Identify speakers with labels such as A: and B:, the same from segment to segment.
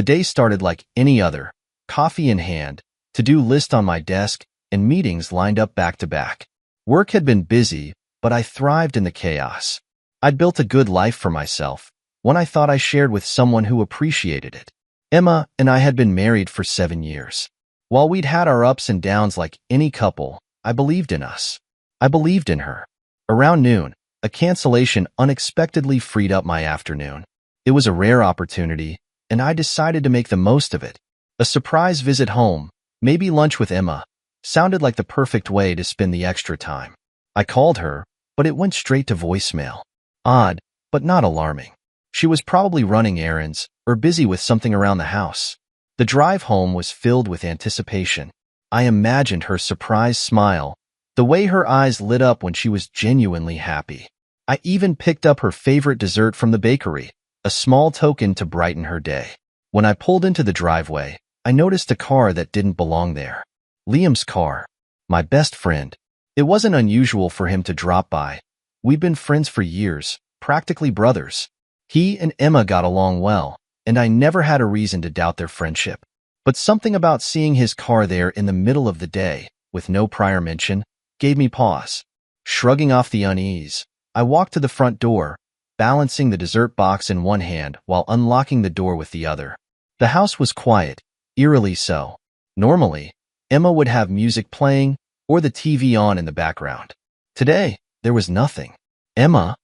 A: The day started like any other, coffee in hand, to-do list on my desk, and meetings lined up back to back. Work had been busy, but I thrived in the chaos. I'd built a good life for myself, one I thought I shared with someone who appreciated it. Emma and I had been married for 7 years. While we'd had our ups and downs like any couple, I believed in us. I believed in her. Around noon, a cancellation unexpectedly freed up my afternoon. It was a rare opportunity, and I decided to make the most of it. A surprise visit home, maybe lunch with Emma, sounded like the perfect way to spend the extra time. I called her, but it went straight to voicemail. Odd, but not alarming. She was probably running errands or busy with something around the house. The drive home was filled with anticipation. I imagined her surprised smile, the way her eyes lit up when she was genuinely happy. I even picked up her favorite dessert from the bakery, a small token to brighten her day. When I pulled into the driveway, I noticed a car that didn't belong there. Liam's car. My best friend. It wasn't unusual for him to drop by. We'd been friends for years, practically brothers. He and Emma got along well, and I never had a reason to doubt their friendship. But something about seeing his car there in the middle of the day, with no prior mention, gave me pause. Shrugging off the unease, I walked to the front door, balancing the dessert box in one hand while unlocking the door with the other. The house was quiet, eerily so. Normally, Emma would have music playing or the TV on in the background. Today, there was nothing. Emma?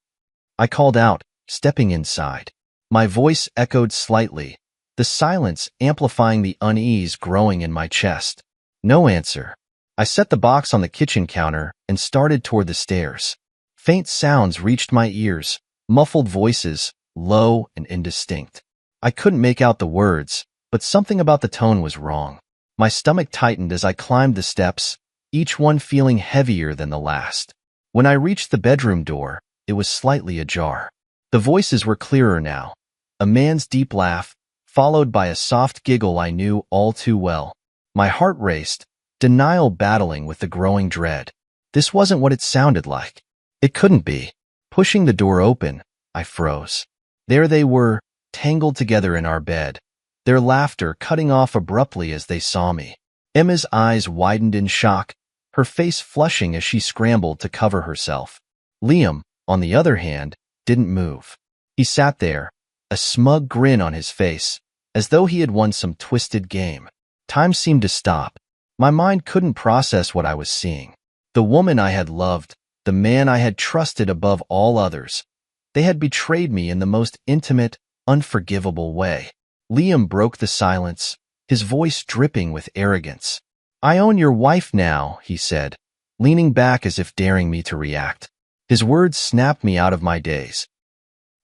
A: I called out, stepping inside. My voice echoed slightly, the silence amplifying the unease growing in my chest. No answer. I set the box on the kitchen counter and started toward the stairs. Faint sounds reached my ears, muffled voices, low and indistinct. I couldn't make out the words, but something about the tone was wrong. My stomach tightened as I climbed the steps, each one feeling heavier than the last. When I reached the bedroom door, it was slightly ajar. The voices were clearer now. A man's deep laugh, followed by a soft giggle I knew all too well. My heart raced, denial battling with the growing dread. This wasn't what it sounded like. It couldn't be. Pushing the door open, I froze. There they were, tangled together in our bed, their laughter cutting off abruptly as they saw me. Emma's eyes widened in shock, her face flushing as she scrambled to cover herself. Liam, on the other hand, didn't move. He sat there, a smug grin on his face, as though he had won some twisted game. Time seemed to stop. My mind couldn't process what I was seeing. The woman I had loved, the man I had trusted above all others, they had betrayed me in the most intimate, unforgivable way. Liam broke the silence, his voice dripping with arrogance. "I own your wife now," he said, leaning back as if daring me to react. His words snapped me out of my daze.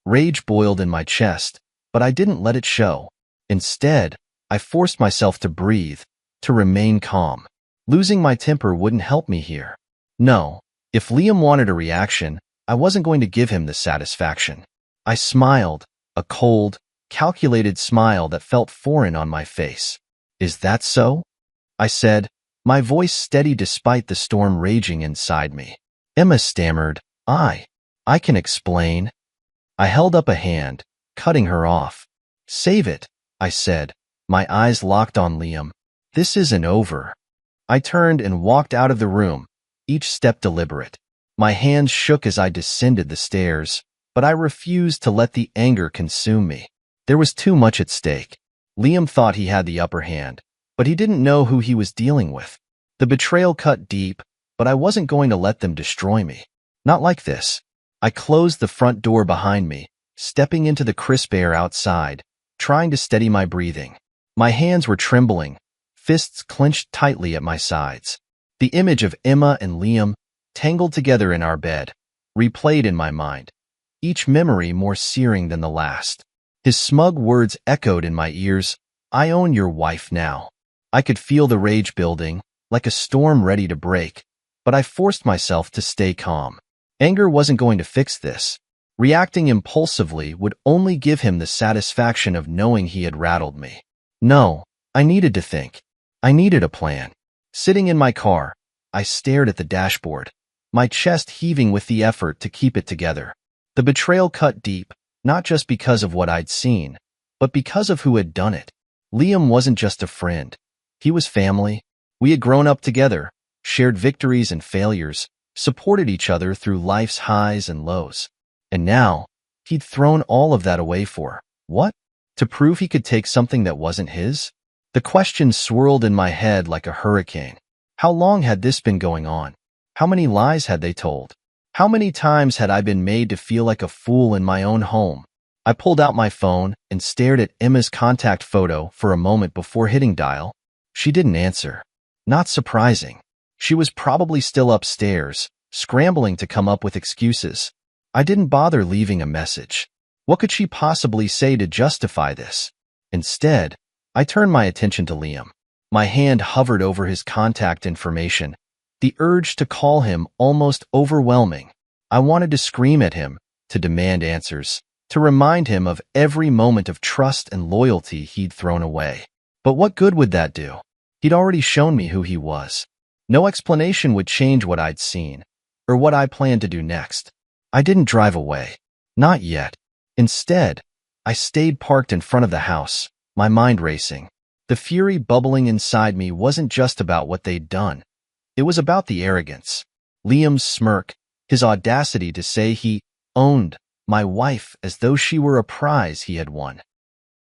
A: Rage boiled in my chest, but I didn't let it show. Instead, I forced myself to breathe, to remain calm. Losing my temper wouldn't help me here. No, if Liam wanted a reaction, I wasn't going to give him the satisfaction. I smiled, a cold, calculated smile that felt foreign on my face. "Is that so?" I said, my voice steady despite the storm raging inside me. Emma stammered, I can explain." I held up a hand, cutting her off. "Save it," I said, my eyes locked on Liam. "This isn't over." I turned and walked out of the room, each step deliberate. My hands shook as I descended the stairs, but I refused to let the anger consume me. There was too much at stake. Liam thought he had the upper hand, but he didn't know who he was dealing with. The betrayal cut deep, but I wasn't going to let them destroy me. Not like this. I closed the front door behind me, stepping into the crisp air outside, trying to steady my breathing. My hands were trembling, fists clenched tightly at my sides. The image of Emma and Liam, tangled together in our bed, replayed in my mind, each memory more searing than the last. His smug words echoed in my ears, "I own your wife now." I could feel the rage building, like a storm ready to break, but I forced myself to stay calm. Anger wasn't going to fix this. Reacting impulsively would only give him the satisfaction of knowing he had rattled me. No, I needed to think. I needed a plan. Sitting in my car, I stared at the dashboard, my chest heaving with the effort to keep it together. The betrayal cut deep, not just because of what I'd seen, but because of who had done it. Liam wasn't just a friend. He was family. We had grown up together, shared victories and failures, supported each other through life's highs and lows. And now, he'd thrown all of that away for what? To prove he could take something that wasn't his? The question swirled in my head like a hurricane. How long had this been going on? How many lies had they told? How many times had I been made to feel like a fool in my own home? I pulled out my phone and stared at Emma's contact photo for a moment before hitting dial. She didn't answer. Not surprising. She was probably still upstairs, scrambling to come up with excuses. I didn't bother leaving a message. What could she possibly say to justify this? Instead, I turned my attention to Liam. My hand hovered over his contact information, the urge to call him almost overwhelming. I wanted to scream at him, to demand answers, to remind him of every moment of trust and loyalty he'd thrown away. But what good would that do? He'd already shown me who he was. No explanation would change what I'd seen, or what I planned to do next. I didn't drive away. Not yet. Instead, I stayed parked in front of the house, my mind racing. The fury bubbling inside me wasn't just about what they'd done. It was about the arrogance. Liam's smirk, his audacity to say he owned my wife as though she were a prize he had won.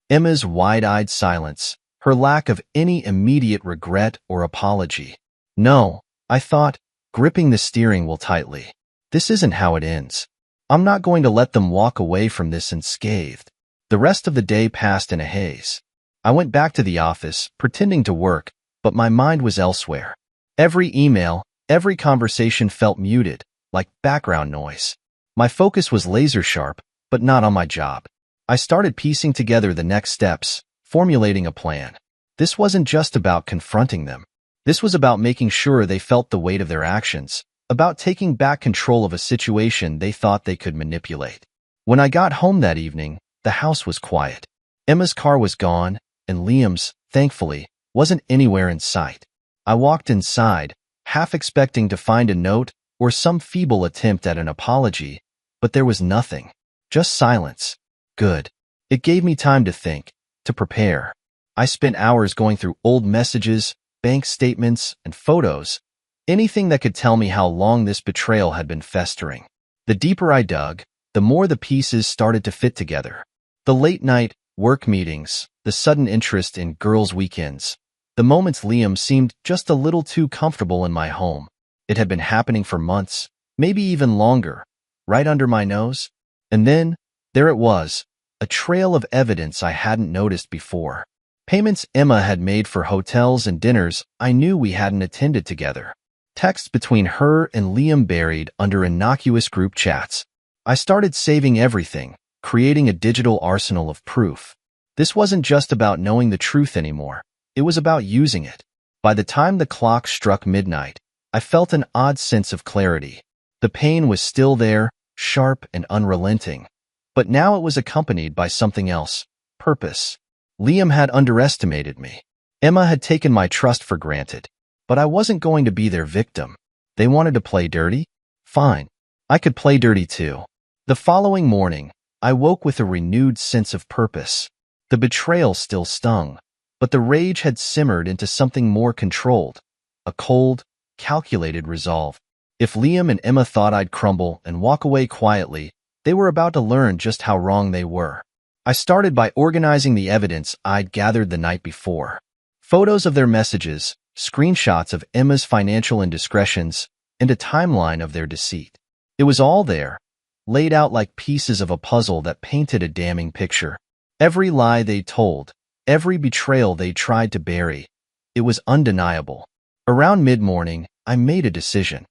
A: Emma's wide-eyed silence, her lack of any immediate regret or apology. No, I thought, gripping the steering wheel tightly. This isn't how it ends. I'm not going to let them walk away from this unscathed. The rest of the day passed in a haze. I went back to the office, pretending to work, but my mind was elsewhere. Every email, every conversation felt muted, like background noise. My focus was laser-sharp, but not on my job. I started piecing together the next steps, formulating a plan. This wasn't just about confronting them. This was about making sure they felt the weight of their actions, about taking back control of a situation they thought they could manipulate. When I got home that evening, the house was quiet. Emma's car was gone, and Liam's, thankfully, wasn't anywhere in sight. I walked inside, half expecting to find a note or some feeble attempt at an apology, but there was nothing. Just silence. Good. It gave me time to think, to prepare. I spent hours going through old messages, bank statements, and photos, anything that could tell me how long this betrayal had been festering. The deeper I dug, the more the pieces started to fit together. The late-night work meetings, the sudden interest in girls' weekends, the moments Liam seemed just a little too comfortable in my home. It had been happening for months, maybe even longer, right under my nose. And then, there it was, a trail of evidence I hadn't noticed before. Payments Emma had made for hotels and dinners I knew we hadn't attended together. Texts between her and Liam buried under innocuous group chats. I started saving everything, creating a digital arsenal of proof. This wasn't just about knowing the truth anymore. It was about using it. By the time the clock struck midnight, I felt an odd sense of clarity. The pain was still there, sharp and unrelenting. But now it was accompanied by something else, purpose. Liam had underestimated me. Emma had taken my trust for granted. But I wasn't going to be their victim. They wanted to play dirty? Fine. I could play dirty too. The following morning, I woke with a renewed sense of purpose. The betrayal still stung, but the rage had simmered into something more controlled, a cold, calculated resolve. If Liam and Emma thought I'd crumble and walk away quietly, they were about to learn just how wrong they were. I started by organizing the evidence I'd gathered the night before. Photos of their messages, screenshots of Emma's financial indiscretions, and a timeline of their deceit. It was all there, laid out like pieces of a puzzle that painted a damning picture. Every lie they told, every betrayal they tried to bury, it was undeniable. Around mid-morning, I made a decision.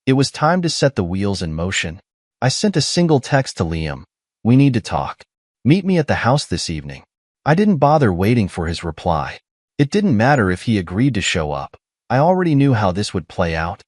A: It was time to set the wheels in motion. I sent a single text to Liam. We need to talk. Meet me at the house this evening. I didn't bother waiting for his reply. It didn't matter if he agreed to show up. I already knew how this would play out.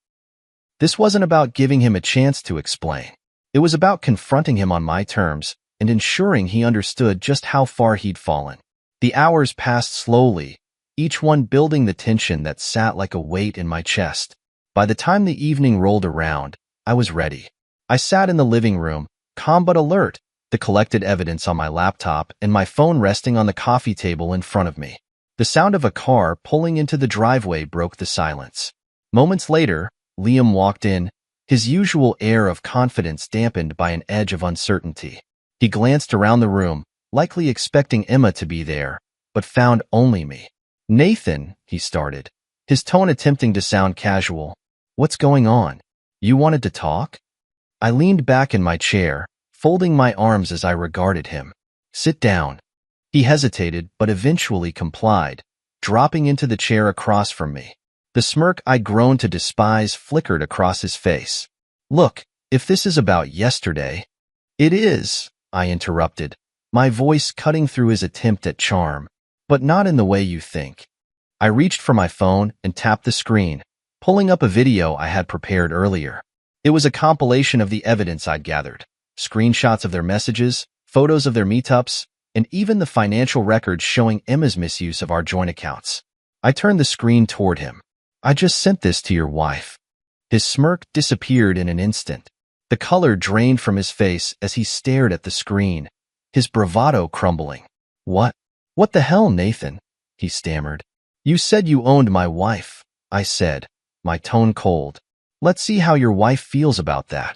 A: This wasn't about giving him a chance to explain. It was about confronting him on my terms and ensuring he understood just how far he'd fallen. The hours passed slowly, each one building the tension that sat like a weight in my chest. By the time the evening rolled around, I was ready. I sat in the living room, calm but alert, the collected evidence on my laptop, and my phone resting on the coffee table in front of me. The sound of a car pulling into the driveway broke the silence. Moments later, Liam walked in, his usual air of confidence dampened by an edge of uncertainty. He glanced around the room, likely expecting Emma to be there, but found only me. "Nathan," he started, his tone attempting to sound casual. "What's going on? You wanted to talk?" I leaned back in my chair, folding my arms as I regarded him. "Sit down." He hesitated, but eventually complied, dropping into the chair across from me. The smirk I'd grown to despise flickered across his face. "Look, if this is about yesterday—" "It is," I interrupted, my voice cutting through his attempt at charm, "but not in the way you think." I reached for my phone and tapped the screen, pulling up a video I had prepared earlier. It was a compilation of the evidence I'd gathered, screenshots of their messages, photos of their meetups, and even the financial records showing Emma's misuse of our joint accounts. I turned the screen toward him. "I just sent this to your wife." His smirk disappeared in an instant. The color drained from his face as he stared at the screen, his bravado crumbling. "What? What the hell, Nathan?" he stammered. "You said you owned my wife," I said, my tone cold. "Let's see how your wife feels about that."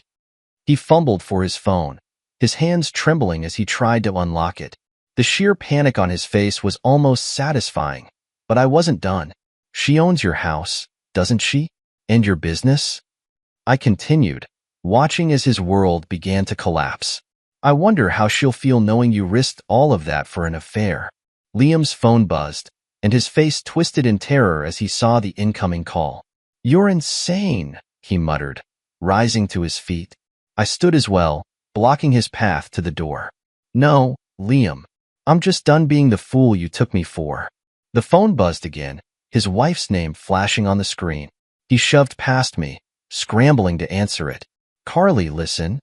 A: He fumbled for his phone, his hands trembling as he tried to unlock it. The sheer panic on his face was almost satisfying, but I wasn't done. "She owns your house, doesn't she? And your business?" I continued, watching as his world began to collapse. "I wonder how she'll feel knowing you risked all of that for an affair." Liam's phone buzzed, and his face twisted in terror as he saw the incoming call. "You're insane," he muttered, rising to his feet. I stood as well, blocking his path to the door. "No, Liam. I'm just done being the fool you took me for." The phone buzzed again, his wife's name flashing on the screen. He shoved past me, scrambling to answer it. "Carly, listen."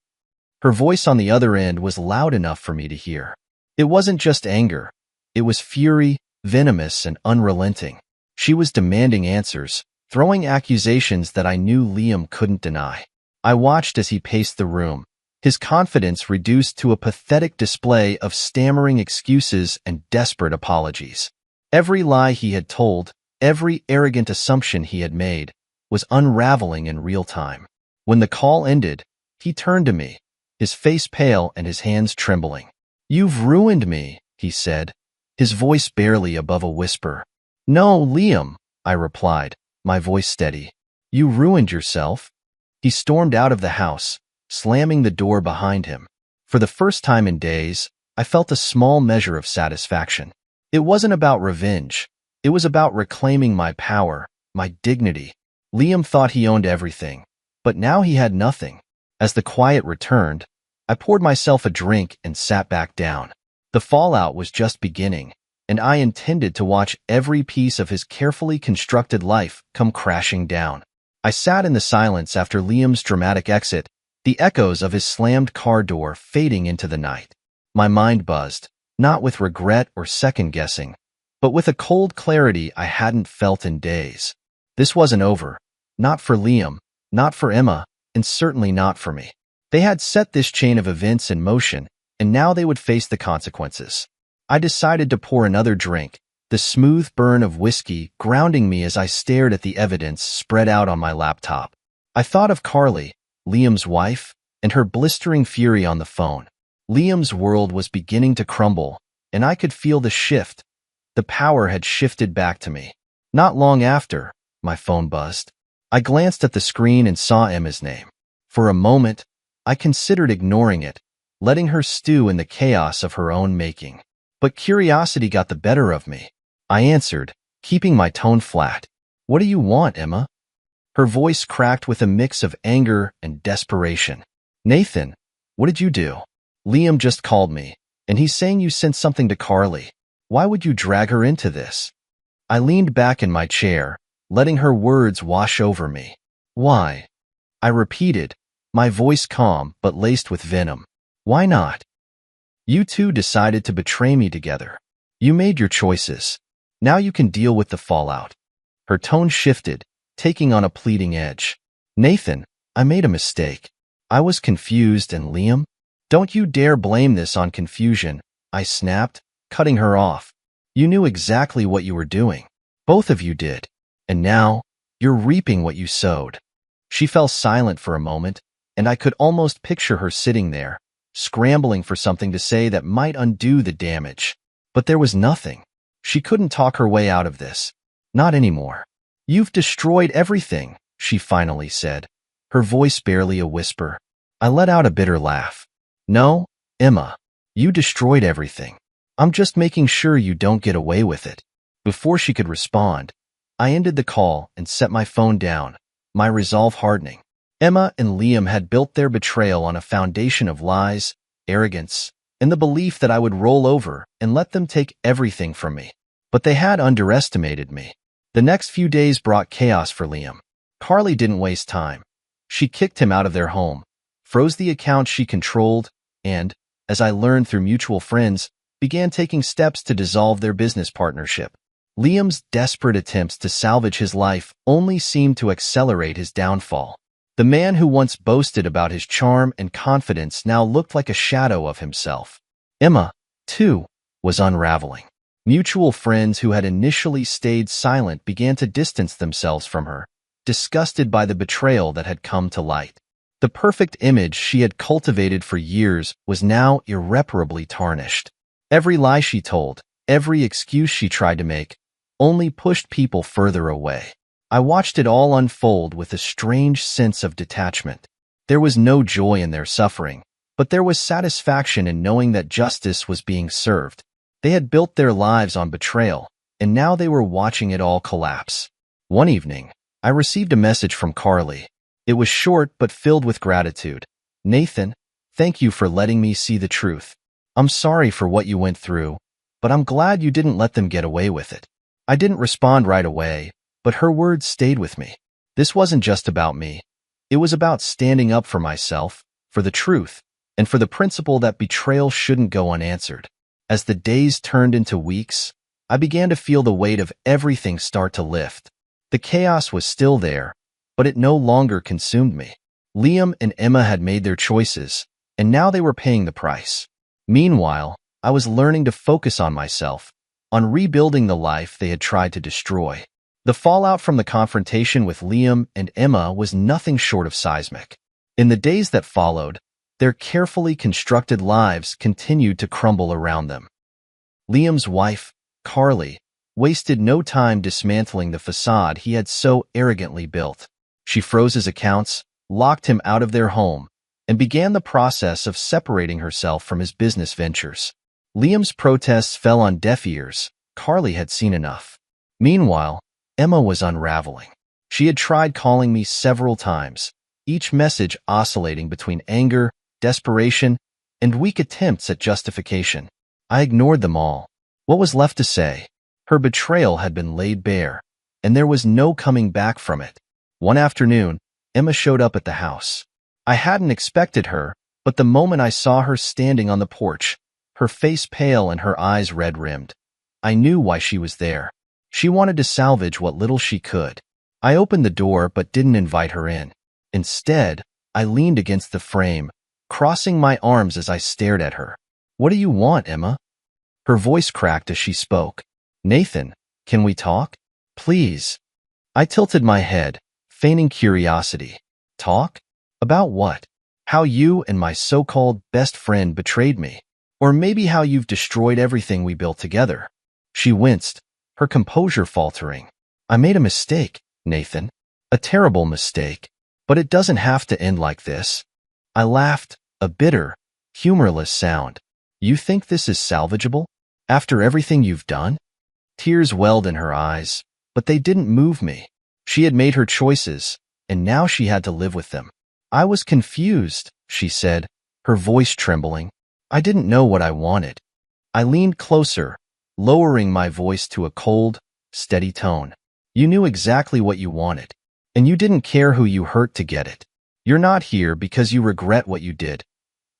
A: Her voice on the other end was loud enough for me to hear. It wasn't just anger. It was fury, venomous and unrelenting. She was demanding answers, throwing accusations that I knew Liam couldn't deny. I watched as he paced the room, his confidence reduced to a pathetic display of stammering excuses and desperate apologies. Every lie he had told, every arrogant assumption he had made, was unraveling in real time. When the call ended, he turned to me, his face pale and his hands trembling. "You've ruined me," he said, his voice barely above a whisper. "No, Liam," I replied, my voice steady. "You ruined yourself." He stormed out of the house, slamming the door behind him. For the first time in days, I felt a small measure of satisfaction. It wasn't about revenge. It was about reclaiming my power, my dignity. Liam thought he owned everything, but now he had nothing. As the quiet returned, I poured myself a drink and sat back down. The fallout was just beginning, and I intended to watch every piece of his carefully constructed life come crashing down. I sat in the silence after Liam's dramatic exit, the echoes of his slammed car door fading into the night. My mind buzzed, not with regret or second-guessing, but with a cold clarity I hadn't felt in days. This wasn't over. Not for Liam, not for Emma, and certainly not for me. They had set this chain of events in motion, and now they would face the consequences. I decided to pour another drink, the smooth burn of whiskey grounding me as I stared at the evidence spread out on my laptop. I thought of Carly, Liam's wife, and her blistering fury on the phone. Liam's world was beginning to crumble, and I could feel the shift. The power had shifted back to me. Not long after, my phone buzzed. I glanced at the screen and saw Emma's name. For a moment, I considered ignoring it, letting her stew in the chaos of her own making. But curiosity got the better of me. I answered, keeping my tone flat. "What do you want, Emma?" Her voice cracked with a mix of anger and desperation. "Nathan, what did you do?" "Liam just called me, and he's saying you sent something to Carly. Why would you drag her into this?" I leaned back in my chair, letting her words wash over me. "Why?" I repeated, my voice calm but laced with venom. "Why not? You two decided to betray me together. You made your choices. Now you can deal with the fallout." Her tone shifted, taking on a pleading edge. "Nathan, I made a mistake. I was confused and Liam?" Don't you dare blame this on confusion, I snapped, cutting her off. You knew exactly what you were doing. Both of you did. And now, you're reaping what you sowed. She fell silent for a moment, and I could almost picture her sitting there, scrambling for something to say that might undo the damage. But there was nothing. She couldn't talk her way out of this. Not anymore. You've destroyed everything, she finally said, her voice barely a whisper. I let out a bitter laugh. No, Emma, you destroyed everything. I'm just making sure you don't get away with it. Before she could respond, I ended the call and set my phone down, my resolve hardening. Emma and Liam had built their betrayal on a foundation of lies, arrogance, and the belief that I would roll over and let them take everything from me. But they had underestimated me. The next few days brought chaos for Liam. Carly didn't waste time. She kicked him out of their home, froze the accounts she controlled, and, as I learned through mutual friends, began taking steps to dissolve their business partnership. Liam's desperate attempts to salvage his life only seemed to accelerate his downfall. The man who once boasted about his charm and confidence now looked like a shadow of himself. Emma, too, was unraveling. Mutual friends who had initially stayed silent began to distance themselves from her, disgusted by the betrayal that had come to light. The perfect image she had cultivated for years was now irreparably tarnished. Every lie she told, every excuse she tried to make, only pushed people further away. I watched it all unfold with a strange sense of detachment. There was no joy in their suffering, but there was satisfaction in knowing that justice was being served. They had built their lives on betrayal, and now they were watching it all collapse. One evening, I received a message from Carly. It was short but filled with gratitude. Nathan, thank you for letting me see the truth. I'm sorry for what you went through, but I'm glad you didn't let them get away with it. I didn't respond right away, but her words stayed with me. This wasn't just about me. It was about standing up for myself, for the truth, and for the principle that betrayal shouldn't go unanswered. As the days turned into weeks, I began to feel the weight of everything start to lift. The chaos was still there, but it no longer consumed me. Liam and Emma had made their choices, and now they were paying the price. Meanwhile, I was learning to focus on myself, on rebuilding the life they had tried to destroy. The fallout from the confrontation with Liam and Emma was nothing short of seismic. In the days that followed, their carefully constructed lives continued to crumble around them. Liam's wife, Carly, wasted no time dismantling the facade he had so arrogantly built. She froze his accounts, locked him out of their home, and began the process of separating herself from his business ventures. Liam's protests fell on deaf ears. Carly had seen enough. Meanwhile, Emma was unraveling. She had tried calling me several times, each message oscillating between anger, desperation, and weak attempts at justification. I ignored them all. What was left to say? Her betrayal had been laid bare, and there was no coming back from it. One afternoon, Emma showed up at the house. I hadn't expected her, but the moment I saw her standing on the porch, her face pale and her eyes red-rimmed, I knew why she was there. She wanted to salvage what little she could. I opened the door but didn't invite her in. Instead, I leaned against the frame, crossing my arms as I stared at her. What do you want, Emma? Her voice cracked as she spoke. Nathan, can we talk? Please. I tilted my head, feigning curiosity. Talk? About what? How you and my so-called best friend betrayed me. Or maybe how you've destroyed everything we built together. She winced, her composure faltering. I made a mistake, Nathan. A terrible mistake. But it doesn't have to end like this. I laughed, a bitter, humorless sound. You think this is salvageable? After everything you've done? Tears welled in her eyes, but they didn't move me. She had made her choices, and now she had to live with them. I was confused, she said, her voice trembling. I didn't know what I wanted. I leaned closer, lowering my voice to a cold, steady tone. You knew exactly what you wanted, and you didn't care who you hurt to get it. You're not here because you regret what you did.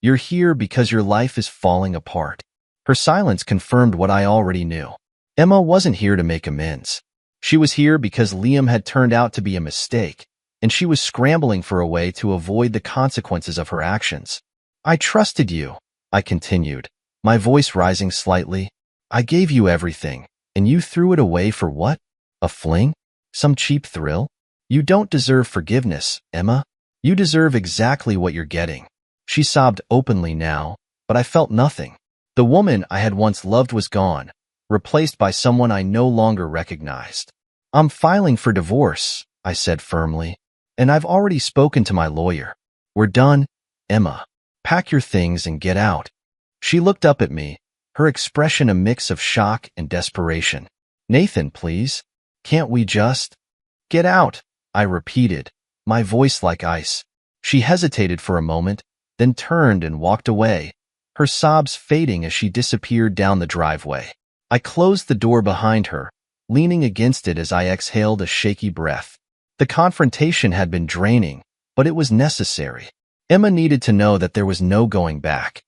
A: You're here because your life is falling apart. Her silence confirmed what I already knew. Emma wasn't here to make amends. She was here because Liam had turned out to be a mistake, and she was scrambling for a way to avoid the consequences of her actions. I trusted you, I continued, my voice rising slightly. I gave you everything, and you threw it away for what? A fling? Some cheap thrill? You don't deserve forgiveness, Emma. You deserve exactly what you're getting. She sobbed openly now, but I felt nothing. The woman I had once loved was gone, replaced by someone I no longer recognized. I'm filing for divorce, I said firmly, and I've already spoken to my lawyer. We're done, Emma. Pack your things and get out. She looked up at me, her expression a mix of shock and desperation. Nathan, please. Can't we just get out? I repeated, my voice like ice. She hesitated for a moment, then turned and walked away, her sobs fading as she disappeared down the driveway. I closed the door behind her, leaning against it as I exhaled a shaky breath. The confrontation had been draining, but it was necessary. Emma needed to know that there was no going back.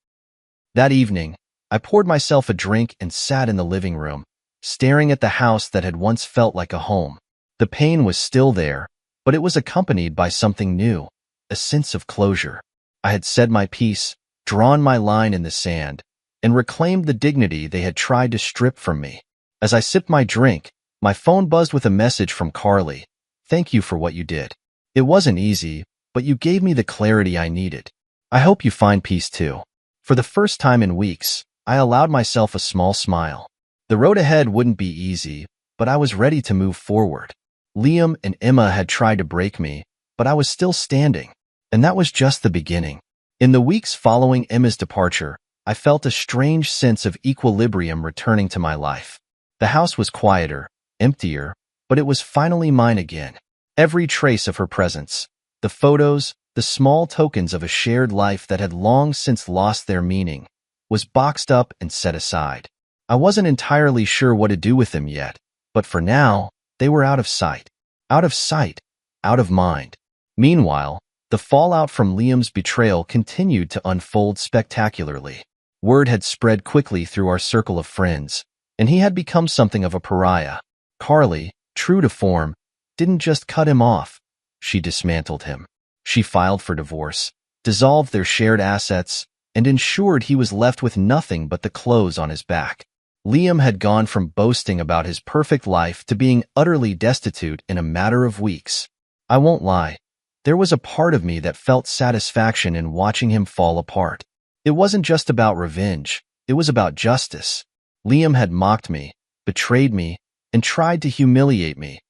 A: That evening, I poured myself a drink and sat in the living room, staring at the house that had once felt like a home. The pain was still there, but it was accompanied by something new, a sense of closure. I had said my piece, drawn my line in the sand, and reclaimed the dignity they had tried to strip from me. As I sipped my drink, my phone buzzed with a message from Carly. Thank you for what you did. It wasn't easy, but you gave me the clarity I needed. I hope you find peace too. For the first time in weeks, I allowed myself a small smile. The road ahead wouldn't be easy, but I was ready to move forward. Liam and Emma had tried to break me, but I was still standing, and that was just the beginning. In the weeks following Emma's departure, I felt a strange sense of equilibrium returning to my life. The house was quieter, emptier, but it was finally mine again. Every trace of her presence, the photos, the small tokens of a shared life that had long since lost their meaning, was boxed up and set aside. I wasn't entirely sure what to do with them yet, but for now, they were out of sight. Out of sight, out of mind. Meanwhile, the fallout from Liam's betrayal continued to unfold spectacularly. Word had spread quickly through our circle of friends, and he had become something of a pariah. Carly, true to form, didn't just cut him off. She dismantled him. She filed for divorce, dissolved their shared assets, and ensured he was left with nothing but the clothes on his back. Liam had gone from boasting about his perfect life to being utterly destitute in a matter of weeks. I won't lie, there was a part of me that felt satisfaction in watching him fall apart. It wasn't just about revenge, it was about justice. Liam had mocked me, betrayed me, and tried to humiliate me,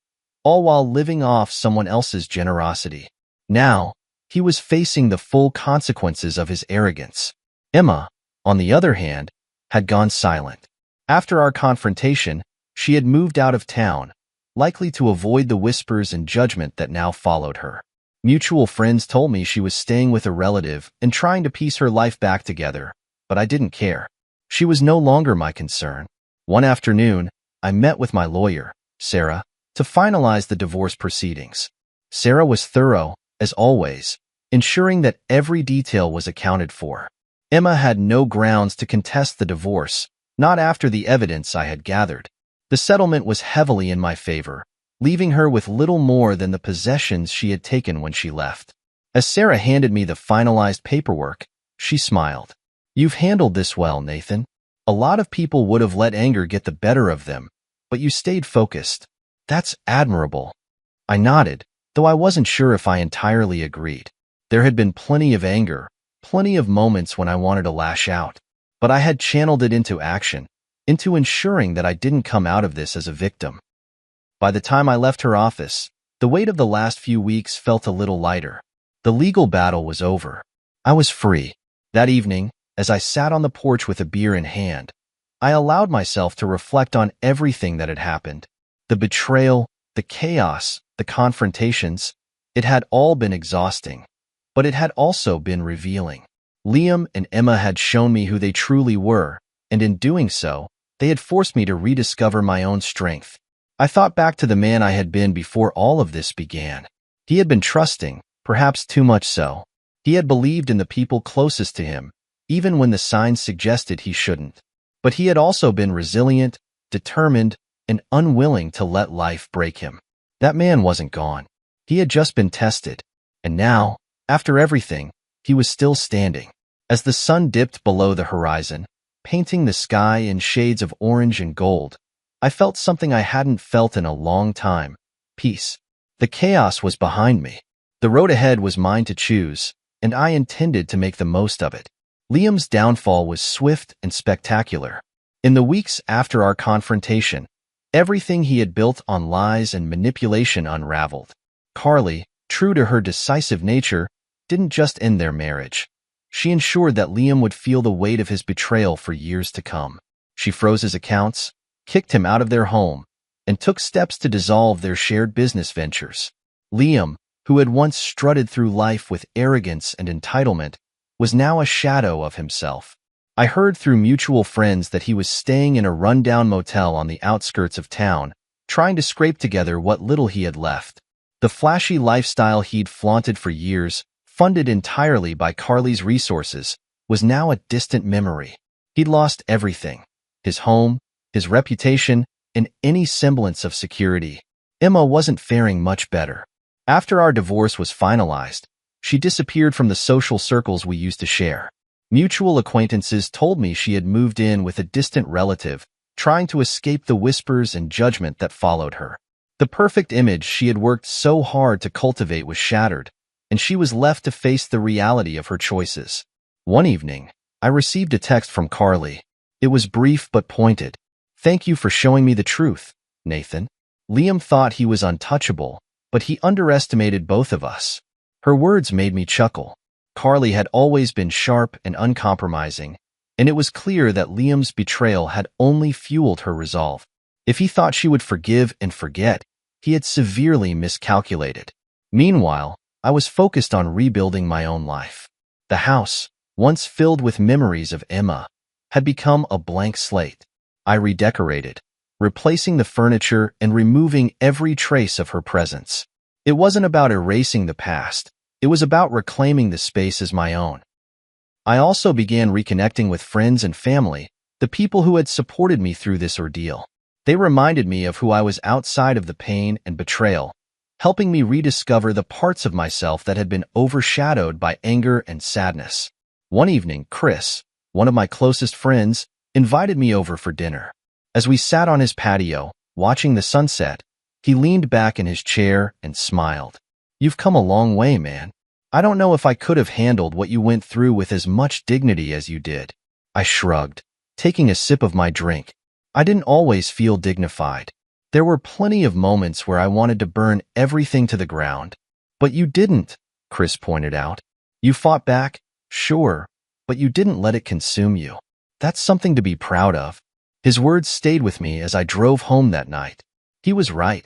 A: all while living off someone else's generosity. Now, he was facing the full consequences of his arrogance. Emma, on the other hand, had gone silent. After our confrontation, she had moved out of town, likely to avoid the whispers and judgment that now followed her. Mutual friends told me she was staying with a relative and trying to piece her life back together, but I didn't care. She was no longer my concern. One afternoon, I met with my lawyer, Sarah, to finalize the divorce proceedings. Sarah was thorough, as always, ensuring that every detail was accounted for. Emma had no grounds to contest the divorce, not after the evidence I had gathered. The settlement was heavily in my favor, leaving her with little more than the possessions she had taken when she left. As Sarah handed me the finalized paperwork, she smiled. You've handled this well, Nathan. A lot of people would have let anger get the better of them, but you stayed focused. That's admirable. I nodded, though I wasn't sure if I entirely agreed. There had been plenty of anger, plenty of moments when I wanted to lash out, but I had channeled it into action, into ensuring that I didn't come out of this as a victim. By the time I left her office, the weight of the last few weeks felt a little lighter. The legal battle was over. I was free. That evening, as I sat on the porch with a beer in hand, I allowed myself to reflect on everything that had happened. The betrayal, the chaos, the confrontations, it had all been exhausting, but it had also been revealing. Liam and Emma had shown me who they truly were, and in doing so, they had forced me to rediscover my own strength. I thought back to the man I had been before all of this began. He had been trusting, perhaps too much so. He had believed in the people closest to him, even when the signs suggested he shouldn't. But he had also been resilient, determined, and unwilling to let life break him. That man wasn't gone. He had just been tested. And now, after everything, he was still standing. As the sun dipped below the horizon, painting the sky in shades of orange and gold, I felt something I hadn't felt in a long time: peace. The chaos was behind me. The road ahead was mine to choose, and I intended to make the most of it. Liam's downfall was swift and spectacular. In the weeks after our confrontation, everything he had built on lies and manipulation unraveled. Carly, true to her decisive nature, didn't just end their marriage. She ensured that Liam would feel the weight of his betrayal for years to come. She froze his accounts, kicked him out of their home, and took steps to dissolve their shared business ventures. Liam, who had once strutted through life with arrogance and entitlement, was now a shadow of himself. I heard through mutual friends that he was staying in a rundown motel on the outskirts of town, trying to scrape together what little he had left. The flashy lifestyle he'd flaunted for years, funded entirely by Carly's resources, was now a distant memory. He'd lost everything: his home, his reputation, and any semblance of security. Emma wasn't faring much better. After our divorce was finalized, she disappeared from the social circles we used to share. Mutual acquaintances told me she had moved in with a distant relative, trying to escape the whispers and judgment that followed her. The perfect image she had worked so hard to cultivate was shattered, and she was left to face the reality of her choices. One evening, I received a text from Carly. It was brief but pointed. "Thank you for showing me the truth, Nathan." Liam thought he was untouchable, but he underestimated both of us. Her words made me chuckle. Carly had always been sharp and uncompromising, and it was clear that Liam's betrayal had only fueled her resolve. If he thought she would forgive and forget, he had severely miscalculated. Meanwhile, I was focused on rebuilding my own life. The house, once filled with memories of Emma, had become a blank slate. I redecorated, replacing the furniture and removing every trace of her presence. It wasn't about erasing the past. It was about reclaiming the space as my own. I also began reconnecting with friends and family, the people who had supported me through this ordeal. They reminded me of who I was outside of the pain and betrayal, helping me rediscover the parts of myself that had been overshadowed by anger and sadness. One evening, Chris, one of my closest friends, invited me over for dinner. As we sat on his patio, watching the sunset, he leaned back in his chair and smiled. "You've come a long way, man. I don't know if I could have handled what you went through with as much dignity as you did." I shrugged, taking a sip of my drink. I didn't always feel dignified. There were plenty of moments where I wanted to burn everything to the ground. "But you didn't," Chris pointed out. "You fought back, sure, but you didn't let it consume you. That's something to be proud of." His words stayed with me as I drove home that night. He was right.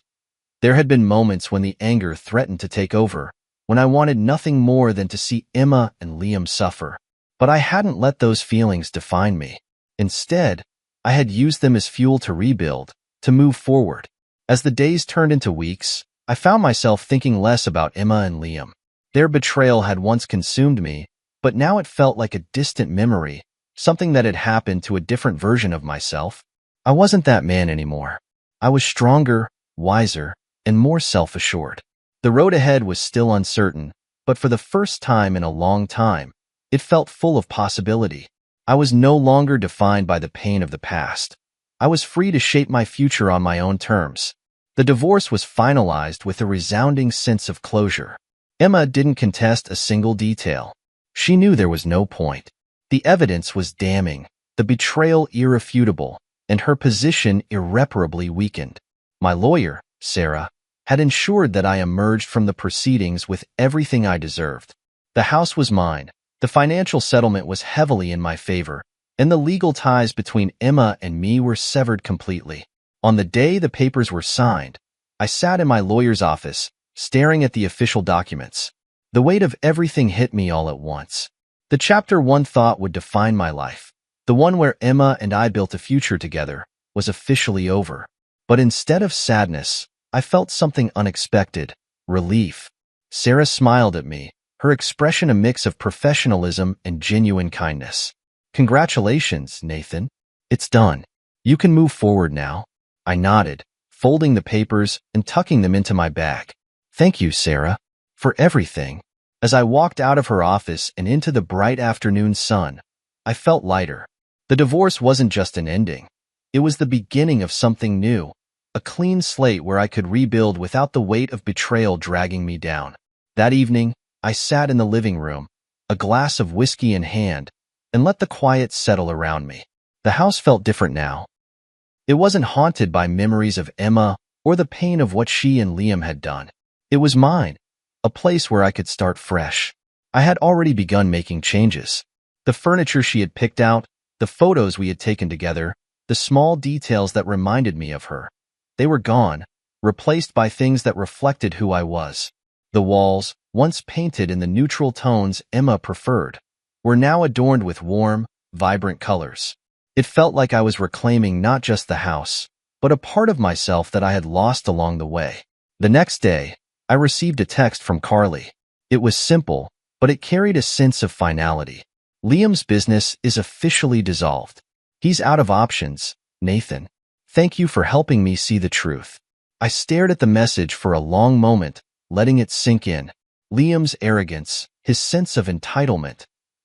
A: There had been moments when the anger threatened to take over, when I wanted nothing more than to see Emma and Liam suffer. But I hadn't let those feelings define me. Instead, I had used them as fuel to rebuild, to move forward. As the days turned into weeks, I found myself thinking less about Emma and Liam. Their betrayal had once consumed me, but now it felt like a distant memory, something that had happened to a different version of myself. I wasn't that man anymore. I was stronger, wiser, and more self-assured. The road ahead was still uncertain, but for the first time in a long time, it felt full of possibility. I was no longer defined by the pain of the past. I was free to shape my future on my own terms. The divorce was finalized with a resounding sense of closure. Emma didn't contest a single detail. She knew there was no point. The evidence was damning, the betrayal irrefutable, and her position irreparably weakened. My lawyer, Sarah, had ensured that I emerged from the proceedings with everything I deserved. The house was mine, the financial settlement was heavily in my favor, and the legal ties between Emma and me were severed completely. On the day the papers were signed, I sat in my lawyer's office, staring at the official documents. The weight of everything hit me all at once. The chapter one thought would define my life, the one where Emma and I built a future together, was officially over. But instead of sadness, I felt something unexpected: relief. Sarah smiled at me, her expression a mix of professionalism and genuine kindness. "Congratulations, Nathan. It's done. You can move forward now." I nodded, folding the papers and tucking them into my bag. "Thank you, Sarah, for everything." As I walked out of her office and into the bright afternoon sun, I felt lighter. The divorce wasn't just an ending. It was the beginning of something new, a clean slate where I could rebuild without the weight of betrayal dragging me down. That evening, I sat in the living room, a glass of whiskey in hand, and let the quiet settle around me. The house felt different now. It wasn't haunted by memories of Emma or the pain of what she and Liam had done. It was mine, a place where I could start fresh. I had already begun making changes. The furniture she had picked out, the photos we had taken together, the small details that reminded me of her. They were gone, replaced by things that reflected who I was. The walls, once painted in the neutral tones Emma preferred, were now adorned with warm, vibrant colors. It felt like I was reclaiming not just the house, but a part of myself that I had lost along the way. The next day, I received a text from Carly. It was simple, but it carried a sense of finality. Liam's business is officially dissolved. He's out of options, Nathan. Thank you for helping me see the truth. I stared at the message for a long moment, letting it sink in. Liam's arrogance, his sense of entitlement,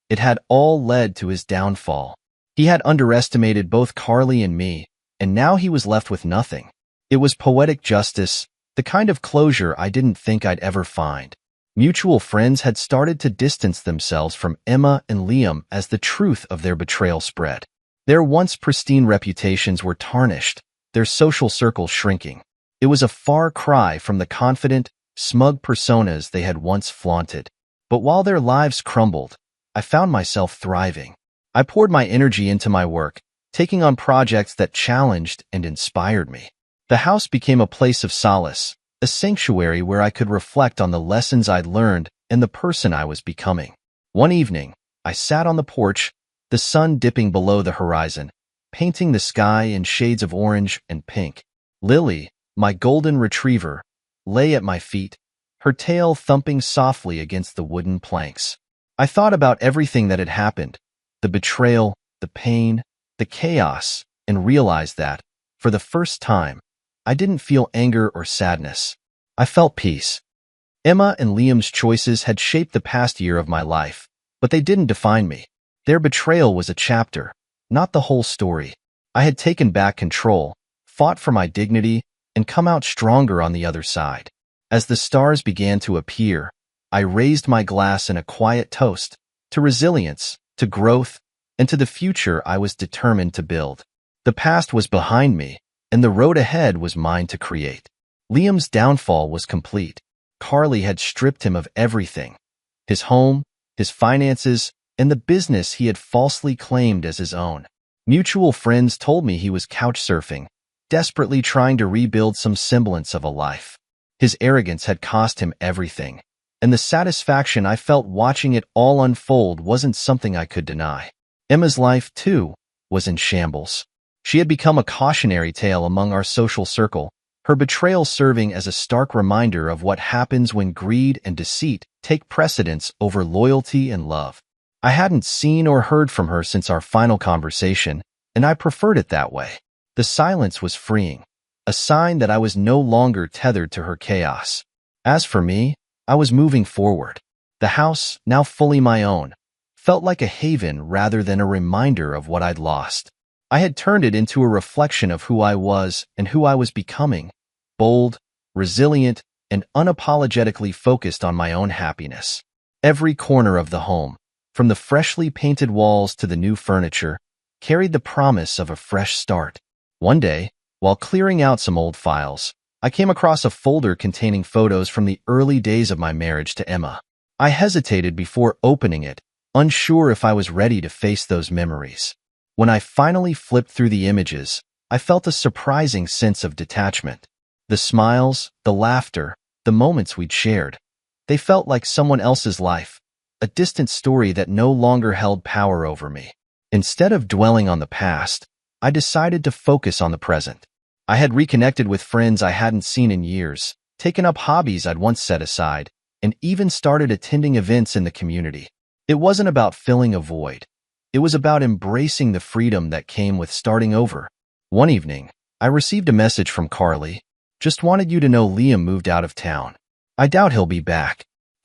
A: it had all led to his downfall. He had underestimated both Carly and me, and now he was left with nothing. It was poetic justice, the kind of closure I didn't think I'd ever find. Mutual friends had started to distance themselves from Emma and Liam as the truth of their betrayal spread. Their once pristine reputations were tarnished, their social circles shrinking. It was a far cry from the confident, smug personas they had once flaunted. But while their lives crumbled, I found myself thriving. I poured my energy into my work, taking on projects that challenged and inspired me. The house became a place of solace, a sanctuary where I could reflect on the lessons I'd learned and the person I was becoming. One evening, I sat on the porch, the sun dipping below the horizon, painting the sky in shades of orange and pink. Lily, my golden retriever, lay at my feet, her tail thumping softly against the wooden planks. I thought about everything that had happened, the betrayal, the pain, the chaos, and realized that, for the first time, I didn't feel anger or sadness. I felt peace. Emma and Liam's choices had shaped the past year of my life, but they didn't define me. Their betrayal was a chapter, not the whole story. I had taken back control, fought for my dignity, and come out stronger on the other side. As the stars began to appear, I raised my glass in a quiet toast to resilience, to growth, and to the future I was determined to build. The past was behind me, and the road ahead was mine to create. Liam's downfall was complete. Carly had stripped him of everything: his home, his finances, and the business he had falsely claimed as his own. Mutual friends told me he was couch surfing, desperately trying to rebuild some semblance of a life. His arrogance had cost him everything, and the satisfaction I felt watching it all unfold wasn't something I could deny. Emma's life, too, was in shambles. She had become a cautionary tale among our social circle, her betrayal serving as a stark reminder of what happens when greed and deceit take precedence over loyalty and love. I hadn't seen or heard from her since our final conversation, and I preferred it that way. The silence was freeing, a sign that I was no longer tethered to her chaos. As for me, I was moving forward. The house, now fully my own, felt like a haven rather than a reminder of what I'd lost. I had turned it into a reflection of who I was and who I was becoming: bold, resilient, and unapologetically focused on my own happiness. Every corner of the home, from the freshly painted walls to the new furniture, carried the promise of a fresh start. One day, while clearing out some old files, I came across a folder containing photos from the early days of my marriage to Emma. I hesitated before opening it, unsure if I was ready to face those memories. When I finally flipped through the images, I felt a surprising sense of detachment. The smiles, the laughter, the moments we'd shared, they felt like someone else's life, a distant story that no longer held power over me. Instead of dwelling on the past, I decided to focus on the present. I had reconnected with friends I hadn't seen in years, taken up hobbies I'd once set aside, and even started attending events in the community. It wasn't about filling a void. It was about embracing the freedom that came with starting over. One evening, I received a message from Carly. "Just wanted you to know Liam moved out of town. I doubt he'll be back.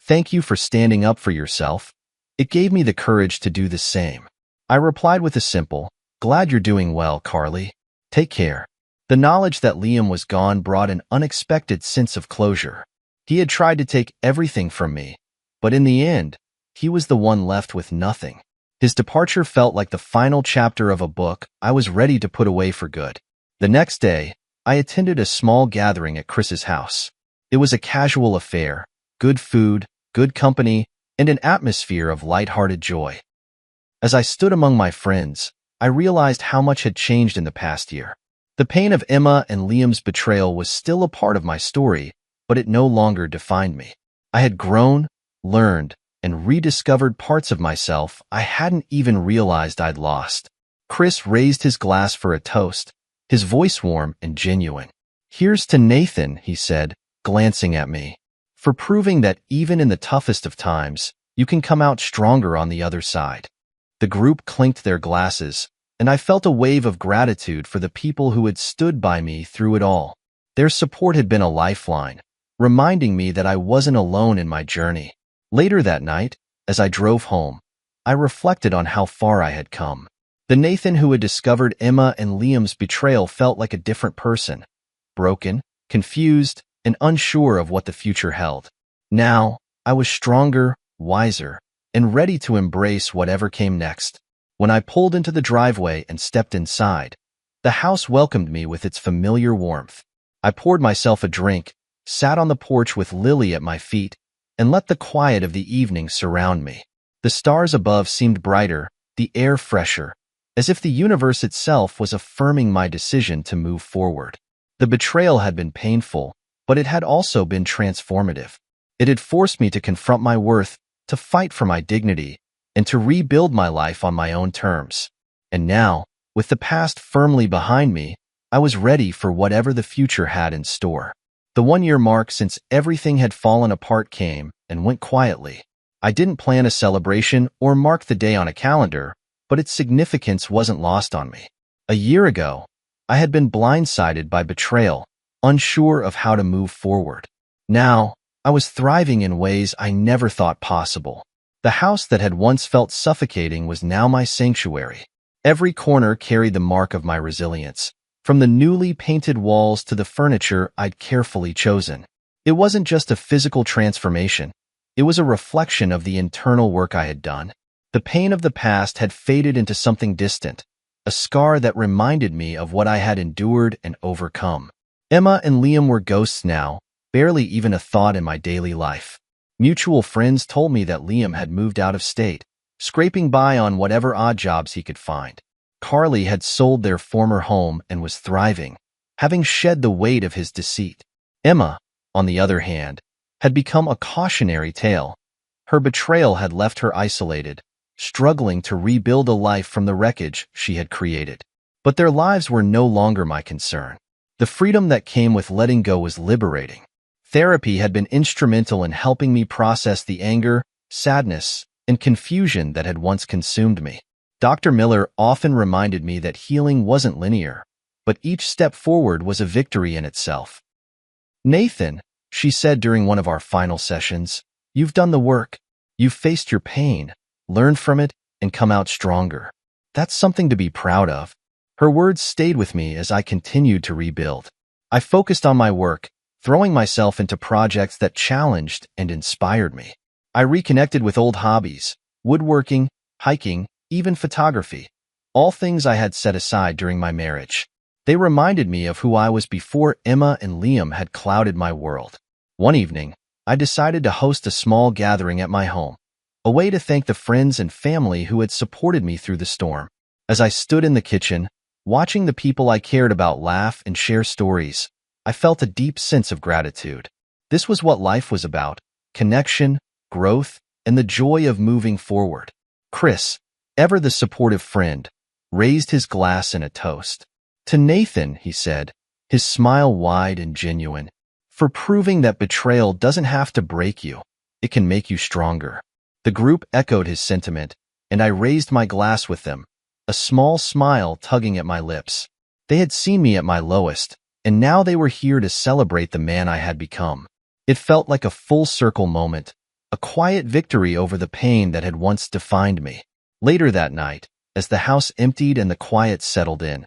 A: Thank you for standing up for yourself. It gave me the courage to do the same. I replied with a simple, glad you're doing well, Carly. Take care. The knowledge that Liam was gone brought an unexpected sense of closure. He had tried to take everything from me, but in the end, he was the one left with nothing. His departure felt like the final chapter of a book I was ready to put away for good. The next day, I attended a small gathering at Chris's house. It was a casual affair, good food, good company, and an atmosphere of light-hearted joy. As I stood among my friends, I realized how much had changed in the past year. The pain of Emma and Liam's betrayal was still a part of my story, but it no longer defined me. I had grown, learned, and rediscovered parts of myself I hadn't even realized I'd lost. Chris raised his glass for a toast, his voice warm and genuine. "Here's to Nathan," he said, glancing at me, "for proving that even in the toughest of times, you can come out stronger on the other side." The group clinked their glasses, and I felt a wave of gratitude for the people who had stood by me through it all. Their support had been a lifeline, reminding me that I wasn't alone in my journey. Later that night, as I drove home, I reflected on how far I had come. The Nathan who had discovered Emma and Liam's betrayal felt like a different person, broken, confused, and unsure of what the future held. Now, I was stronger, wiser, and ready to embrace whatever came next. When I pulled into the driveway and stepped inside, the house welcomed me with its familiar warmth. I poured myself a drink, sat on the porch with Lily at my feet, and let the quiet of the evening surround me. The stars above seemed brighter, the air fresher, as if the universe itself was affirming my decision to move forward. The betrayal had been painful, but it had also been transformative. It had forced me to confront my worth, to fight for my dignity, and to rebuild my life on my own terms. And now, with the past firmly behind me, I was ready for whatever the future had in store. The 1-year mark since everything had fallen apart came and went quietly. I didn't plan a celebration or mark the day on a calendar, but its significance wasn't lost on me. A year ago, I had been blindsided by betrayal, unsure of how to move forward. Now, I was thriving in ways I never thought possible. The house that had once felt suffocating was now my sanctuary. Every corner carried the mark of my resilience, from the newly painted walls to the furniture I'd carefully chosen. It wasn't just a physical transformation. It was a reflection of the internal work I had done. The pain of the past had faded into something distant, a scar that reminded me of what I had endured and overcome. Emma and Liam were ghosts now, barely even a thought in my daily life. Mutual friends told me that Liam had moved out of state, scraping by on whatever odd jobs he could find. Carly had sold their former home and was thriving, having shed the weight of his deceit. Emma, on the other hand, had become a cautionary tale. Her betrayal had left her isolated, struggling to rebuild a life from the wreckage she had created. But their lives were no longer my concern. The freedom that came with letting go was liberating. Therapy had been instrumental in helping me process the anger, sadness, and confusion that had once consumed me. Dr. Miller often reminded me that healing wasn't linear, but each step forward was a victory in itself. "Nathan," she said during one of our final sessions, "you've done the work. You've faced your pain, learned from it, and come out stronger. That's something to be proud of." Her words stayed with me as I continued to rebuild. I focused on my work, throwing myself into projects that challenged and inspired me. I reconnected with old hobbies, woodworking, hiking, even photography, all things I had set aside during my marriage. They reminded me of who I was before Emma and Liam had clouded my world. One evening, I decided to host a small gathering at my home, a way to thank the friends and family who had supported me through the storm. As I stood in the kitchen, watching the people I cared about laugh and share stories, I felt a deep sense of gratitude. This was what life was about: connection, growth, and the joy of moving forward. Chris, ever the supportive friend, raised his glass in a toast. "To Nathan," he said, his smile wide and genuine, "for proving that betrayal doesn't have to break you. It can make you stronger." The group echoed his sentiment, and I raised my glass with them, a small smile tugging at my lips. They had seen me at my lowest, and now they were here to celebrate the man I had become. It felt like a full-circle moment, a quiet victory over the pain that had once defined me. Later that night, as the house emptied and the quiet settled in,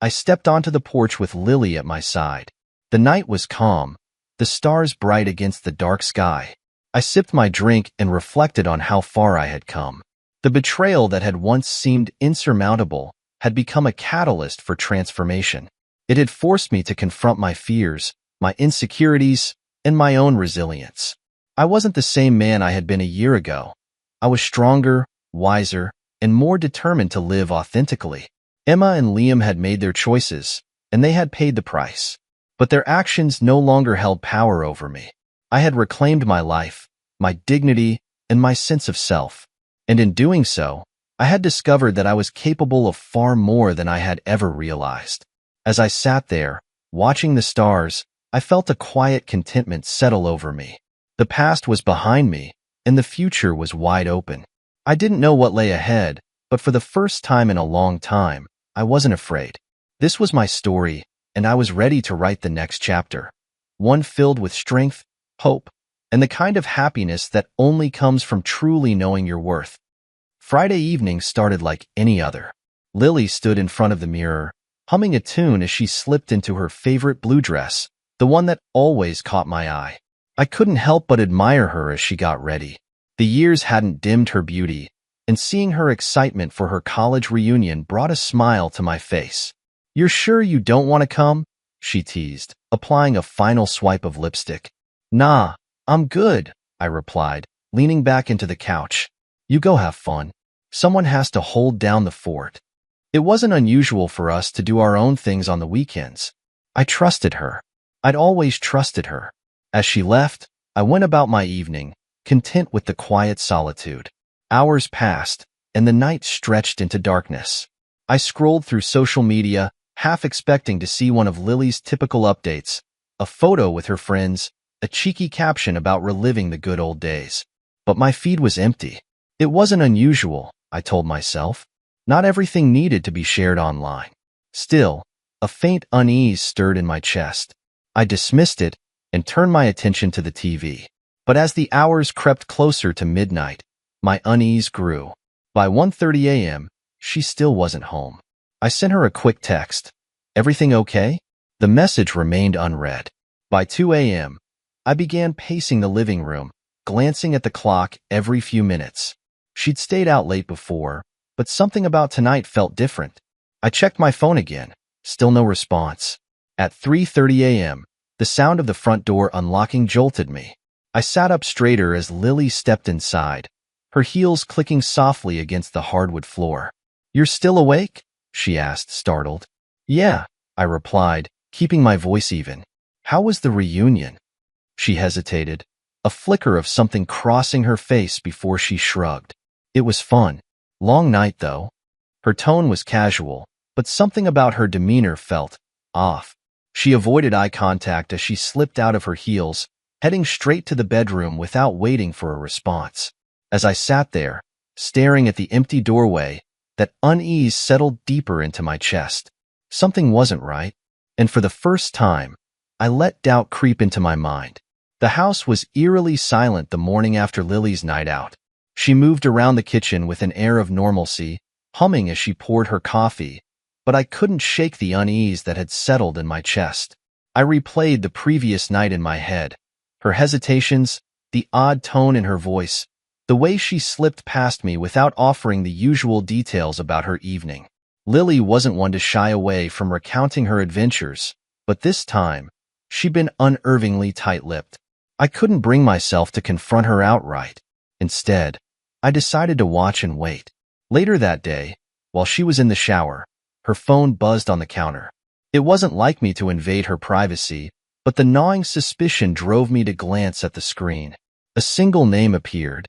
A: I stepped onto the porch with Lily at my side. The night was calm, the stars bright against the dark sky. I sipped my drink and reflected on how far I had come. The betrayal that had once seemed insurmountable had become a catalyst for transformation. It had forced me to confront my fears, my insecurities, and my own resilience. I wasn't the same man I had been a year ago. I was stronger, wiser, and more determined to live authentically. Emma and Liam had made their choices, and they had paid the price. But their actions no longer held power over me. I had reclaimed my life, my dignity, and my sense of self. And in doing so, I had discovered that I was capable of far more than I had ever realized. As I sat there, watching the stars, I felt a quiet contentment settle over me. The past was behind me, and the future was wide open. I didn't know what lay ahead, but for the first time in a long time, I wasn't afraid. This was my story, and I was ready to write the next chapter. One filled with strength, hope, and the kind of happiness that only comes from truly knowing your worth. Friday evening started like any other. Lily stood in front of the mirror, humming a tune as she slipped into her favorite blue dress, the one that always caught my eye. I couldn't help but admire her as she got ready. The years hadn't dimmed her beauty, and seeing her excitement for her college reunion brought a smile to my face. "You're sure you don't want to come?" she teased, applying a final swipe of lipstick. "Nah, I'm good," I replied, leaning back into the couch. "You go have fun. Someone has to hold down the fort." It wasn't unusual for us to do our own things on the weekends. I trusted her. I'd always trusted her. As she left, I went about my evening, content with the quiet solitude. Hours passed, and the night stretched into darkness. I scrolled through social media, half expecting to see one of Lily's typical updates, a photo with her friends, a cheeky caption about reliving the good old days. But my feed was empty. It wasn't unusual, I told myself. Not everything needed to be shared online. Still, a faint unease stirred in my chest. I dismissed it and turned my attention to the TV. But as the hours crept closer to midnight, my unease grew. By 1:30 a.m., she still wasn't home. I sent her a quick text. "Everything okay?" The message remained unread. By 2 a.m., I began pacing the living room, glancing at the clock every few minutes. She'd stayed out late before, but something about tonight felt different. I checked my phone again. Still no response. At 3:30 a.m., the sound of the front door unlocking jolted me. I sat up straighter as Lily stepped inside, her heels clicking softly against the hardwood floor. "You're still awake?" she asked, startled. "Yeah," I replied, keeping my voice even. "How was the reunion?" She hesitated, a flicker of something crossing her face before she shrugged. "It was fun. Long night, though." Her tone was casual, but something about her demeanor felt off. She avoided eye contact as she slipped out of her heels, heading straight to the bedroom without waiting for a response. As I sat there, staring at the empty doorway, that unease settled deeper into my chest. Something wasn't right, and for the first time, I let doubt creep into my mind. The house was eerily silent the morning after Lily's night out. She moved around the kitchen with an air of normalcy, humming as she poured her coffee, but I couldn't shake the unease that had settled in my chest. I replayed the previous night in my head. Her hesitations, the odd tone in her voice, the way she slipped past me without offering the usual details about her evening. Lily wasn't one to shy away from recounting her adventures, but this time, she'd been unervingly tight-lipped. I couldn't bring myself to confront her outright. Instead, I decided to watch and wait. Later that day, while she was in the shower, her phone buzzed on the counter. It wasn't like me to invade her privacy, but the gnawing suspicion drove me to glance at the screen. A single name appeared.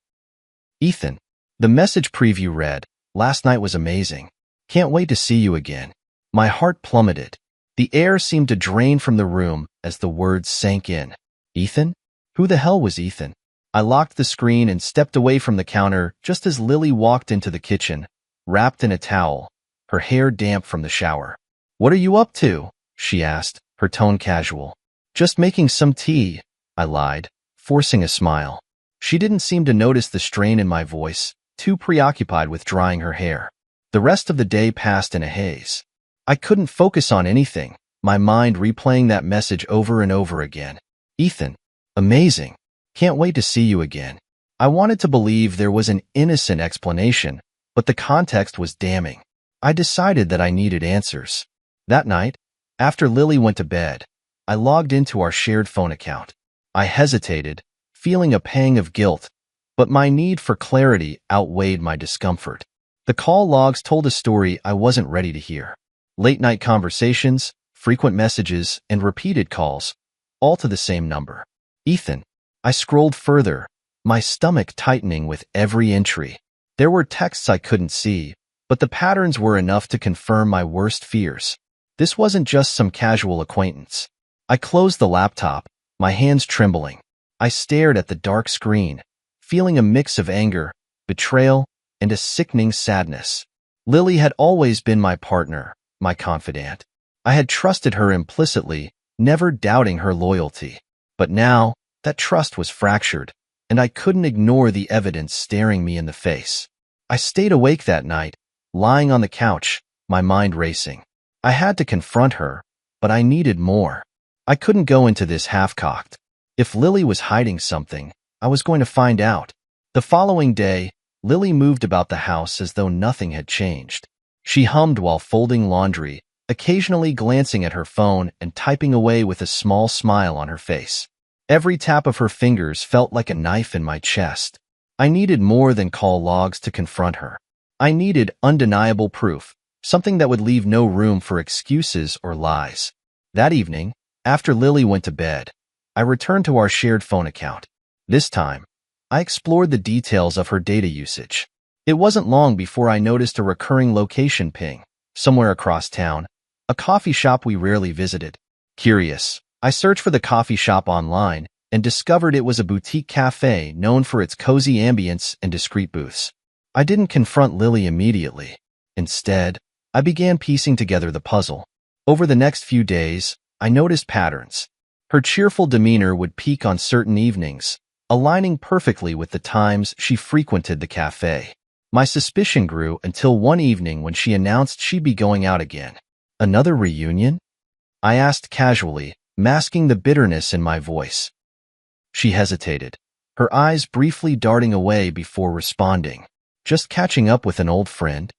A: Ethan. The message preview read, "Last night was amazing. Can't wait to see you again." My heart plummeted. The air seemed to drain from the room as the words sank in. Ethan? Who the hell was Ethan? I locked the screen and stepped away from the counter just as Lily walked into the kitchen, wrapped in a towel, her hair damp from the shower. "What are you up to?" she asked, her tone casual. "Just making some tea," I lied, forcing a smile. She didn't seem to notice the strain in my voice, too preoccupied with drying her hair. The rest of the day passed in a haze. I couldn't focus on anything, my mind replaying that message over and over again. Ethan, amazing. Can't wait to see you again. I wanted to believe there was an innocent explanation, but the context was damning. I decided that I needed answers. That night, after Lily went to bed, I logged into our shared phone account. I hesitated, feeling a pang of guilt, but my need for clarity outweighed my discomfort. The call logs told a story I wasn't ready to hear. Late-night conversations, frequent messages, and repeated calls, all to the same number. Ethan. I scrolled further, my stomach tightening with every entry. There were texts I couldn't see, but the patterns were enough to confirm my worst fears. This wasn't just some casual acquaintance. I closed the laptop, my hands trembling. I stared at the dark screen, feeling a mix of anger, betrayal, and a sickening sadness. Lily had always been my partner, my confidant. I had trusted her implicitly, never doubting her loyalty. But now, that trust was fractured, and I couldn't ignore the evidence staring me in the face. I stayed awake that night, lying on the couch, my mind racing. I had to confront her, but I needed more. I couldn't go into this half-cocked. If Lily was hiding something, I was going to find out. The following day, Lily moved about the house as though nothing had changed. She hummed while folding laundry, occasionally glancing at her phone and typing away with a small smile on her face. Every tap of her fingers felt like a knife in my chest. I needed more than call logs to confront her. I needed undeniable proof, something that would leave no room for excuses or lies. That evening, after Lily went to bed, I returned to our shared phone account. This time, I explored the details of her data usage. It wasn't long before I noticed a recurring location ping, somewhere across town, a coffee shop we rarely visited. Curious, I searched for the coffee shop online and discovered it was a boutique cafe known for its cozy ambience and discreet booths. I didn't confront Lily immediately. Instead, I began piecing together the puzzle. Over the next few days, I noticed patterns. Her cheerful demeanor would peak on certain evenings, aligning perfectly with the times she frequented the cafe. My suspicion grew until one evening when she announced she'd be going out again. Another reunion? I asked casually, masking the bitterness in my voice. She hesitated, her eyes briefly darting away before responding. Just catching up with an old friend?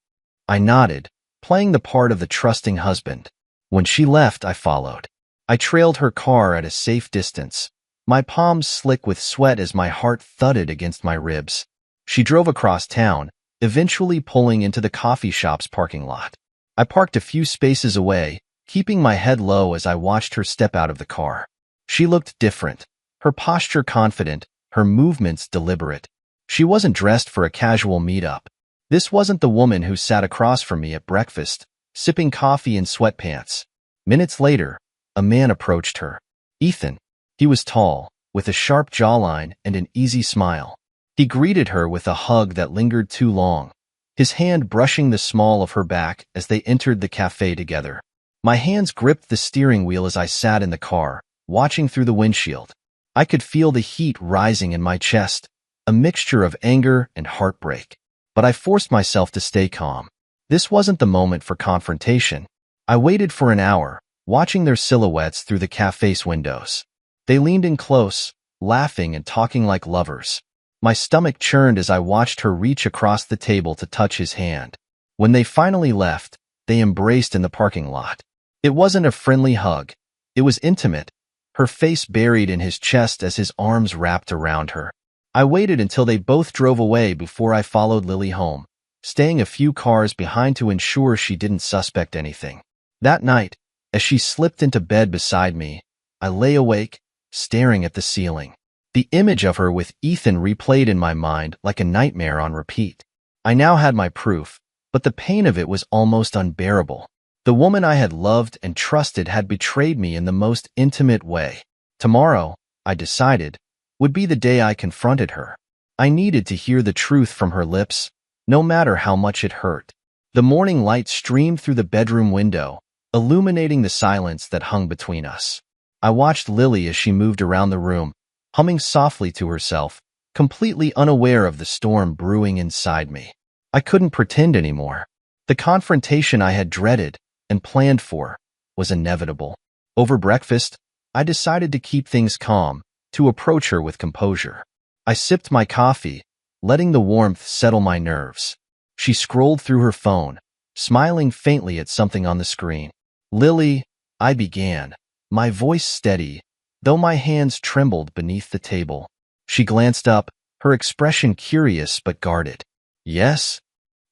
A: I nodded, playing the part of the trusting husband. When she left, I followed. I trailed her car at a safe distance, my palms slick with sweat as my heart thudded against my ribs. She drove across town, eventually pulling into the coffee shop's parking lot. I parked a few spaces away, keeping my head low as I watched her step out of the car. She looked different, her posture confident, her movements deliberate. She wasn't dressed for a casual meetup. This wasn't the woman who sat across from me at breakfast, sipping coffee in sweatpants. Minutes later, a man approached her. Ethan. He was tall, with a sharp jawline and an easy smile. He greeted her with a hug that lingered too long, his hand brushing the small of her back as they entered the cafe together. My hands gripped the steering wheel as I sat in the car, watching through the windshield. I could feel the heat rising in my chest, a mixture of anger and heartbreak. But I forced myself to stay calm. This wasn't the moment for confrontation. I waited for an hour, watching their silhouettes through the cafe's windows. They leaned in close, laughing and talking like lovers. My stomach churned as I watched her reach across the table to touch his hand. When they finally left, they embraced in the parking lot. It wasn't a friendly hug. It was intimate, her face buried in his chest as his arms wrapped around her. I waited until they both drove away before I followed Lily home, staying a few cars behind to ensure she didn't suspect anything. That night, as she slipped into bed beside me, I lay awake, staring at the ceiling. The image of her with Ethan replayed in my mind like a nightmare on repeat. I now had my proof, but the pain of it was almost unbearable. The woman I had loved and trusted had betrayed me in the most intimate way. Tomorrow, I decided, would be the day I confronted her. I needed to hear the truth from her lips, no matter how much it hurt. The morning light streamed through the bedroom window, illuminating the silence that hung between us. I watched Lily as she moved around the room, humming softly to herself, completely unaware of the storm brewing inside me. I couldn't pretend anymore. The confrontation I had dreaded and planned for was inevitable. Over breakfast, I decided to keep things calm, to approach her with composure. I sipped my coffee, letting the warmth settle my nerves. She scrolled through her phone, smiling faintly at something on the screen. "Lily," I began, my voice steady, though my hands trembled beneath the table. She glanced up, her expression curious but guarded. "Yes?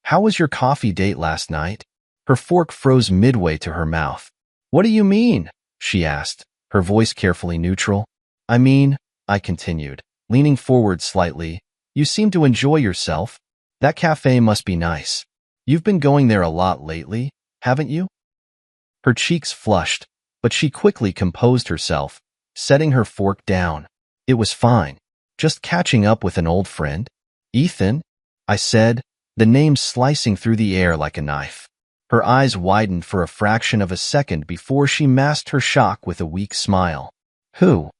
A: How was your coffee date last night?" Her fork froze midway to her mouth. "What do you mean?" she asked, her voice carefully neutral. "I mean," I continued, leaning forward slightly, "you seem to enjoy yourself. That cafe must be nice. You've been going there a lot lately, haven't you?" Her cheeks flushed, but she quickly composed herself, setting her fork down. "It was fine. Just catching up with an old friend." "Ethan?" I said, the name slicing through the air like a knife. Her eyes widened for a fraction of a second before she masked her shock with a weak smile. "Who?"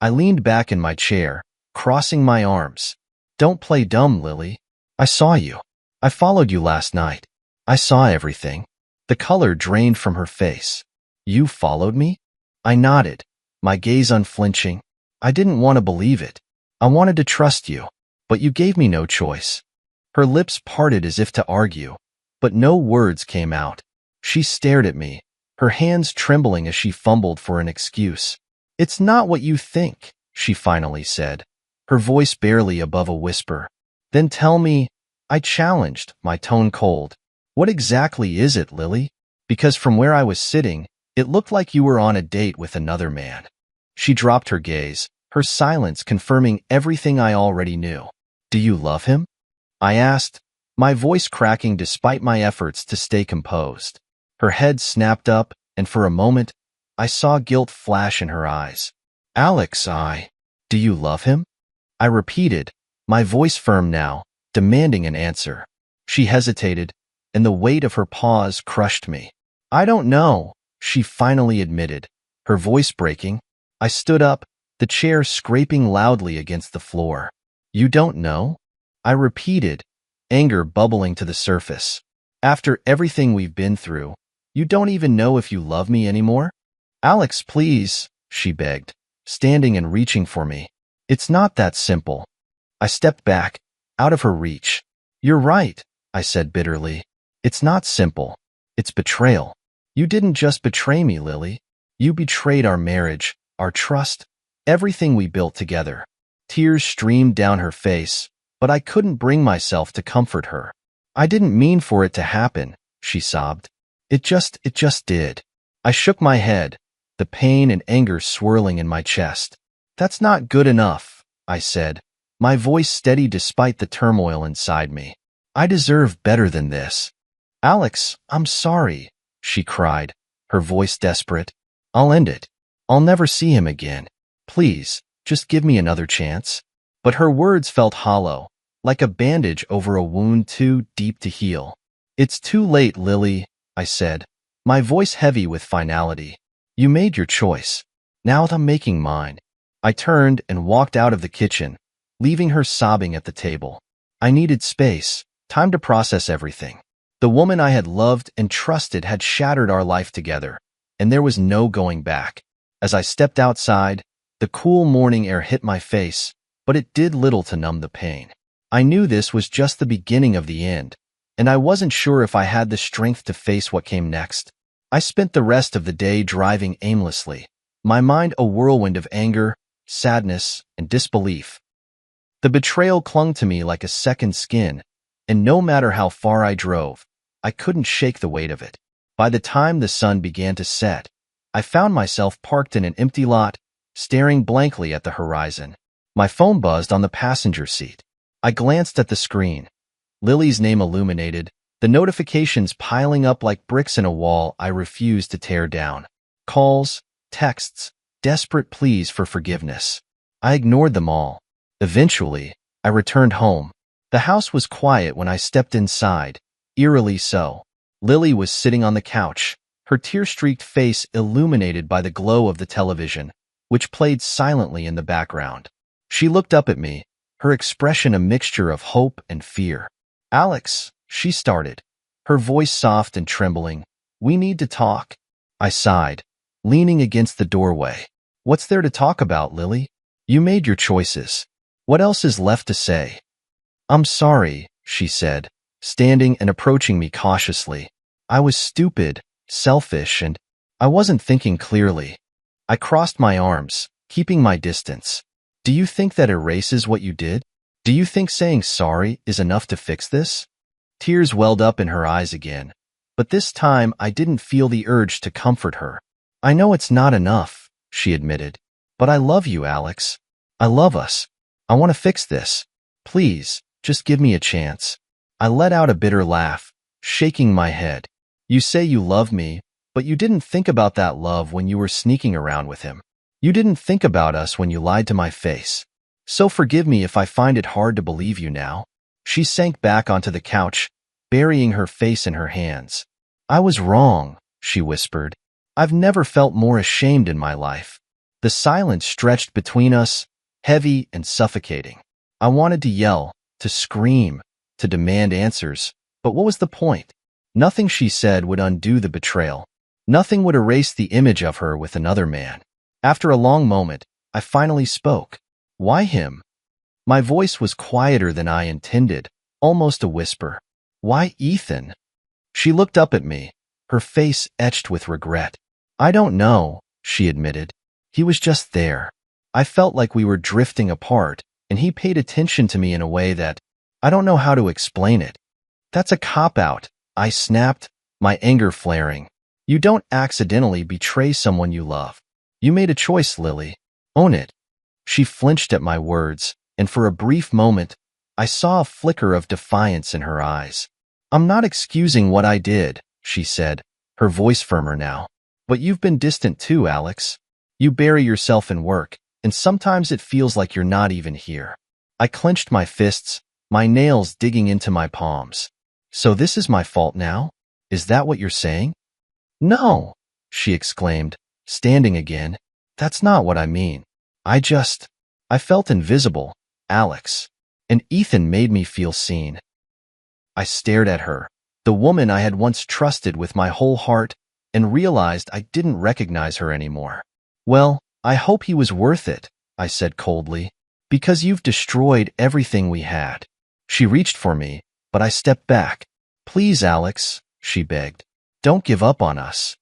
A: I leaned back in my chair, crossing my arms. "Don't play dumb, Lily. I saw you. I followed you last night. I saw everything." The color drained from her face. "You followed me?" I nodded, my gaze unflinching. "I didn't want to believe it. I wanted to trust you, but you gave me no choice." Her lips parted as if to argue, but no words came out. She stared at me, her hands trembling as she fumbled for an excuse. "It's not what you think," she finally said, her voice barely above a whisper. "Then tell me," I challenged, my tone cold. "What exactly is it, Lily? Because from where I was sitting, it looked like you were on a date with another man." She dropped her gaze, her silence confirming everything I already knew. "Do you love him?" I asked, my voice cracking despite my efforts to stay composed. Her head snapped up, and for a moment, I saw guilt flash in her eyes. "Alex, do you love him?" I repeated, my voice firm now, demanding an answer. She hesitated, and the weight of her pause crushed me. "I don't know," she finally admitted, her voice breaking. I stood up, the chair scraping loudly against the floor. "You don't know?" I repeated, anger bubbling to the surface. "After everything we've been through, you don't even know if you love me anymore?" "Alex, please," she begged, standing and reaching for me. "It's not that simple." I stepped back, out of her reach. "You're right," I said bitterly. "It's not simple. It's betrayal. You didn't just betray me, Lily. You betrayed our marriage, our trust, everything we built together." Tears streamed down her face, but I couldn't bring myself to comfort her. "I didn't mean for it to happen," she sobbed. It just did." I shook my head, the pain and anger swirling in my chest. "That's not good enough," I said, my voice steady despite the turmoil inside me. "I deserve better than this." "Alex, I'm sorry," she cried, her voice desperate. "I'll end it. I'll never see him again. Please, just give me another chance." But her words felt hollow, like a bandage over a wound too deep to heal. "It's too late, Lily," I said, my voice heavy with finality. "You made your choice. Now I'm making mine." I turned and walked out of the kitchen, leaving her sobbing at the table. I needed space, time to process everything. The woman I had loved and trusted had shattered our life together, and there was no going back. As I stepped outside, the cool morning air hit my face, but it did little to numb the pain. I knew this was just the beginning of the end, and I wasn't sure if I had the strength to face what came next. I spent the rest of the day driving aimlessly, my mind a whirlwind of anger, sadness, and disbelief. The betrayal clung to me like a second skin, and no matter how far I drove, I couldn't shake the weight of it. By the time the sun began to set, I found myself parked in an empty lot, staring blankly at the horizon. My phone buzzed on the passenger seat. I glanced at the screen. Lily's name illuminated, the notifications piling up like bricks in a wall I refused to tear down. Calls, texts, desperate pleas for forgiveness. I ignored them all. Eventually, I returned home. The house was quiet when I stepped inside, eerily so. Lily was sitting on the couch, her tear-streaked face illuminated by the glow of the television, which played silently in the background. She looked up at me, her expression a mixture of hope and fear. "Alex," she started, her voice soft and trembling, "we need to talk." I sighed, leaning against the doorway. "What's there to talk about, Lily? You made your choices. What else is left to say?" "I'm sorry," she said, standing and approaching me cautiously. "I was stupid, selfish, and I wasn't thinking clearly." I crossed my arms, keeping my distance. "Do you think that erases what you did? Do you think saying sorry is enough to fix this?" Tears welled up in her eyes again, but this time I didn't feel the urge to comfort her. "I know it's not enough," she admitted, "but I love you, Alex. I love us. I want to fix this. Please, just give me a chance." I let out a bitter laugh, shaking my head. "You say you love me, but you didn't think about that love when you were sneaking around with him. You didn't think about us when you lied to my face. So forgive me if I find it hard to believe you now." She sank back onto the couch, burying her face in her hands. "I was wrong," she whispered. "I've never felt more ashamed in my life." The silence stretched between us, heavy and suffocating. I wanted to yell, to scream, to demand answers, but what was the point? Nothing she said would undo the betrayal. Nothing would erase the image of her with another man. After a long moment, I finally spoke. "Why him?" My voice was quieter than I intended, almost a whisper. "Why Ethan?" She looked up at me, her face etched with regret. "I don't know," she admitted. "He was just there. I felt like we were drifting apart, and he paid attention to me in a way that I don't know how to explain it." "That's a cop-out," I snapped, my anger flaring. "You don't accidentally betray someone you love. You made a choice, Lily. Own it." She flinched at my words, and for a brief moment, I saw a flicker of defiance in her eyes. "I'm not excusing what I did," she said, her voice firmer now. "But you've been distant too, Alex. You bury yourself in work, and sometimes it feels like you're not even here." I clenched my fists, my nails digging into my palms. "So this is my fault now? Is that what you're saying?" "No," she exclaimed, standing again. "That's not what I mean. I felt invisible, Alex, and Ethan made me feel seen." I stared at her, the woman I had once trusted with my whole heart, and realized I didn't recognize her anymore. "Well, I hope he was worth it," I said coldly, "because you've destroyed everything we had." She reached for me, but I stepped back. "Please, Alex," she begged, "don't give up on us."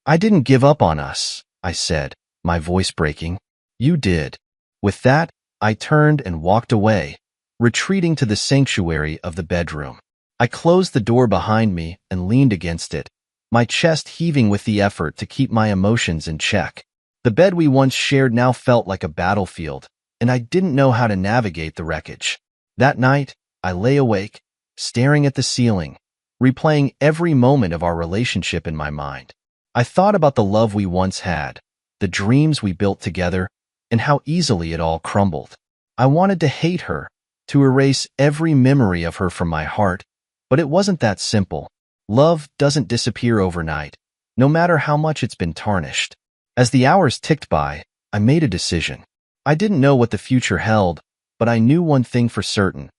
A: "I didn't give up on us," I said, my voice breaking. "You did." With that, I turned and walked away, retreating to the sanctuary of the bedroom. I closed the door behind me and leaned against it, my chest heaving with the effort to keep my emotions in check. The bed we once shared now felt like a battlefield, and I didn't know how to navigate the wreckage. That night, I lay awake, staring at the ceiling, replaying every moment of our relationship in my mind. I thought about the love we once had, the dreams we built together, and how easily it all crumbled. I wanted to hate her, to erase every memory of her from my heart, but it wasn't that simple. Love doesn't disappear overnight, no matter how much it's been tarnished. As the hours ticked by, I made a decision. I didn't know what the future held, but I knew one thing for certain.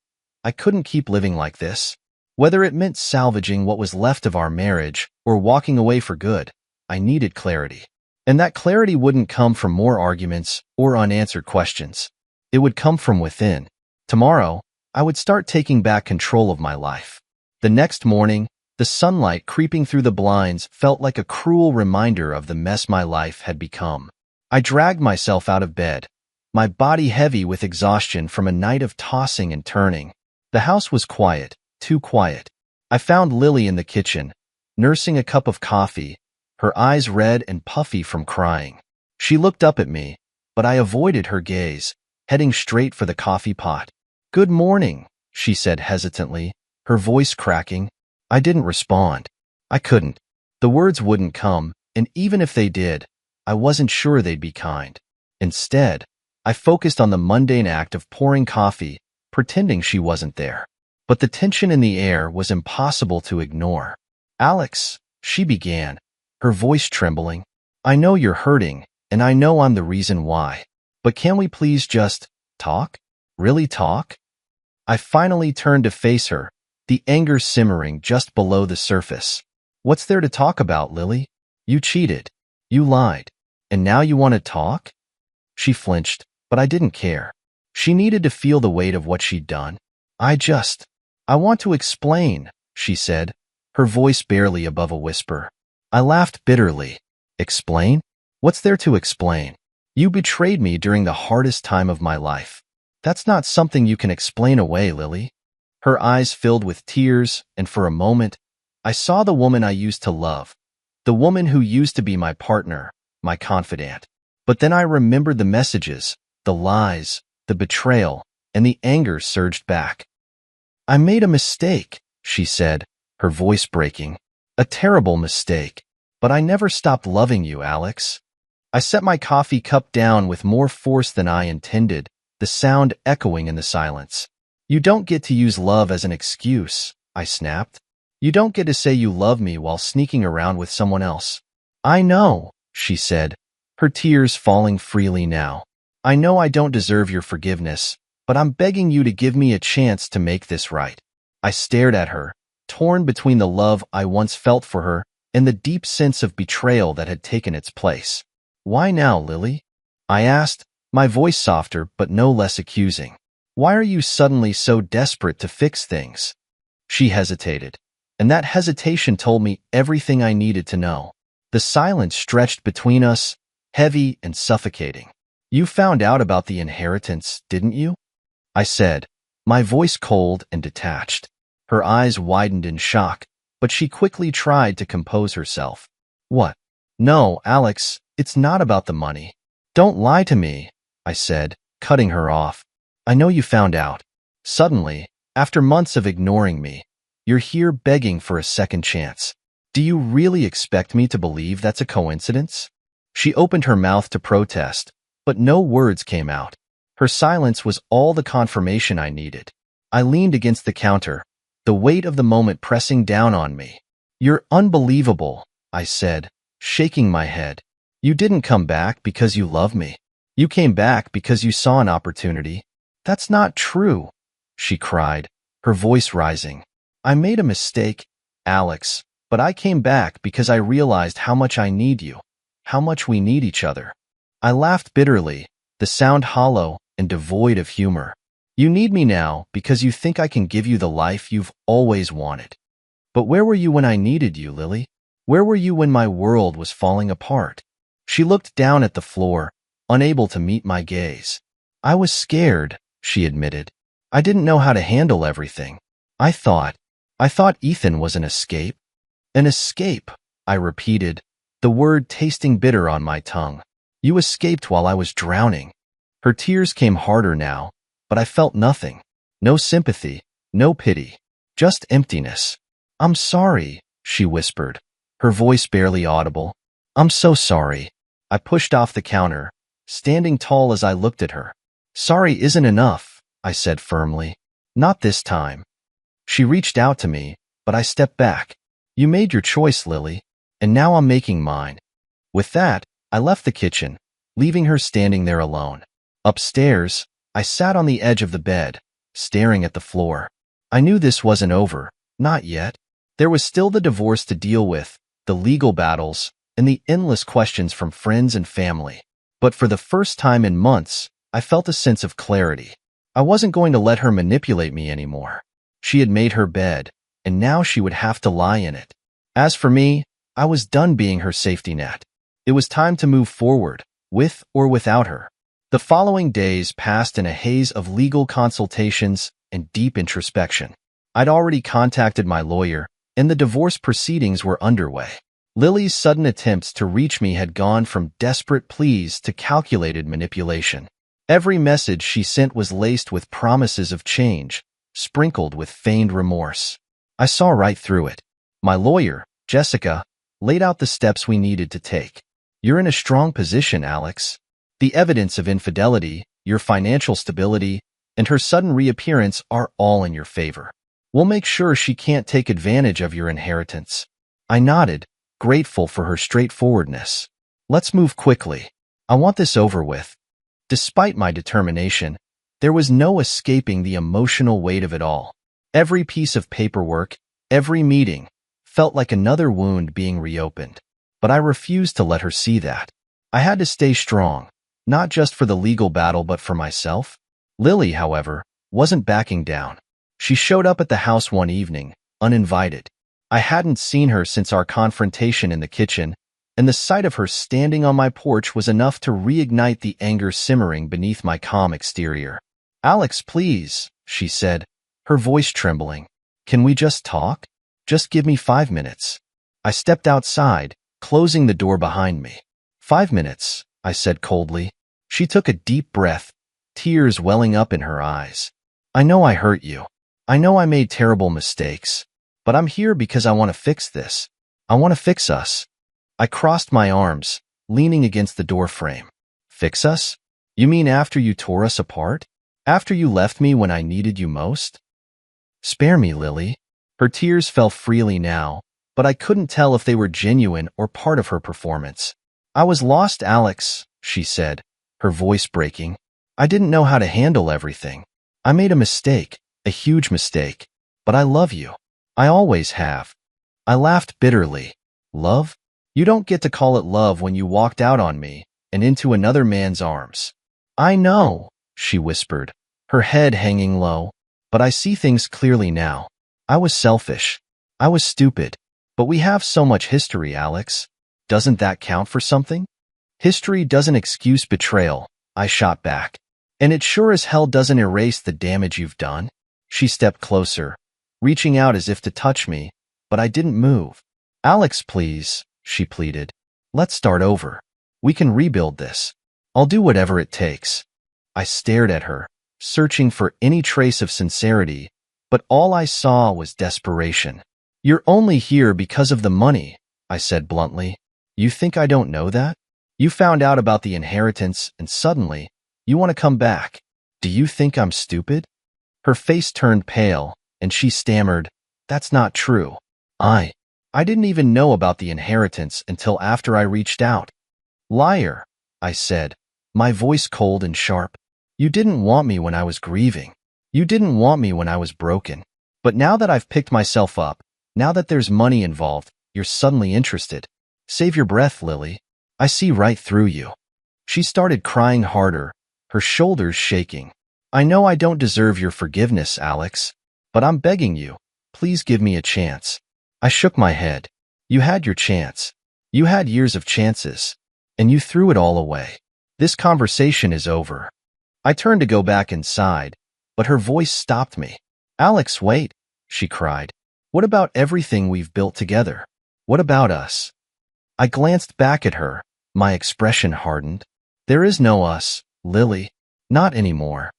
A: I couldn't keep living like this. Whether it meant salvaging what was left of our marriage or walking away for good, I needed clarity. And that clarity wouldn't come from more arguments or unanswered questions. It would come from within. Tomorrow, I would start taking back control of my life. The next morning, the sunlight creeping through the blinds felt like a cruel reminder of the mess my life had become. I dragged myself out of bed, my body heavy with exhaustion from a night of tossing and turning. The house was quiet, too quiet. I found Lily in the kitchen, nursing a cup of coffee, her eyes red and puffy from crying. She looked up at me, but I avoided her gaze, heading straight for the coffee pot. "Good morning," she said hesitantly, her voice cracking. I didn't respond. I couldn't. The words wouldn't come, and even if they did, I wasn't sure they'd be kind. Instead, I focused on the mundane act of pouring coffee, pretending she wasn't there. But the tension in the air was impossible to ignore. "Alex," she began, her voice trembling, "I know you're hurting, and I know I'm the reason why. But can we please just talk?" Really talk? I finally turned to face her, the anger simmering just below the surface. What's there to talk about, Lily? You cheated. You lied. And now you want to talk? She flinched, but I didn't care. She needed to feel the weight of what she'd done. I want to explain, she said, her voice barely above a whisper. I laughed bitterly. Explain? What's there to explain? You betrayed me during the hardest time of my life. That's not something you can explain away, Lily. Her eyes filled with tears, and for a moment, I saw the woman I used to love, the woman who used to be my partner, my confidant. But then I remembered the messages, the lies, the betrayal, and the anger surged back. I made a mistake, she said, her voice breaking. A terrible mistake. But I never stopped loving you, Alex. I set my coffee cup down with more force than I intended, the sound echoing in the silence. You don't get to use love as an excuse, I snapped. You don't get to say you love me while sneaking around with someone else. I know, she said, her tears falling freely now. I know I don't deserve your forgiveness, but I'm begging you to give me a chance to make this right. I stared at her, torn between the love I once felt for her and the deep sense of betrayal that had taken its place. Why now, Lily? I asked, my voice softer but no less accusing. Why are you suddenly so desperate to fix things? She hesitated, and that hesitation told me everything I needed to know. The silence stretched between us, heavy and suffocating. You found out about the inheritance, didn't you? I said, my voice cold and detached. Her eyes widened in shock, but she quickly tried to compose herself. What? No, Alex, it's not about the money. Don't lie to me, I said, cutting her off. I know you found out. Suddenly, after months of ignoring me, you're here begging for a second chance. Do you really expect me to believe that's a coincidence? She opened her mouth to protest, but no words came out. Her silence was all the confirmation I needed. I leaned against the counter, the weight of the moment pressing down on me. You're unbelievable, I said, shaking my head. You didn't come back because you love me. You came back because you saw an opportunity. That's not true, she cried, her voice rising. I made a mistake, Alex, but I came back because I realized how much I need you, how much we need each other. I laughed bitterly, the sound hollow and devoid of humor. You need me now because you think I can give you the life you've always wanted. But where were you when I needed you, Lily? Where were you when my world was falling apart? She looked down at the floor, unable to meet my gaze. I was scared, she admitted. I didn't know how to handle everything. I thought Ethan was an escape. An escape, I repeated, the word tasting bitter on my tongue. You escaped while I was drowning. Her tears came harder now, but I felt nothing. No sympathy, no pity, just emptiness. I'm sorry, she whispered, her voice barely audible. I'm so sorry. I pushed off the counter, standing tall as I looked at her. Sorry isn't enough, I said firmly. Not this time. She reached out to me, but I stepped back. You made your choice, Lily, and now I'm making mine. With that, I left the kitchen, leaving her standing there alone. Upstairs, I sat on the edge of the bed, staring at the floor. I knew this wasn't over, not yet. There was still the divorce to deal with, the legal battles, and the endless questions from friends and family. But for the first time in months, I felt a sense of clarity. I wasn't going to let her manipulate me anymore. She had made her bed, and now she would have to lie in it. As for me, I was done being her safety net. It was time to move forward, with or without her. The following days passed in a haze of legal consultations and deep introspection. I'd already contacted my lawyer, and the divorce proceedings were underway. Lily's sudden attempts to reach me had gone from desperate pleas to calculated manipulation. Every message she sent was laced with promises of change, sprinkled with feigned remorse. I saw right through it. My lawyer, Jessica, laid out the steps we needed to take. You're in a strong position, Alex. The evidence of infidelity, your financial stability, and her sudden reappearance are all in your favor. We'll make sure she can't take advantage of your inheritance. I nodded, grateful for her straightforwardness. Let's move quickly. I want this over with. Despite my determination, There was no escaping the emotional weight of it all. Every piece of paperwork, every meeting, felt like another wound being reopened. But I refused to let her see that. I had to stay strong, not just for the legal battle but for myself. Lily, however, wasn't backing down. She showed up at the house one evening, uninvited. I hadn't seen her since our confrontation in the kitchen, and the sight of her standing on my porch was enough to reignite the anger simmering beneath my calm exterior. "Alex, please," she said, her voice trembling. "Can we just talk? Just give me 5 minutes." I stepped outside, closing the door behind me. "5 minutes," I said coldly. She took a deep breath, tears welling up in her eyes. "I know I hurt you. I know I made terrible mistakes. But I'm here because I want to fix this. I want to fix us." I crossed my arms, leaning against the door frame. "Fix us? You mean after you tore us apart? After you left me when I needed you most?" "Spare me, Lily." Her tears fell freely now, but I couldn't tell if they were genuine or part of her performance. "I was lost, Alex," she said, her voice breaking. "I didn't know how to handle everything. I made a mistake, a huge mistake. But I love you. I always have." I laughed bitterly. "Love? You don't get to call it love when you walked out on me and into another man's arms." "I know," she whispered, her head hanging low, "but I see things clearly now. I was selfish. I was stupid. But we have so much history, Alex. Doesn't that count for something?" "History doesn't excuse betrayal," I shot back. "And it sure as hell doesn't erase the damage you've done." She stepped closer, reaching out as if to touch me, but I didn't move. "Alex, please," she pleaded. "Let's start over. We can rebuild this. I'll do whatever it takes." I stared at her, searching for any trace of sincerity, but all I saw was desperation. "You're only here because of the money," I said bluntly. "You think I don't know that? You found out about the inheritance and suddenly, you want to come back. Do you think I'm stupid?" Her face turned pale, and she stammered, "That's not true. I didn't even know about the inheritance until after I reached out." "Liar," I said, my voice cold and sharp. "You didn't want me when I was grieving. You didn't want me when I was broken. But now that I've picked myself up, now that there's money involved, you're suddenly interested. Save your breath, Lily. I see right through you." She started crying harder, her shoulders shaking. "I know I don't deserve your forgiveness, Alex, but I'm begging you, please give me a chance." I shook my head. "You had your chance. You had years of chances, and you threw it all away. This conversation is over." I turned to go back inside, but her voice stopped me. "Alex, wait," she cried. "What about everything we've built together? What about us?" I glanced back at her, my expression hardened. "There is no us, Lily. Not anymore."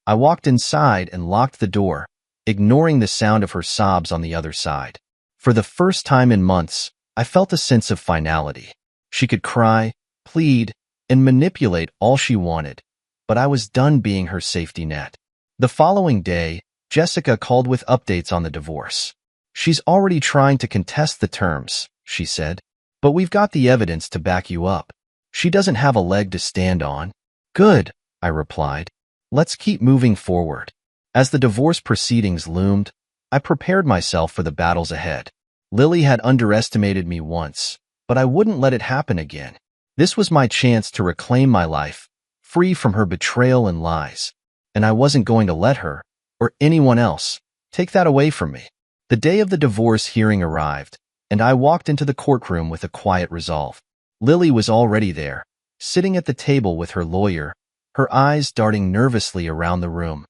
A: I walked inside and locked the door, ignoring the sound of her sobs on the other side. For the first time in months, I felt a sense of finality. She could cry, plead, and manipulate all she wanted, but I was done being her safety net. The following day, Jessica called with updates on the divorce. "She's already trying to contest the terms," she said, "but we've got the evidence to back you up. She doesn't have a leg to stand on." "Good," I replied. "Let's keep moving forward." As the divorce proceedings loomed, I prepared myself for the battles ahead. Lily had underestimated me once, but I wouldn't let it happen again. This was my chance to reclaim my life, free from her betrayal and lies, and I wasn't going to let her, or anyone else, take that away from me. The day of the divorce hearing arrived, and I walked into the courtroom with a quiet resolve. Lily was already there, sitting at the table with her lawyer, her eyes darting nervously around the room.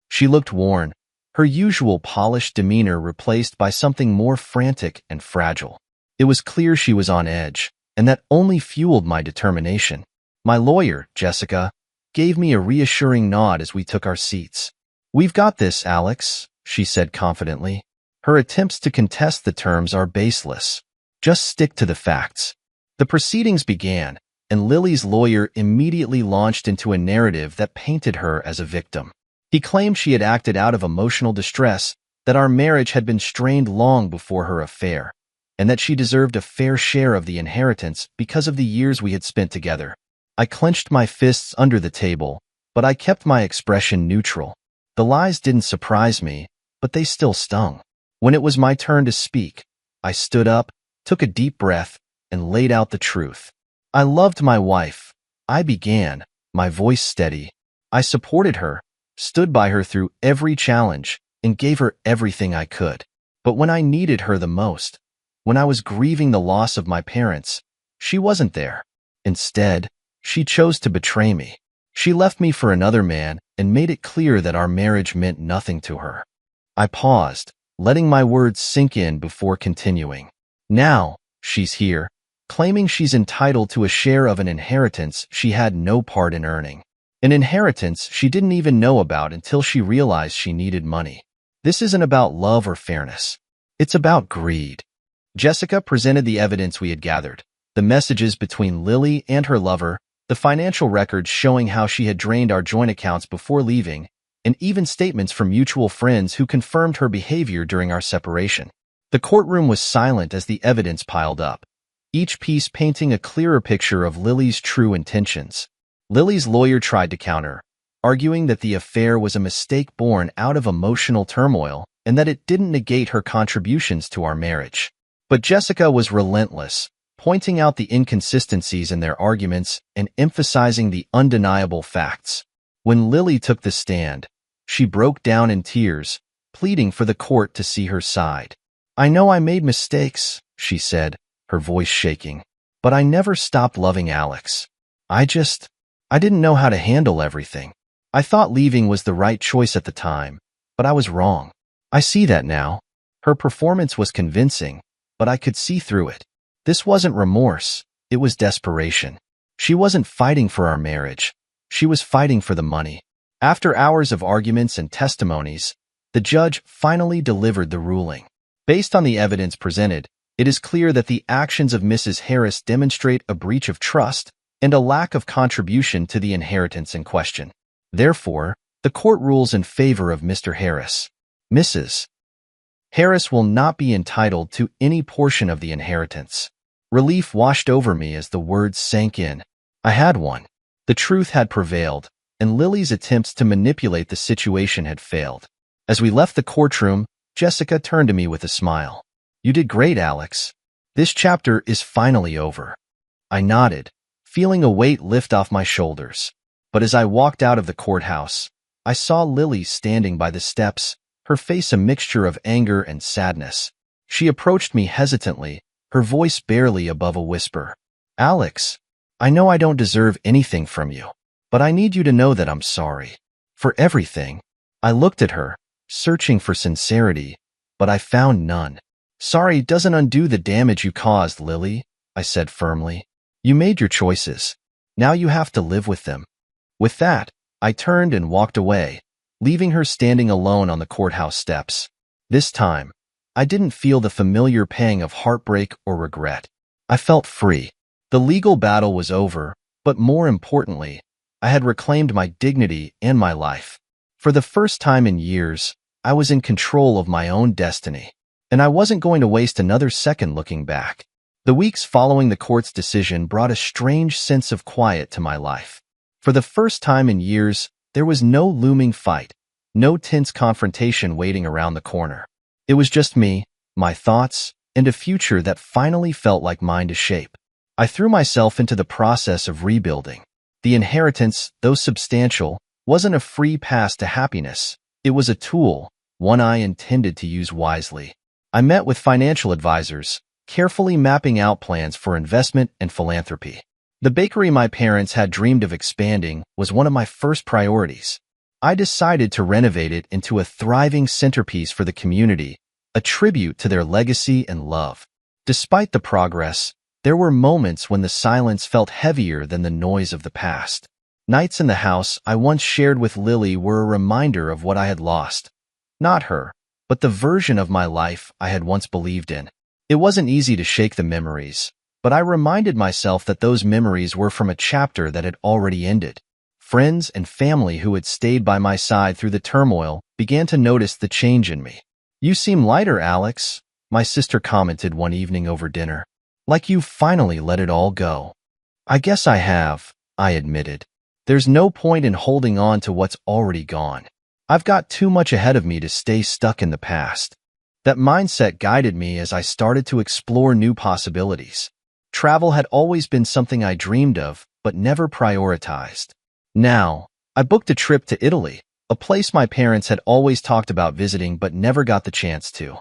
A: She looked worn, her usual polished demeanor replaced by something more frantic and fragile. It was clear she was on edge, and that only fueled my determination. My lawyer, Jessica, gave me a reassuring nod as we took our seats. "We've got this, Alex," she said confidently. "Her attempts to contest the terms are baseless. Just stick to the facts." The proceedings began, and Lily's lawyer immediately launched into a narrative that painted her as a victim. He claimed she had acted out of emotional distress, that our marriage had been strained long before her affair, and that she deserved a fair share of the inheritance because of the years we had spent together. I clenched my fists under the table, but I kept my expression neutral. The lies didn't surprise me, but they still stung. When it was my turn to speak, I stood up, took a deep breath, and laid out the truth. I loved my wife. I began, my voice steady. I supported her, stood by her through every challenge, and gave her everything I could. But when I needed her the most, when I was grieving the loss of my parents, she wasn't there. Instead, she chose to betray me. She left me for another man and made it clear that our marriage meant nothing to her. I paused, letting my words sink in before continuing. Now, she's here, claiming she's entitled to a share of an inheritance she had no part in earning. An inheritance she didn't even know about until she realized she needed money. This isn't about love or fairness. It's about greed. Jessica presented the evidence we had gathered, the messages between Lily and her lover, the financial records showing how she had drained our joint accounts before leaving, and even statements from mutual friends who confirmed her behavior during our separation. The courtroom was silent as the evidence piled up, each piece painting a clearer picture of Lily's true intentions. Lily's lawyer tried to counter, arguing that the affair was a mistake born out of emotional turmoil and that it didn't negate her contributions to our marriage. But Jessica was relentless, pointing out the inconsistencies in their arguments and emphasizing the undeniable facts. When Lily took the stand, she broke down in tears, pleading for the court to see her side. "I know I made mistakes," she said, her voice shaking, "but I never stopped loving Alex. I didn't know how to handle everything. I thought leaving was the right choice at the time, but I was wrong. I see that now." Her performance was convincing, but I could see through it. This wasn't remorse, it was desperation. She wasn't fighting for our marriage. She was fighting for the money. After hours of arguments and testimonies, the judge finally delivered the ruling. Based on the evidence presented, it is clear that the actions of Mrs. Harris demonstrate a breach of trust and a lack of contribution to the inheritance in question. Therefore, the court rules in favor of Mr. Harris. Mrs. Harris will not be entitled to any portion of the inheritance. Relief washed over me as the words sank in. I had one. The truth had prevailed, and Lily's attempts to manipulate the situation had failed. As we left the courtroom, Jessica turned to me with a smile. "You did great, Alex. This chapter is finally over." I nodded, feeling a weight lift off my shoulders. But as I walked out of the courthouse, I saw Lily standing by the steps, her face a mixture of anger and sadness. She approached me hesitantly, her voice barely above a whisper. "Alex, I know I don't deserve anything from you, but I need you to know that I'm sorry. For everything." I looked at her, searching for sincerity, but I found none. "Sorry doesn't undo the damage you caused, Lily," I said firmly. "You made your choices. Now you have to live with them." With that, I turned and walked away, leaving her standing alone on the courthouse steps. This time, I didn't feel the familiar pang of heartbreak or regret. I felt free. The legal battle was over, but more importantly, I had reclaimed my dignity and my life. For the first time in years, I was in control of my own destiny, and I wasn't going to waste another second looking back. The weeks following the court's decision brought a strange sense of quiet to my life. For the first time in years, there was no looming fight, no tense confrontation waiting around the corner. It was just me, my thoughts, and a future that finally felt like mine to shape. I threw myself into the process of rebuilding. The inheritance, though substantial, wasn't a free pass to happiness. It was a tool, one I intended to use wisely. I met with financial advisors, carefully mapping out plans for investment and philanthropy. The bakery my parents had dreamed of expanding was one of my first priorities. I decided to renovate it into a thriving centerpiece for the community, a tribute to their legacy and love. Despite the progress, there were moments when the silence felt heavier than the noise of the past. Nights in the house I once shared with Lily were a reminder of what I had lost. Not her, but the version of my life I had once believed in. It wasn't easy to shake the memories, but I reminded myself that those memories were from a chapter that had already ended. Friends and family who had stayed by my side through the turmoil began to notice the change in me. "You seem lighter, Alex," my sister commented one evening over dinner. "Like you've finally let it all go." "I guess I have," I admitted. There's no point in holding on to what's already gone. I've got too much ahead of me to stay stuck in the past. That mindset guided me as I started to explore new possibilities. Travel had always been something I dreamed of, but never prioritized. Now, I booked a trip to Italy, a place my parents had always talked about visiting but never got the chance to.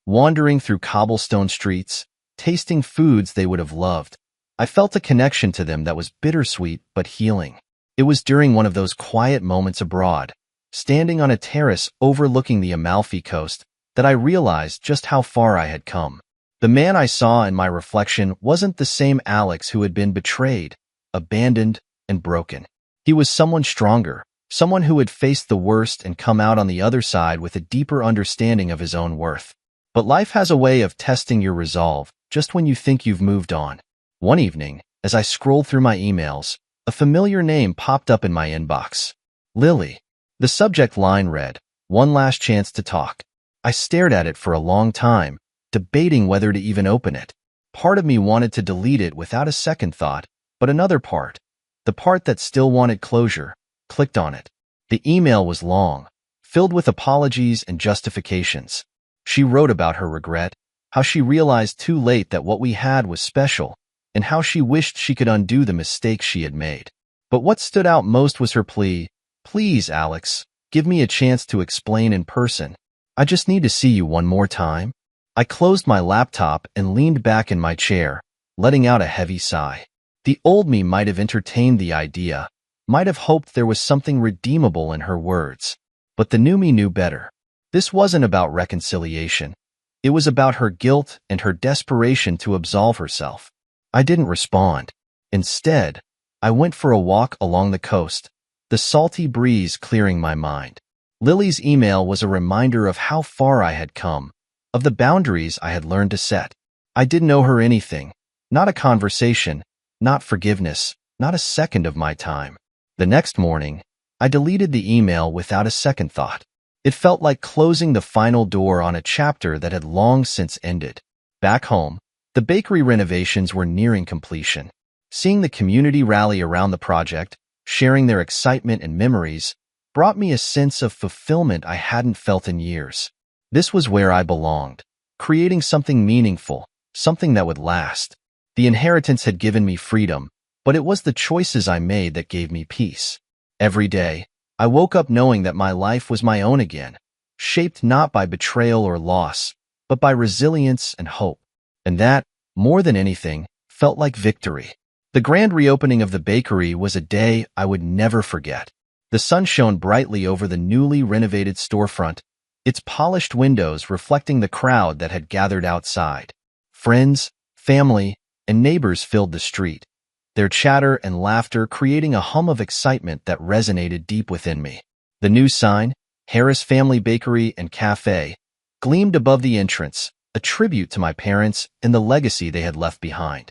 A: Wandering through cobblestone streets, tasting foods they would have loved, I felt a connection to them that was bittersweet but healing. It was during one of those quiet moments abroad, standing on a terrace overlooking the Amalfi Coast, that I realized just how far I had come. The man I saw in my reflection wasn't the same Alex who had been betrayed, abandoned, and broken. He was someone stronger, someone who had faced the worst and come out on the other side with a deeper understanding of his own worth. But life has a way of testing your resolve just when you think you've moved on. One evening, as I scrolled through my emails, a familiar name popped up in my inbox. Lily. The subject line read, "One last chance to talk." I stared at it for a long time, debating whether to even open it. Part of me wanted to delete it without a second thought, but another part, the part that still wanted closure, clicked on it. The email was long, filled with apologies and justifications. She wrote about her regret, how she realized too late that what we had was special, and how she wished she could undo the mistakes she had made. But what stood out most was her plea, "Please, Alex, give me a chance to explain in person. I just need to see you one more time." I closed my laptop and leaned back in my chair, letting out a heavy sigh. The old me might have entertained the idea, might have hoped there was something redeemable in her words. But the new me knew better. This wasn't about reconciliation. It was about her guilt and her desperation to absolve herself. I didn't respond. Instead, I went for a walk along the coast, the salty breeze clearing my mind. Lily's email was a reminder of how far I had come, of the boundaries I had learned to set. I didn't owe her anything, not a conversation, not forgiveness, not a second of my time. The next morning, I deleted the email without a second thought. It felt like closing the final door on a chapter that had long since ended. Back home, the bakery renovations were nearing completion. Seeing the community rally around the project, sharing their excitement and memories, brought me a sense of fulfillment I hadn't felt in years. This was where I belonged, creating something meaningful, something that would last. The inheritance had given me freedom, but it was the choices I made that gave me peace. Every day, I woke up knowing that my life was my own again, shaped not by betrayal or loss, but by resilience and hope. And that, more than anything, felt like victory. The grand reopening of the bakery was a day I would never forget. The sun shone brightly over the newly renovated storefront, its polished windows reflecting the crowd that had gathered outside. Friends, family, and neighbors filled the street, their chatter and laughter creating a hum of excitement that resonated deep within me. The new sign, Harris Family Bakery and Cafe, gleamed above the entrance, a tribute to my parents and the legacy they had left behind.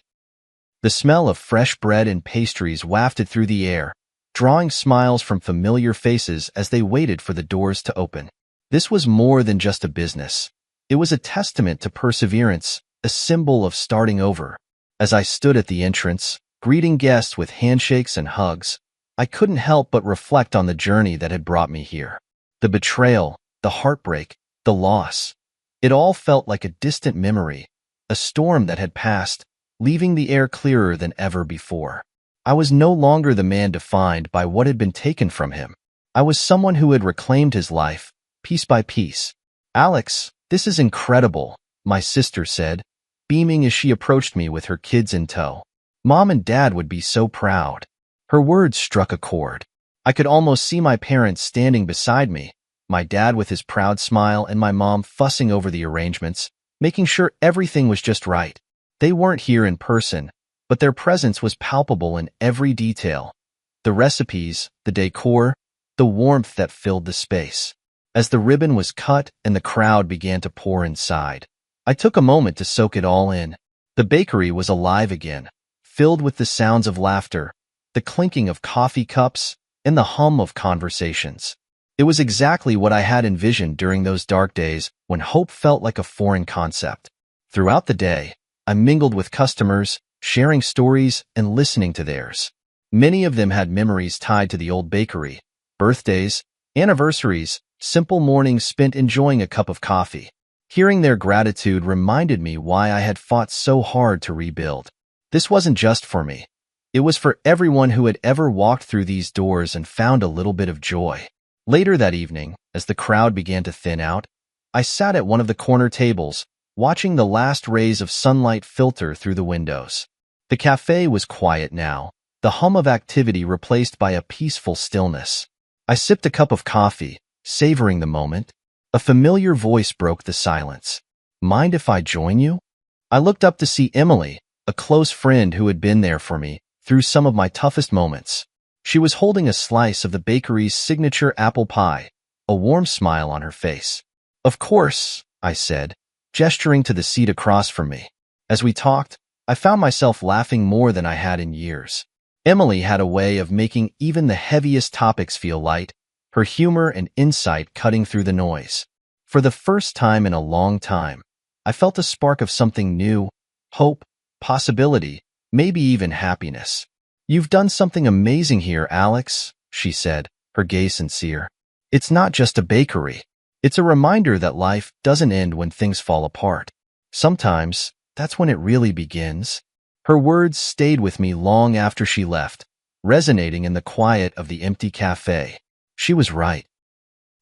A: The smell of fresh bread and pastries wafted through the air, drawing smiles from familiar faces as they waited for the doors to open. This was more than just a business. It was a testament to perseverance, a symbol of starting over. As I stood at the entrance, greeting guests with handshakes and hugs, I couldn't help but reflect on the journey that had brought me here. The betrayal, the heartbreak, the loss. It all felt like a distant memory, a storm that had passed, leaving the air clearer than ever before. I was no longer the man defined by what had been taken from him. I was someone who had reclaimed his life, piece by piece. "Alex, this is incredible," my sister said, beaming as she approached me with her kids in tow. "Mom and Dad would be so proud." Her words struck a chord. I could almost see my parents standing beside me, my dad with his proud smile and my mom fussing over the arrangements, making sure everything was just right. They weren't here in person, but their presence was palpable in every detail. The recipes, the decor, the warmth that filled the space. As the ribbon was cut and the crowd began to pour inside, I took a moment to soak it all in. The bakery was alive again, filled with the sounds of laughter, the clinking of coffee cups, and the hum of conversations. It was exactly what I had envisioned during those dark days when hope felt like a foreign concept. Throughout the day, I mingled with customers, sharing stories and listening to theirs. Many of them had memories tied to the old bakery, birthdays, anniversaries, simple mornings spent enjoying a cup of coffee. Hearing their gratitude reminded me why I had fought so hard to rebuild. This wasn't just for me. It was for everyone who had ever walked through these doors and found a little bit of joy. Later that evening, as the crowd began to thin out, I sat at one of the corner tables, watching the last rays of sunlight filter through the windows. The cafe was quiet now, the hum of activity replaced by a peaceful stillness. I sipped a cup of coffee, savoring the moment. A familiar voice broke the silence. "Mind if I join you?" I looked up to see Emily, a close friend who had been there for me through some of my toughest moments. She was holding a slice of the bakery's signature apple pie, a warm smile on her face. "Of course," I said, gesturing to the seat across from me. As we talked, I found myself laughing more than I had in years. Emily had a way of making even the heaviest topics feel light, her humor and insight cutting through the noise. For the first time in a long time, I felt a spark of something new, hope, possibility, maybe even happiness. "You've done something amazing here, Alex," she said, her gaze sincere. "It's not just a bakery. It's a reminder that life doesn't end when things fall apart. Sometimes, that's when it really begins." Her words stayed with me long after she left, resonating in the quiet of the empty cafe. She was right.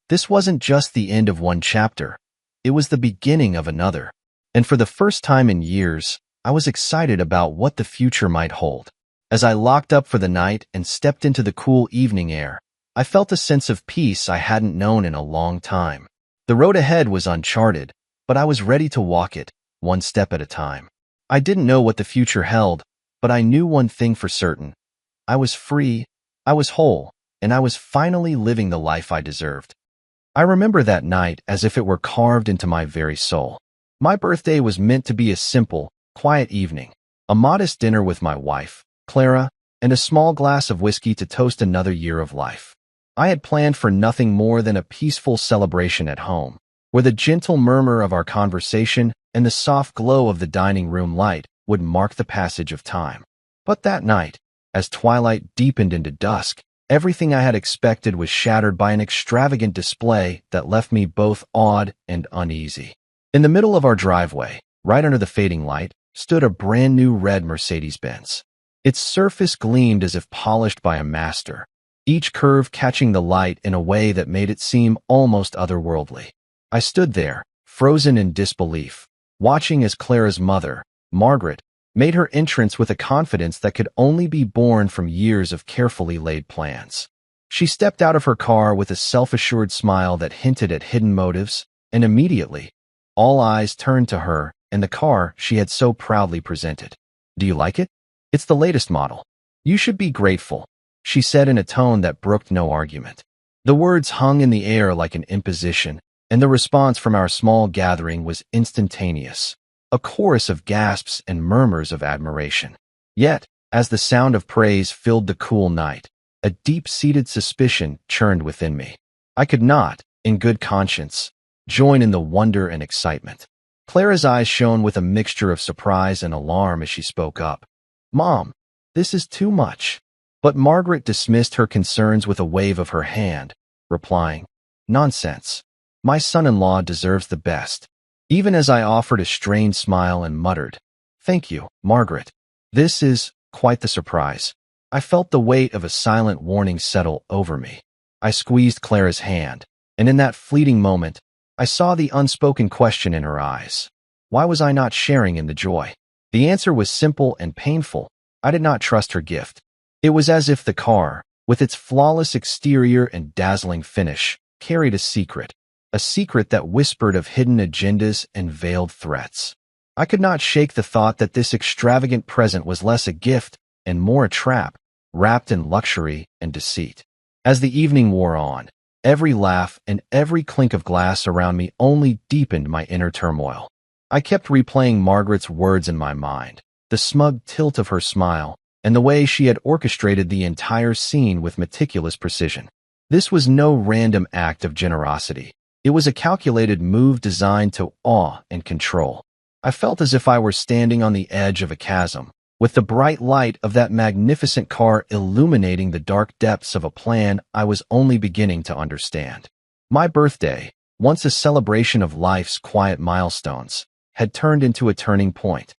A: This wasn't just the end of one chapter. It was the beginning of another. And for the first time in years, I was excited about what the future might hold. As I locked up for the night and stepped into the cool evening air, I felt a sense of peace I hadn't known in a long time. The road ahead was uncharted, but I was ready to walk it, one step at a time. I didn't know what the future held, but I knew one thing for certain. I was free, I was whole, and I was finally living the life I deserved. I remember that night as if it were carved into my very soul. My birthday was meant to be a simple, quiet evening, a modest dinner with my wife, Clara, and a small glass of whiskey to toast another year of life. I had planned for nothing more than a peaceful celebration at home, where the gentle murmur of our conversation and the soft glow of the dining room light would mark the passage of time. But that night, as twilight deepened into dusk, everything I had expected was shattered by an extravagant display that left me both awed and uneasy. In the middle of our driveway, right under the fading light, stood a brand new red Mercedes-Benz. Its surface gleamed as if polished by a master, each curve catching the light in a way that made it seem almost otherworldly. I stood there, frozen in disbelief, watching as Clara's mother, Margaret, made her entrance with a confidence that could only be born from years of carefully laid plans. She stepped out of her car with a self-assured smile that hinted at hidden motives, and immediately, all eyes turned to her and the car she had so proudly presented. "Do you like it? It's the latest model. You should be grateful," she said in a tone that brooked no argument. The words hung in the air like an imposition, and the response from our small gathering was instantaneous, a chorus of gasps and murmurs of admiration. Yet, as the sound of praise filled the cool night, a deep-seated suspicion churned within me. I could not, in good conscience, join in the wonder and excitement. Clara's eyes shone with a mixture of surprise and alarm as she spoke up. "Mom, this is too much." But Margaret dismissed her concerns with a wave of her hand, replying, "Nonsense. My son-in-law deserves the best." Even as I offered a strained smile and muttered, "Thank you, Margaret. This is quite the surprise," I felt the weight of a silent warning settle over me. I squeezed Clara's hand, and in that fleeting moment, I saw the unspoken question in her eyes. Why was I not sharing in the joy? The answer was simple and painful. I did not trust her gift. It was as if the car, with its flawless exterior and dazzling finish, carried a secret that whispered of hidden agendas and veiled threats. I could not shake the thought that this extravagant present was less a gift and more a trap, wrapped in luxury and deceit. As the evening wore on, every laugh and every clink of glass around me only deepened my inner turmoil. I kept replaying Margaret's words in my mind, the smug tilt of her smile, and the way she had orchestrated the entire scene with meticulous precision. This was no random act of generosity. It was a calculated move designed to awe and control. I felt as if I were standing on the edge of a chasm, with the bright light of that magnificent car illuminating the dark depths of a plan I was only beginning to understand. My birthday, once a celebration of life's quiet milestones, had turned into a turning point.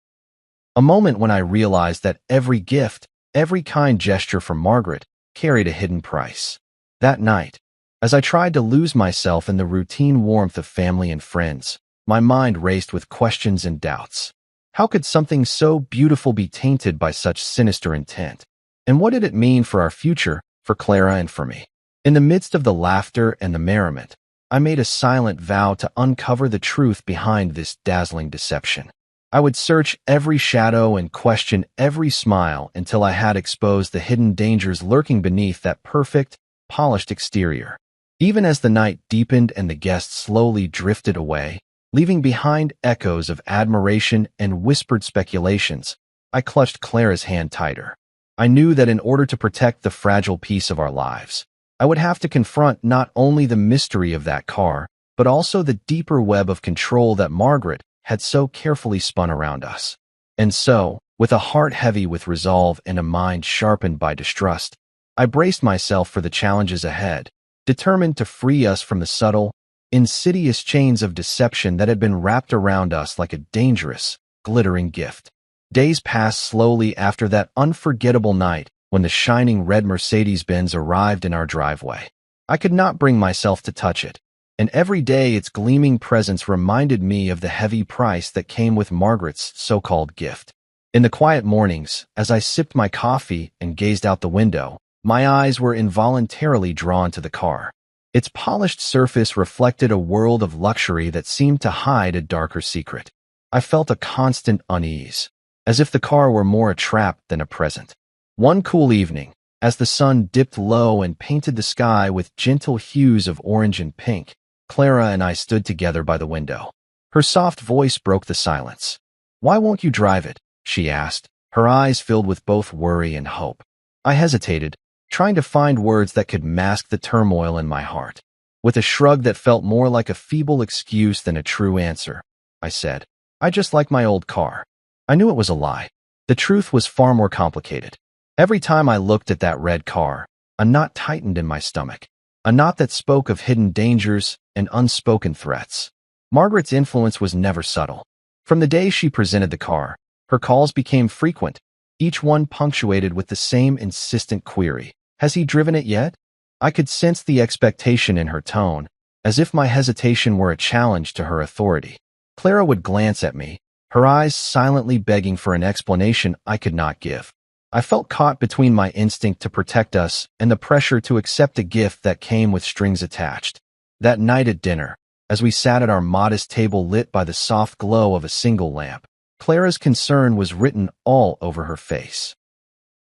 A: A moment when I realized that every gift, every kind gesture from Margaret, carried a hidden price. That night, as I tried to lose myself in the routine warmth of family and friends, my mind raced with questions and doubts. How could something so beautiful be tainted by such sinister intent? And what did it mean for our future, for Clara and for me? In the midst of the laughter and the merriment, I made a silent vow to uncover the truth behind this dazzling deception. I would search every shadow and question every smile until I had exposed the hidden dangers lurking beneath that perfect, polished exterior. Even as the night deepened and the guests slowly drifted away, leaving behind echoes of admiration and whispered speculations, I clutched Clara's hand tighter. I knew that in order to protect the fragile piece of our lives, I would have to confront not only the mystery of that car, but also the deeper web of control that Margaret had so carefully spun around us. And so, with a heart heavy with resolve and a mind sharpened by distrust, I braced myself for the challenges ahead, determined to free us from the subtle, insidious chains of deception that had been wrapped around us like a dangerous, glittering gift. Days passed slowly after that unforgettable night when the shining red Mercedes-Benz arrived in our driveway. I could not bring myself to touch it, and every day its gleaming presence reminded me of the heavy price that came with Margaret's so-called gift. In the quiet mornings, as I sipped my coffee and gazed out the window, my eyes were involuntarily drawn to the car. Its polished surface reflected a world of luxury that seemed to hide a darker secret. I felt a constant unease, as if the car were more a trap than a present. One cool evening, as the sun dipped low and painted the sky with gentle hues of orange and pink, Clara and I stood together by the window. Her soft voice broke the silence. "Why won't you drive it?" she asked, her eyes filled with both worry and hope. I hesitated, trying to find words that could mask the turmoil in my heart. With a shrug that felt more like a feeble excuse than a true answer, I said, "I just like my old car." I knew it was a lie. The truth was far more complicated. Every time I looked at that red car, a knot tightened in my stomach, a knot that spoke of hidden dangers and unspoken threats. Margaret's influence was never subtle. From the day she presented the car, her calls became frequent, each one punctuated with the same insistent query. "Has he driven it yet?" I could sense the expectation in her tone, as if my hesitation were a challenge to her authority. Clara would glance at me, her eyes silently begging for an explanation I could not give. I felt caught between my instinct to protect us and the pressure to accept a gift that came with strings attached. That night at dinner, as we sat at our modest table lit by the soft glow of a single lamp, Clara's concern was written all over her face.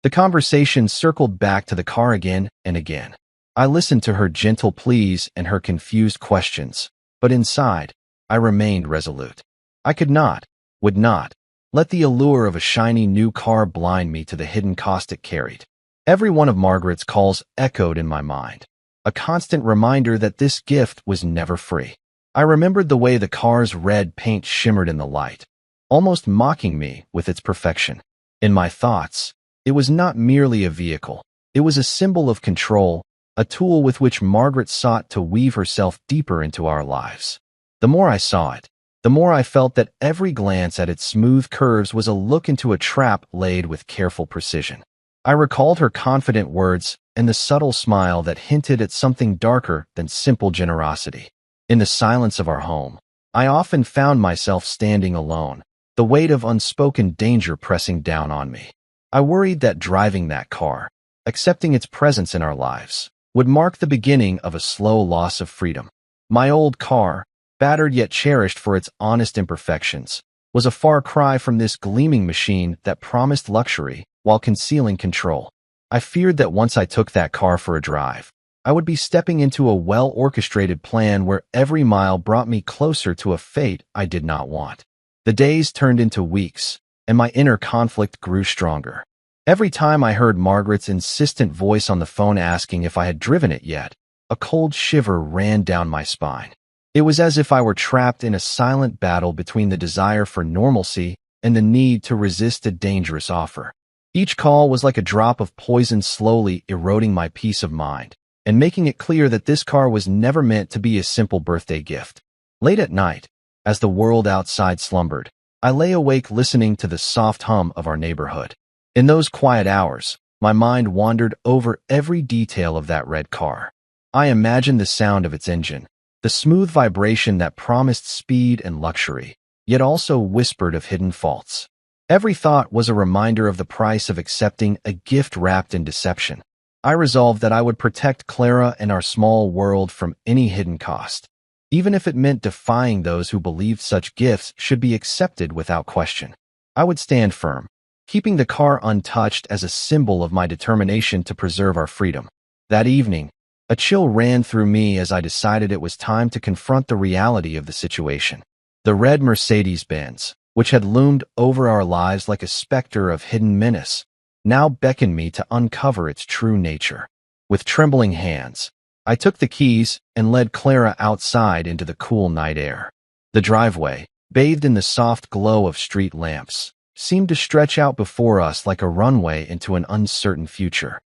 A: The conversation circled back to the car again and again. I listened to her gentle pleas and her confused questions, but inside, I remained resolute. I could not, would not, let the allure of a shiny new car blind me to the hidden cost it carried. Every one of Margaret's calls echoed in my mind, a constant reminder that this gift was never free. I remembered the way the car's red paint shimmered in the light, almost mocking me with its perfection. In my thoughts, it was not merely a vehicle. It was a symbol of control, a tool with which Margaret sought to weave herself deeper into our lives. The more I saw it, the more I felt that every glance at its smooth curves was a look into a trap laid with careful precision. I recalled her confident words and the subtle smile that hinted at something darker than simple generosity. In the silence of our home, I often found myself standing alone, the weight of unspoken danger pressing down on me. I worried that driving that car, accepting its presence in our lives, would mark the beginning of a slow loss of freedom. My old car, battered yet cherished for its honest imperfections, was a far cry from this gleaming machine that promised luxury while concealing control. I feared that once I took that car for a drive, I would be stepping into a well-orchestrated plan where every mile brought me closer to a fate I did not want. The days turned into weeks, and my inner conflict grew stronger. Every time I heard Margaret's insistent voice on the phone asking if I had driven it yet, a cold shiver ran down my spine. It was as if I were trapped in a silent battle between the desire for normalcy and the need to resist a dangerous offer. Each call was like a drop of poison slowly eroding my peace of mind, and making it clear that this car was never meant to be a simple birthday gift. Late at night, as the world outside slumbered, I lay awake listening to the soft hum of our neighborhood. In those quiet hours, my mind wandered over every detail of that red car. I imagined the sound of its engine, the smooth vibration that promised speed and luxury, yet also whispered of hidden faults. Every thought was a reminder of the price of accepting a gift wrapped in deception. I resolved that I would protect Clara and our small world from any hidden cost, even if it meant defying those who believed such gifts should be accepted without question. I would stand firm, keeping the car untouched as a symbol of my determination to preserve our freedom. That evening, a chill ran through me as I decided it was time to confront the reality of the situation. The red Mercedes-Benz, which had loomed over our lives like a specter of hidden menace, now beckoned me to uncover its true nature. With trembling hands, I took the keys and led Clara outside into the cool night air. The driveway, bathed in the soft glow of street lamps, seemed to stretch out before us like a runway into an uncertain future.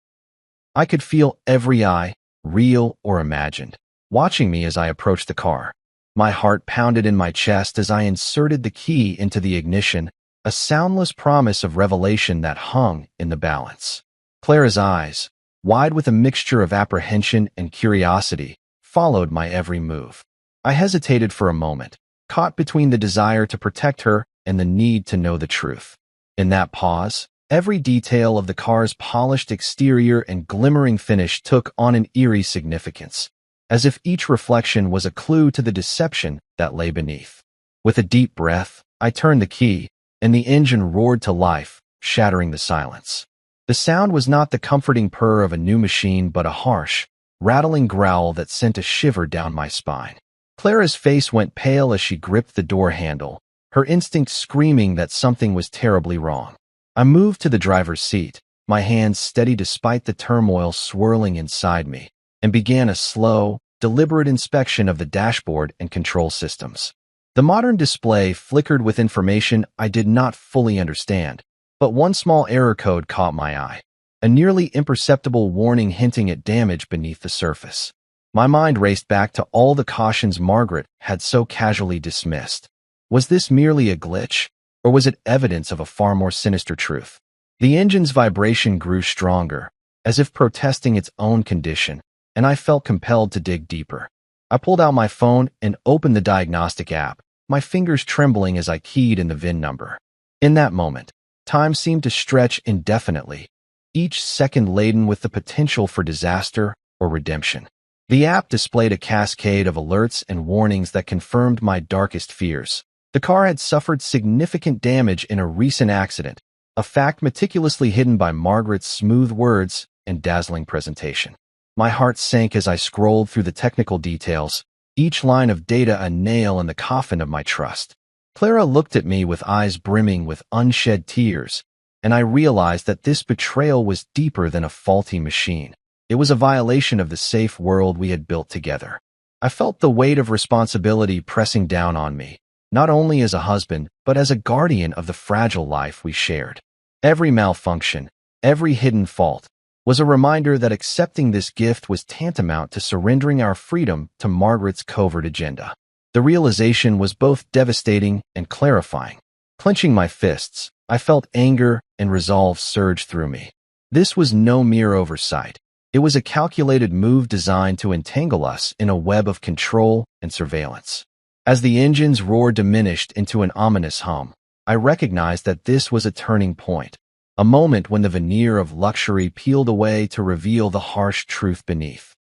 A: I could feel every eye, real or imagined, watching me as I approached the car. My heart pounded in my chest as I inserted the key into the ignition, a soundless promise of revelation that hung in the balance. Clara's eyes, wide with a mixture of apprehension and curiosity, followed my every move. I hesitated for a moment, caught between the desire to protect her and the need to know the truth. In that pause, every detail of the car's polished exterior and glimmering finish took on an eerie significance, as if each reflection was a clue to the deception that lay beneath. With a deep breath, I turned the key, and the engine roared to life, shattering the silence. The sound was not the comforting purr of a new machine but a harsh, rattling growl that sent a shiver down my spine. Clara's face went pale as she gripped the door handle, her instinct screaming that something was terribly wrong. I moved to the driver's seat, my hands steady despite the turmoil swirling inside me, and began a slow, deliberate inspection of the dashboard and control systems. The modern display flickered with information I did not fully understand, but one small error code caught my eye, a nearly imperceptible warning hinting at damage beneath the surface. My mind raced back to all the cautions Margaret had so casually dismissed. Was this merely a glitch, or was it evidence of a far more sinister truth? The engine's vibration grew stronger, as if protesting its own condition, and I felt compelled to dig deeper. I pulled out my phone and opened the diagnostic app, my fingers trembling as I keyed in the VIN number. In that moment, time seemed to stretch indefinitely, each second laden with the potential for disaster or redemption. The app displayed a cascade of alerts and warnings that confirmed my darkest fears. The car had suffered significant damage in a recent accident, a fact meticulously hidden by Margaret's smooth words and dazzling presentation. My heart sank as I scrolled through the technical details, each line of data a nail in the coffin of my trust. Clara looked at me with eyes brimming with unshed tears, and I realized that this betrayal was deeper than a faulty machine. It was a violation of the safe world we had built together. I felt the weight of responsibility pressing down on me, not only as a husband, but as a guardian of the fragile life we shared. Every malfunction, every hidden fault, was a reminder that accepting this gift was tantamount to surrendering our freedom to Margaret's covert agenda. The realization was both devastating and clarifying. Clenching my fists, I felt anger and resolve surge through me. This was no mere oversight. It was a calculated move designed to entangle us in a web of control and surveillance. As the engine's roar diminished into an ominous hum, I recognized that this was a turning point, a moment when the veneer of luxury peeled away to reveal the harsh truth beneath.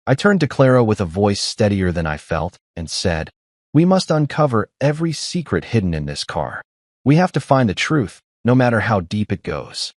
A: I turned to Clara with a voice steadier than I felt and said, "We must uncover every secret hidden in this car. We have to find the truth, no matter how deep it goes."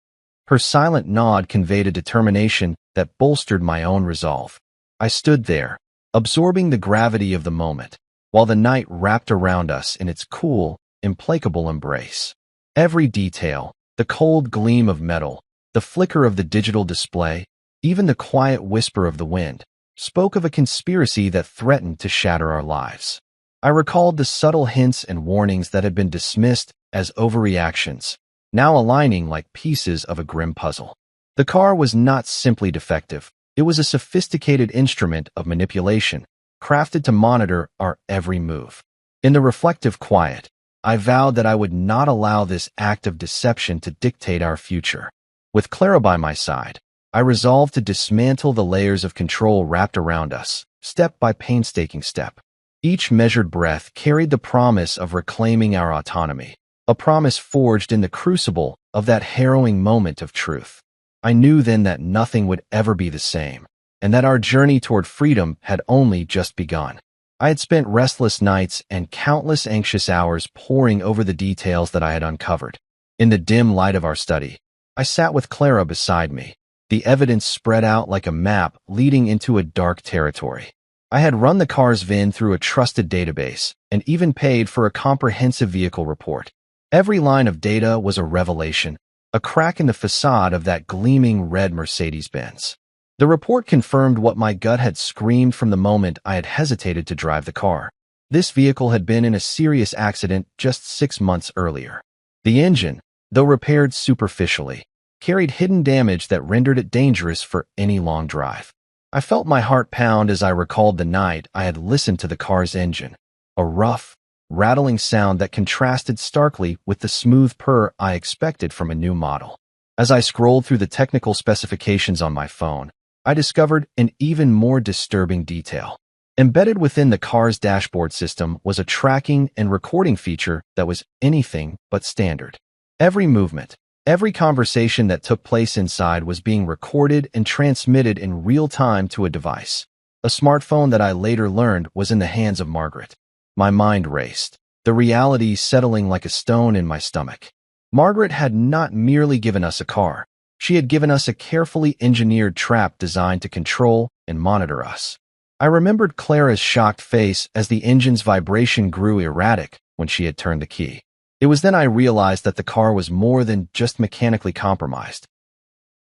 A: Her silent nod conveyed a determination that bolstered my own resolve. I stood there, absorbing the gravity of the moment, while the night wrapped around us in its cool, implacable embrace. Every detail, the cold gleam of metal, the flicker of the digital display, even the quiet whisper of the wind, spoke of a conspiracy that threatened to shatter our lives. I recalled the subtle hints and warnings that had been dismissed as overreactions, now aligning like pieces of a grim puzzle. The car was not simply defective. It was a sophisticated instrument of manipulation, crafted to monitor our every move. In the reflective quiet, I vowed that I would not allow this act of deception to dictate our future. With Clara by my side, I resolved to dismantle the layers of control wrapped around us, step by painstaking step. Each measured breath carried the promise of reclaiming our autonomy, a promise forged in the crucible of that harrowing moment of truth. I knew then that nothing would ever be the same, and that our journey toward freedom had only just begun. I had spent restless nights and countless anxious hours poring over the details that I had uncovered. In the dim light of our study, I sat with Clara beside me, the evidence spread out like a map leading into a dark territory. I had run the car's VIN through a trusted database and even paid for a comprehensive vehicle report. Every line of data was a revelation, a crack in the facade of that gleaming red Mercedes-Benz. The report confirmed what my gut had screamed from the moment I had hesitated to drive the car. This vehicle had been in a serious accident just 6 months earlier. The engine, though repaired superficially, carried hidden damage that rendered it dangerous for any long drive. I felt my heart pound as I recalled the night I had listened to the car's engine, a rough, rattling sound that contrasted starkly with the smooth purr I expected from a new model. As I scrolled through the technical specifications on my phone, I discovered an even more disturbing detail. Embedded within the car's dashboard system was a tracking and recording feature that was anything but standard. Every movement, every conversation that took place inside was being recorded and transmitted in real time to a device, a smartphone that I later learned was in the hands of Margaret. My mind raced, the reality settling like a stone in my stomach. Margaret had not merely given us a car. She had given us a carefully engineered trap designed to control and monitor us. I remembered Clara's shocked face as the engine's vibration grew erratic when she had turned the key. It was then I realized that the car was more than just mechanically compromised.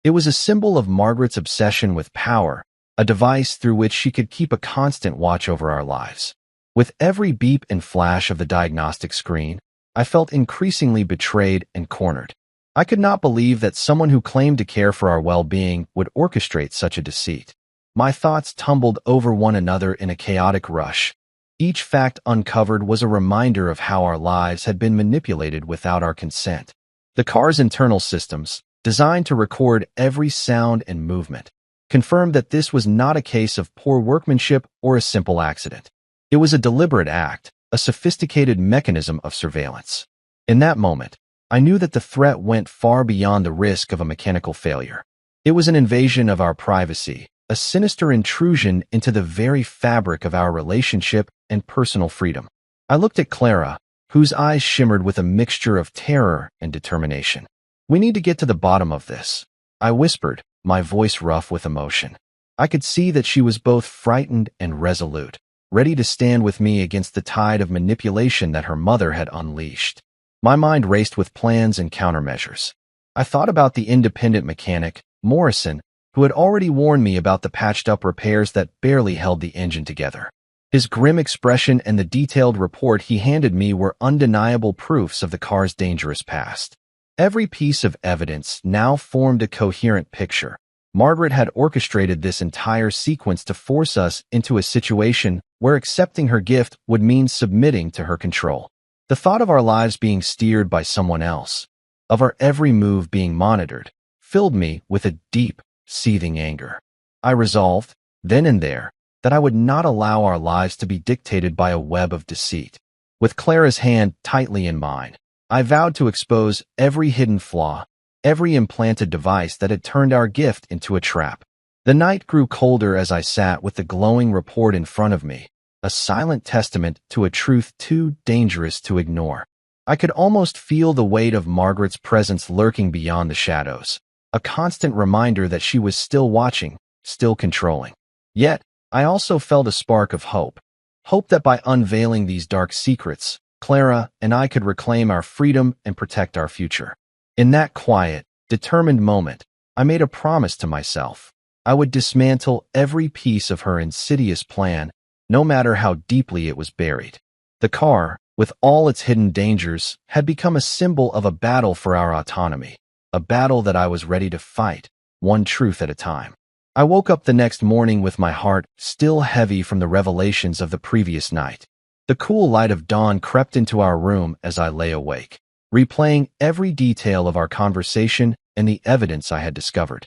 A: It was a symbol of Margaret's obsession with power, a device through which she could keep a constant watch over our lives. With every beep and flash of the diagnostic screen, I felt increasingly betrayed and cornered. I could not believe that someone who claimed to care for our well-being would orchestrate such a deceit. My thoughts tumbled over one another in a chaotic rush. Each fact uncovered was a reminder of how our lives had been manipulated without our consent. The car's internal systems, designed to record every sound and movement, confirmed that this was not a case of poor workmanship or a simple accident. It was a deliberate act, a sophisticated mechanism of surveillance. In that moment, I knew that the threat went far beyond the risk of a mechanical failure. It was an invasion of our privacy, a sinister intrusion into the very fabric of our relationship and personal freedom. I looked at Clara, whose eyes shimmered with a mixture of terror and determination. "We need to get to the bottom of this," I whispered, my voice rough with emotion. I could see that she was both frightened and resolute, ready to stand with me against the tide of manipulation that her mother had unleashed. My mind raced with plans and countermeasures. I thought about the independent mechanic, Morrison, who had already warned me about the patched-up repairs that barely held the engine together. His grim expression and the detailed report he handed me were undeniable proofs of the car's dangerous past. Every piece of evidence now formed a coherent picture. Margaret had orchestrated this entire sequence to force us into a situation where accepting her gift would mean submitting to her control. The thought of our lives being steered by someone else, of our every move being monitored, filled me with a deep, seething anger. I resolved, then and there, that I would not allow our lives to be dictated by a web of deceit. With Clara's hand tightly in mine, I vowed to expose every hidden flaw, every implanted device that had turned our gift into a trap. The night grew colder as I sat with the glowing report in front of me, a silent testament to a truth too dangerous to ignore. I could almost feel the weight of Margaret's presence lurking beyond the shadows, a constant reminder that she was still watching, still controlling. Yet, I also felt a spark of hope that by unveiling these dark secrets, Clara and I could reclaim our freedom and protect our future. In that quiet, determined moment, I made a promise to myself. I would dismantle every piece of her insidious plan, no matter how deeply it was buried. The car, with all its hidden dangers, had become a symbol of a battle for our autonomy, a battle that I was ready to fight, one truth at a time. I woke up the next morning with my heart still heavy from the revelations of the previous night. The cool light of dawn crept into our room as I lay awake, replaying every detail of our conversation and the evidence I had discovered.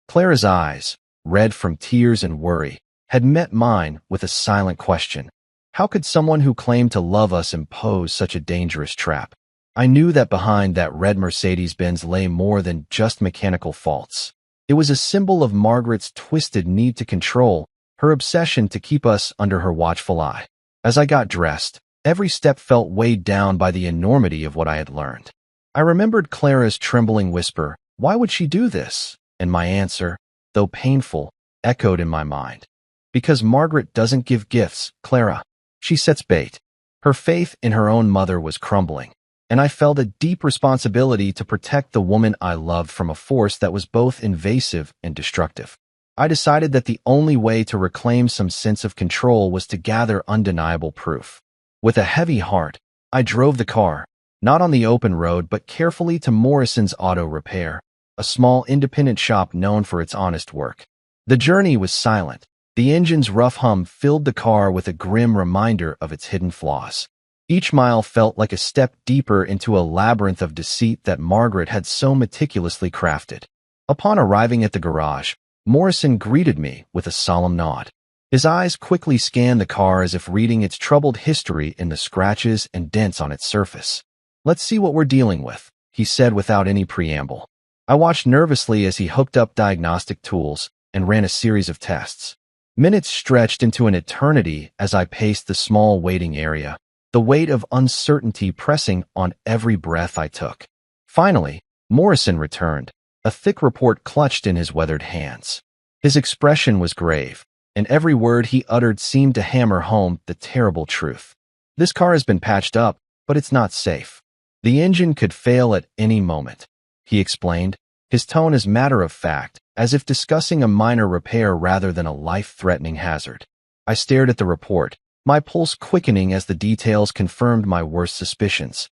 A: Clara's eyes, red from tears and worry, had met mine with a silent question. How could someone who claimed to love us impose such a dangerous trap? I knew that behind that red Mercedes-Benz lay more than just mechanical faults. It was a symbol of Margaret's twisted need to control, her obsession to keep us under her watchful eye. As I got dressed, every step felt weighed down by the enormity of what I had learned. I remembered Clara's trembling whisper, "Why would she do this?" And my answer, though painful, echoed in my mind. Because Margaret doesn't give gifts, Clara. She sets bait. Her faith in her own mother was crumbling, and I felt a deep responsibility to protect the woman I loved from a force that was both invasive and destructive. I decided that the only way to reclaim some sense of control was to gather undeniable proof. With a heavy heart, I drove the car, not on the open road but carefully to Morrison's Auto Repair, a small independent shop known for its honest work. The journey was silent. The engine's rough hum filled the car with a grim reminder of its hidden flaws. Each mile felt like a step deeper into a labyrinth of deceit that Margaret had so meticulously crafted. Upon arriving at the garage, Morrison greeted me with a solemn nod. His eyes quickly scanned the car as if reading its troubled history in the scratches and dents on its surface. "Let's see what we're dealing with," he said without any preamble. I watched nervously as he hooked up diagnostic tools and ran a series of tests. Minutes stretched into an eternity as I paced the small waiting area, the weight of uncertainty pressing on every breath I took. Finally, Morrison returned, a thick report clutched in his weathered hands. His expression was grave, and every word he uttered seemed to hammer home the terrible truth. "This car has been patched up, but it's not safe. The engine could fail at any moment," he explained, his tone as matter-of-fact, as if discussing a minor repair rather than a life-threatening hazard. I stared at the report, my pulse quickening as the details confirmed my worst suspicions.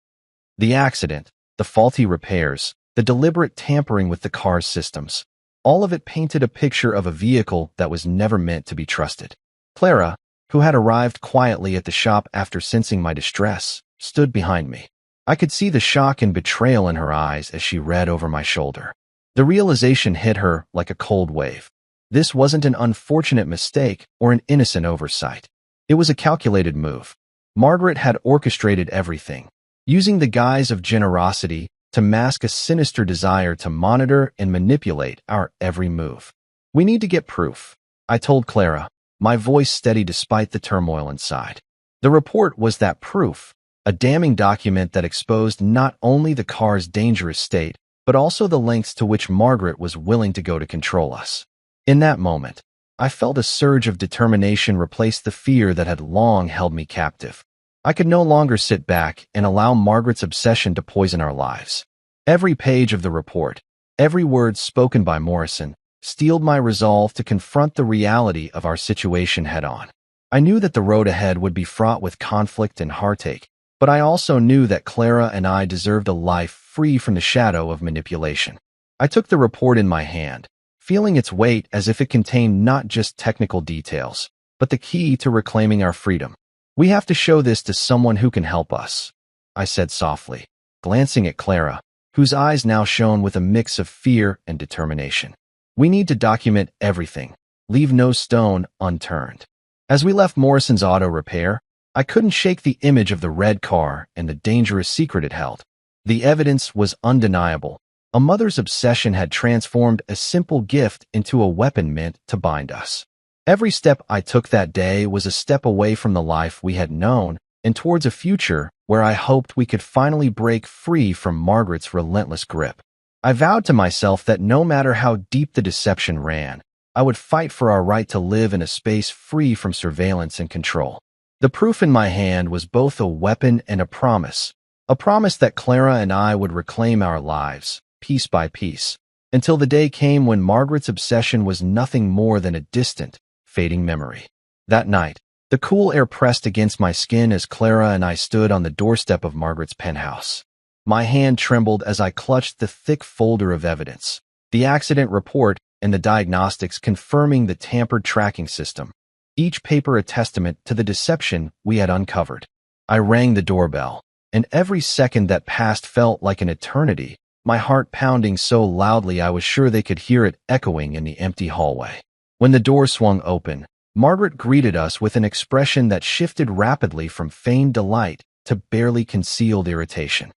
A: The accident, the faulty repairs, the deliberate tampering with the car's systems, all of it painted a picture of a vehicle that was never meant to be trusted. Clara, who had arrived quietly at the shop after sensing my distress, stood behind me. I could see the shock and betrayal in her eyes as she read over my shoulder. The realization hit her like a cold wave. This wasn't an unfortunate mistake or an innocent oversight. It was a calculated move. Margaret had orchestrated everything, using the guise of generosity to mask a sinister desire to monitor and manipulate our every move. "We need to get proof," I told Clara, my voice steady despite the turmoil inside. The report was that proof, a damning document that exposed not only the car's dangerous state, but also the lengths to which Margaret was willing to go to control us. In that moment, I felt a surge of determination replace the fear that had long held me captive. I could no longer sit back and allow Margaret's obsession to poison our lives. Every page of the report, every word spoken by Morrison, steeled my resolve to confront the reality of our situation head-on. I knew that the road ahead would be fraught with conflict and heartache, but I also knew that Clara and I deserved a life free from the shadow of manipulation. I took the report in my hand, feeling its weight as if it contained not just technical details, but the key to reclaiming our freedom. "We have to show this to someone who can help us," I said softly, glancing at Clara, whose eyes now shone with a mix of fear and determination. "We need to document everything, leave no stone unturned." As we left Morrison's Auto Repair, I couldn't shake the image of the red car and the dangerous secret it held. The evidence was undeniable. A mother's obsession had transformed a simple gift into a weapon meant to bind us. Every step I took that day was a step away from the life we had known and towards a future where I hoped we could finally break free from Margaret's relentless grip. I vowed to myself that no matter how deep the deception ran, I would fight for our right to live in a space free from surveillance and control. The proof in my hand was both a weapon and a promise that Clara and I would reclaim our lives, piece by piece, until the day came when Margaret's obsession was nothing more than a distant, fading memory. That night, The cool air pressed against my skin as Clara and I stood on the doorstep of Margaret's penthouse. My hand trembled as I clutched the thick folder of evidence, the accident report and the diagnostics confirming the tampered tracking system, each paper a testament to the deception we had uncovered. I rang the doorbell, and every second that passed felt like an eternity, my heart pounding so loudly I was sure they could hear it echoing in the empty hallway. When the door swung open, Margaret greeted us with an expression that shifted rapidly from feigned delight to barely concealed irritation.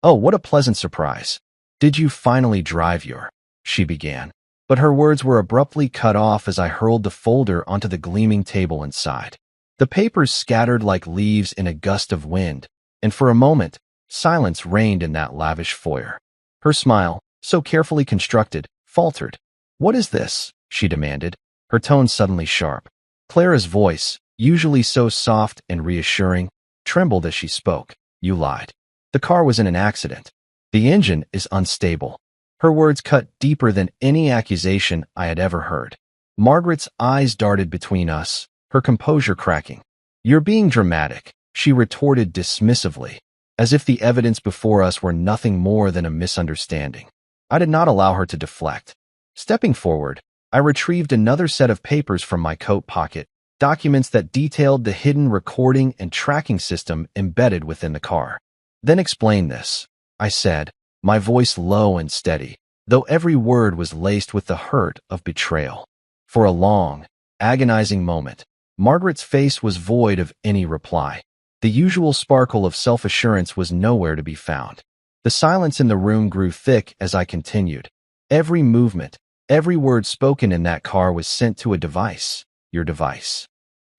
A: "Oh, what a pleasant surprise. Did you finally drive your—" she began. But her words were abruptly cut off as I hurled the folder onto the gleaming table inside. The papers scattered like leaves in a gust of wind, and for a moment, silence reigned in that lavish foyer. Her smile, so carefully constructed, faltered. "What is this?" she demanded, her tone suddenly sharp. Clara's voice, usually so soft and reassuring, trembled as she spoke. "You lied. The car was in an accident. The engine is unstable." Her words cut deeper than any accusation I had ever heard. Margaret's eyes darted between us, her composure cracking. "You're being dramatic," she retorted dismissively, as if the evidence before us were nothing more than a misunderstanding. I did not allow her to deflect. Stepping forward, I retrieved another set of papers from my coat pocket, documents that detailed the hidden recording and tracking system embedded within the car. "Then explain this," I said, my voice low and steady, though every word was laced with the hurt of betrayal. For a long, agonizing moment, Margaret's face was void of any reply. The usual sparkle of self-assurance was nowhere to be found. The silence in the room grew thick as I continued. Every movement, every word spoken in that car was sent to a device, your device.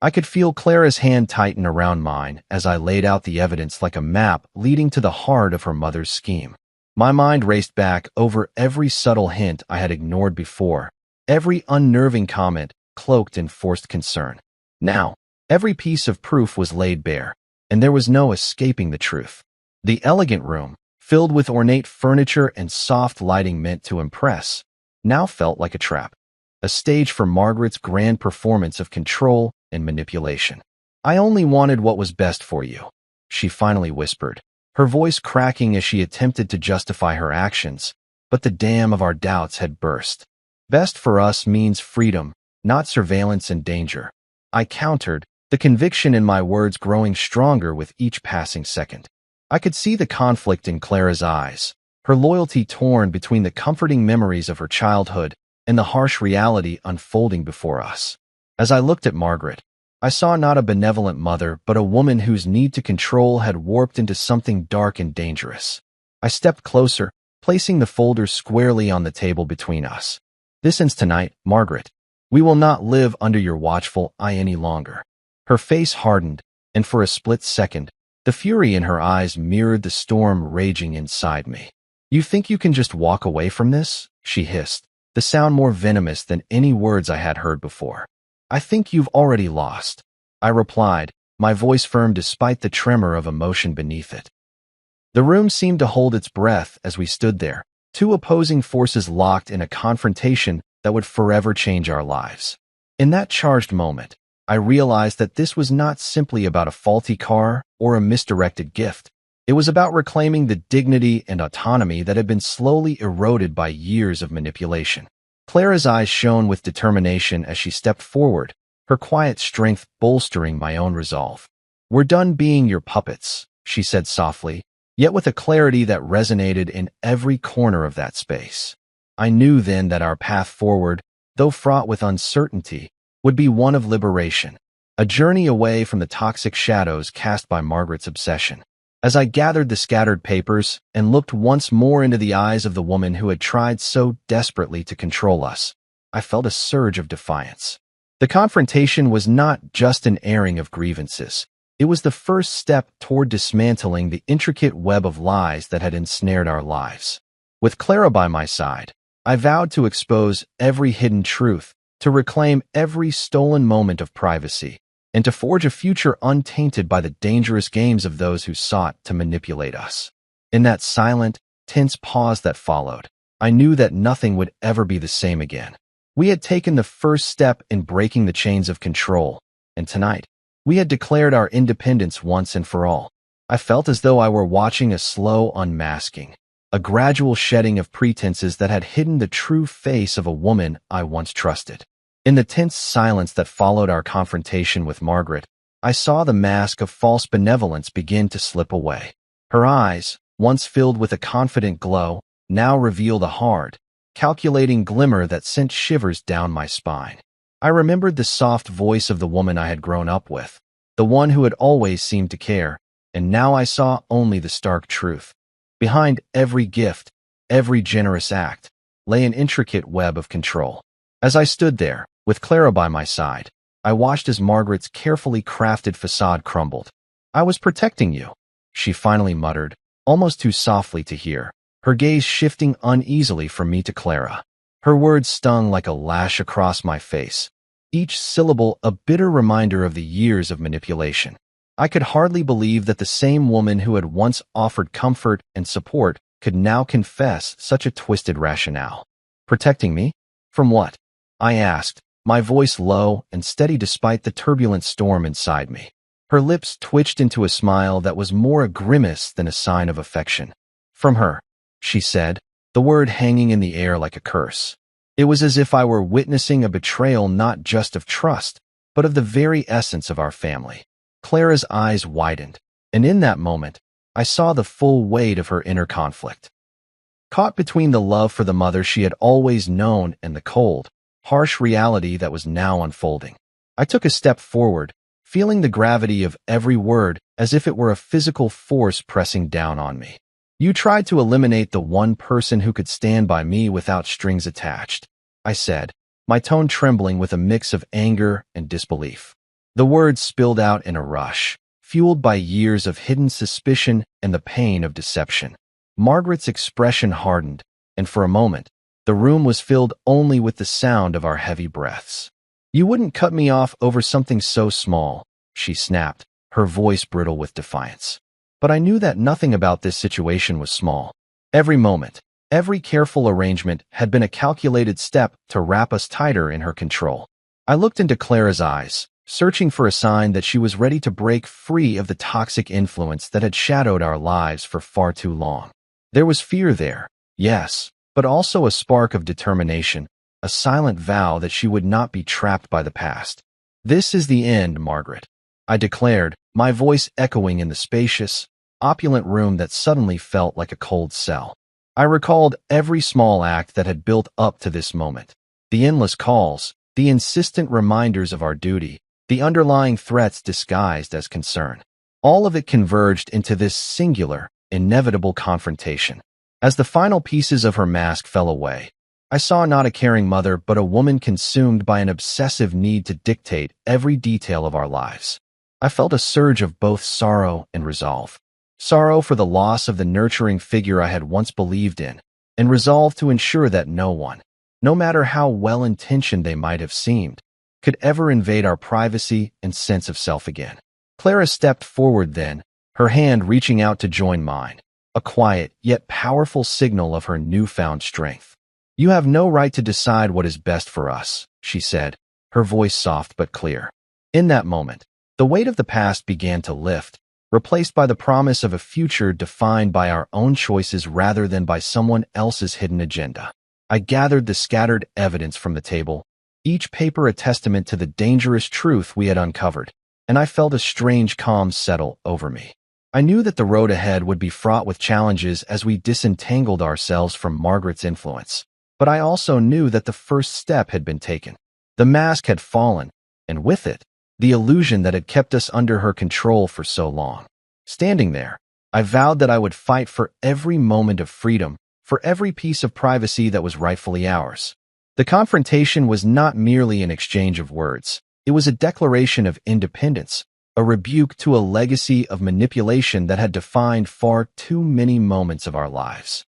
A: I could feel Clara's hand tighten around mine as I laid out the evidence like a map leading to the heart of her mother's scheme. My mind raced back over every subtle hint I had ignored before, every unnerving comment cloaked in forced concern. Now, every piece of proof was laid bare, and there was no escaping the truth. The elegant room, filled with ornate furniture and soft lighting meant to impress, now felt like a trap, a stage for Margaret's grand performance of control and manipulation. "I only wanted what was best for you," she finally whispered, her voice cracking as she attempted to justify her actions, but the dam of our doubts had burst. "Best for us means freedom, not surveillance and danger," I countered, the conviction in my words growing stronger with each passing second. I could see the conflict in Clara's eyes, her loyalty torn between the comforting memories of her childhood and the harsh reality unfolding before us. As I looked at Margaret, I saw not a benevolent mother, but a woman whose need to control had warped into something dark and dangerous. I stepped closer, placing the folder squarely on the table between us. "This ends tonight, Margaret. We will not live under your watchful eye any longer." Her face hardened, and for a split second, the fury in her eyes mirrored the storm raging inside me. "You think you can just walk away from this?" she hissed, the sound more venomous than any words I had heard before. "I think you've already lost," I replied, my voice firm despite the tremor of emotion beneath it. The room seemed to hold its breath as we stood there, two opposing forces locked in a confrontation that would forever change our lives. In that charged moment, I realized that this was not simply about a faulty car or a misdirected gift. It was about reclaiming the dignity and autonomy that had been slowly eroded by years of manipulation. Clara's eyes shone with determination as she stepped forward, her quiet strength bolstering my own resolve. "We're done being your puppets," she said softly, yet with a clarity that resonated in every corner of that space. I knew then that our path forward, though fraught with uncertainty, would be one of liberation, a journey away from the toxic shadows cast by Margaret's obsession. As I gathered the scattered papers and looked once more into the eyes of the woman who had tried so desperately to control us, I felt a surge of defiance. The confrontation was not just an airing of grievances. It was the first step toward dismantling the intricate web of lies that had ensnared our lives. With Clara by my side, I vowed to expose every hidden truth, to reclaim every stolen moment of privacy, and to forge a future untainted by the dangerous games of those who sought to manipulate us. In that silent, tense pause that followed, I knew that nothing would ever be the same again. We had taken the first step in breaking the chains of control, and tonight, we had declared our independence once and for all. I felt as though I were watching a slow unmasking, a gradual shedding of pretenses that had hidden the true face of a woman I once trusted. In the tense silence that followed our confrontation with Margaret, I saw the mask of false benevolence begin to slip away. Her eyes, once filled with a confident glow, now revealed a hard, calculating glimmer that sent shivers down my spine. I remembered the soft voice of the woman I had grown up with, the one who had always seemed to care, and now I saw only the stark truth. Behind every gift, every generous act, lay an intricate web of control. As I stood there, with Clara by my side, I watched as Margaret's carefully crafted facade crumbled. "I was protecting you," she finally muttered, almost too softly to hear, her gaze shifting uneasily from me to Clara. Her words stung like a lash across my face, each syllable a bitter reminder of the years of manipulation. I could hardly believe that the same woman who had once offered comfort and support could now confess such a twisted rationale. "Protecting me? From what?" I asked, my voice low and steady despite the turbulent storm inside me. Her lips twitched into a smile that was more a grimace than a sign of affection. "From her," she said, the word hanging in the air like a curse. It was as if I were witnessing a betrayal not just of trust, but of the very essence of our family. Clara's eyes widened, and in that moment, I saw the full weight of her inner conflict. Caught between the love for the mother she had always known and the cold, harsh reality that was now unfolding, I took a step forward, feeling the gravity of every word as if it were a physical force pressing down on me. "You tried to eliminate the one person who could stand by me without strings attached," I said, my tone trembling with a mix of anger and disbelief. The words spilled out in a rush, fueled by years of hidden suspicion and the pain of deception. Margaret's expression hardened, and for a moment, the room was filled only with the sound of our heavy breaths. "You wouldn't cut me off over something so small," she snapped, her voice brittle with defiance. But I knew that nothing about this situation was small. Every moment, every careful arrangement had been a calculated step to wrap us tighter in her control. I looked into Clara's eyes, searching for a sign that she was ready to break free of the toxic influence that had shadowed our lives for far too long. There was fear there, yes, but also a spark of determination, a silent vow that she would not be trapped by the past. "This is the end, Margaret," I declared, my voice echoing in the spacious, opulent room that suddenly felt like a cold cell. I recalled every small act that had built up to this moment, the endless calls, the insistent reminders of our duty, the underlying threats disguised as concern. All of it converged into this singular, inevitable confrontation. As the final pieces of her mask fell away, I saw not a caring mother but a woman consumed by an obsessive need to dictate every detail of our lives. I felt a surge of both sorrow and resolve. Sorrow for the loss of the nurturing figure I had once believed in, and resolve to ensure that no one, no matter how well-intentioned they might have seemed, could ever invade our privacy and sense of self again. Clara stepped forward then, her hand reaching out to join mine, a quiet yet powerful signal of her newfound strength. "You have no right to decide what is best for us," she said, her voice soft but clear. In that moment, the weight of the past began to lift, replaced by the promise of a future defined by our own choices rather than by someone else's hidden agenda. I gathered the scattered evidence from the table, each paper a testament to the dangerous truth we had uncovered, and I felt a strange calm settle over me. I knew that the road ahead would be fraught with challenges as we disentangled ourselves from Margaret's influence, but I also knew that the first step had been taken. The mask had fallen, and with it, the illusion that had kept us under her control for so long. Standing there, I vowed that I would fight for every moment of freedom, for every piece of privacy that was rightfully ours. The confrontation was not merely an exchange of words. It was a declaration of independence, a rebuke to a legacy of manipulation that had defined far too many moments of our lives.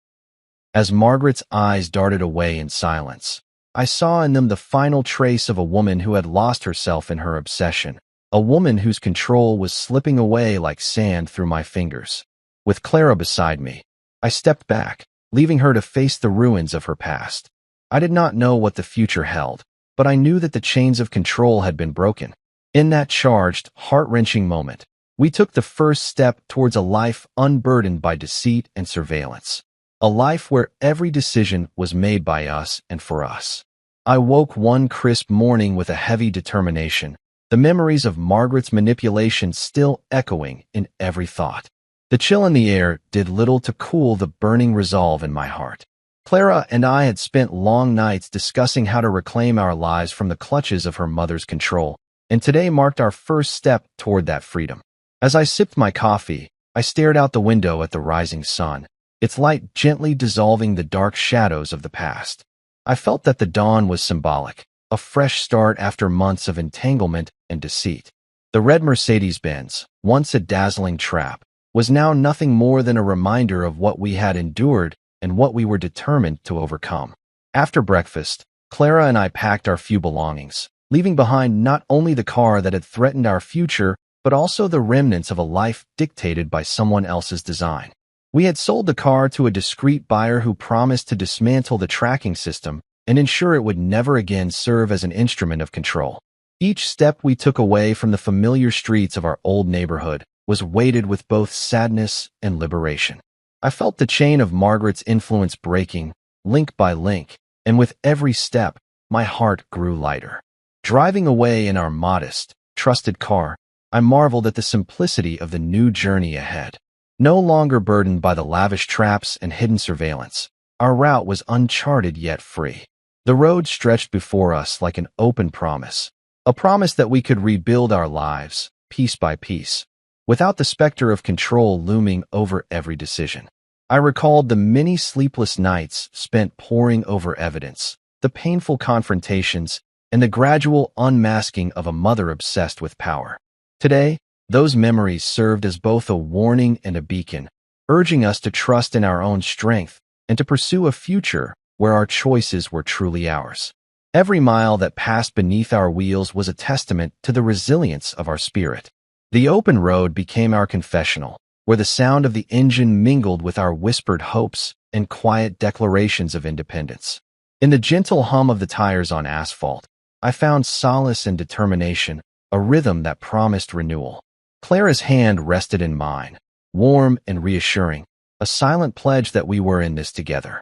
A: As Margaret's eyes darted away in silence, I saw in them the final trace of a woman who had lost herself in her obsession, a woman whose control was slipping away like sand through my fingers. With Clara beside me, I stepped back, leaving her to face the ruins of her past. I did not know what the future held, but I knew that the chains of control had been broken. In that charged, heart-wrenching moment, we took the first step towards a life unburdened by deceit and surveillance. A life where every decision was made by us and for us. I woke one crisp morning with a heavy determination, the memories of Margaret's manipulation still echoing in every thought. The chill in the air did little to cool the burning resolve in my heart. Clara and I had spent long nights discussing how to reclaim our lives from the clutches of her mother's control, and today marked our first step toward that freedom. As I sipped my coffee, I stared out the window at the rising sun, its light gently dissolving the dark shadows of the past. I felt that the dawn was symbolic, a fresh start after months of entanglement and deceit. The red Mercedes-Benz, once a dazzling trap, was now nothing more than a reminder of what we had endured and what we were determined to overcome. After breakfast, Clara and I packed our few belongings, leaving behind not only the car that had threatened our future, but also the remnants of a life dictated by someone else's design. We had sold the car to a discreet buyer who promised to dismantle the tracking system and ensure it would never again serve as an instrument of control. Each step we took away from the familiar streets of our old neighborhood was weighted with both sadness and liberation. I felt the chain of Margaret's influence breaking, link by link, and with every step, my heart grew lighter. Driving away in our modest, trusted car, I marveled at the simplicity of the new journey ahead. No longer burdened by the lavish traps and hidden surveillance, our route was uncharted yet free. The road stretched before us like an open promise, a promise that we could rebuild our lives, piece by piece, without the specter of control looming over every decision. I recalled the many sleepless nights spent poring over evidence, the painful confrontations, and the gradual unmasking of a mother obsessed with power. Today, those memories served as both a warning and a beacon, urging us to trust in our own strength and to pursue a future where our choices were truly ours. Every mile that passed beneath our wheels was a testament to the resilience of our spirit. The open road became our confessional, where the sound of the engine mingled with our whispered hopes and quiet declarations of independence. In the gentle hum of the tires on asphalt, I found solace and determination, a rhythm that promised renewal. Clara's hand rested in mine, warm and reassuring, a silent pledge that we were in this together.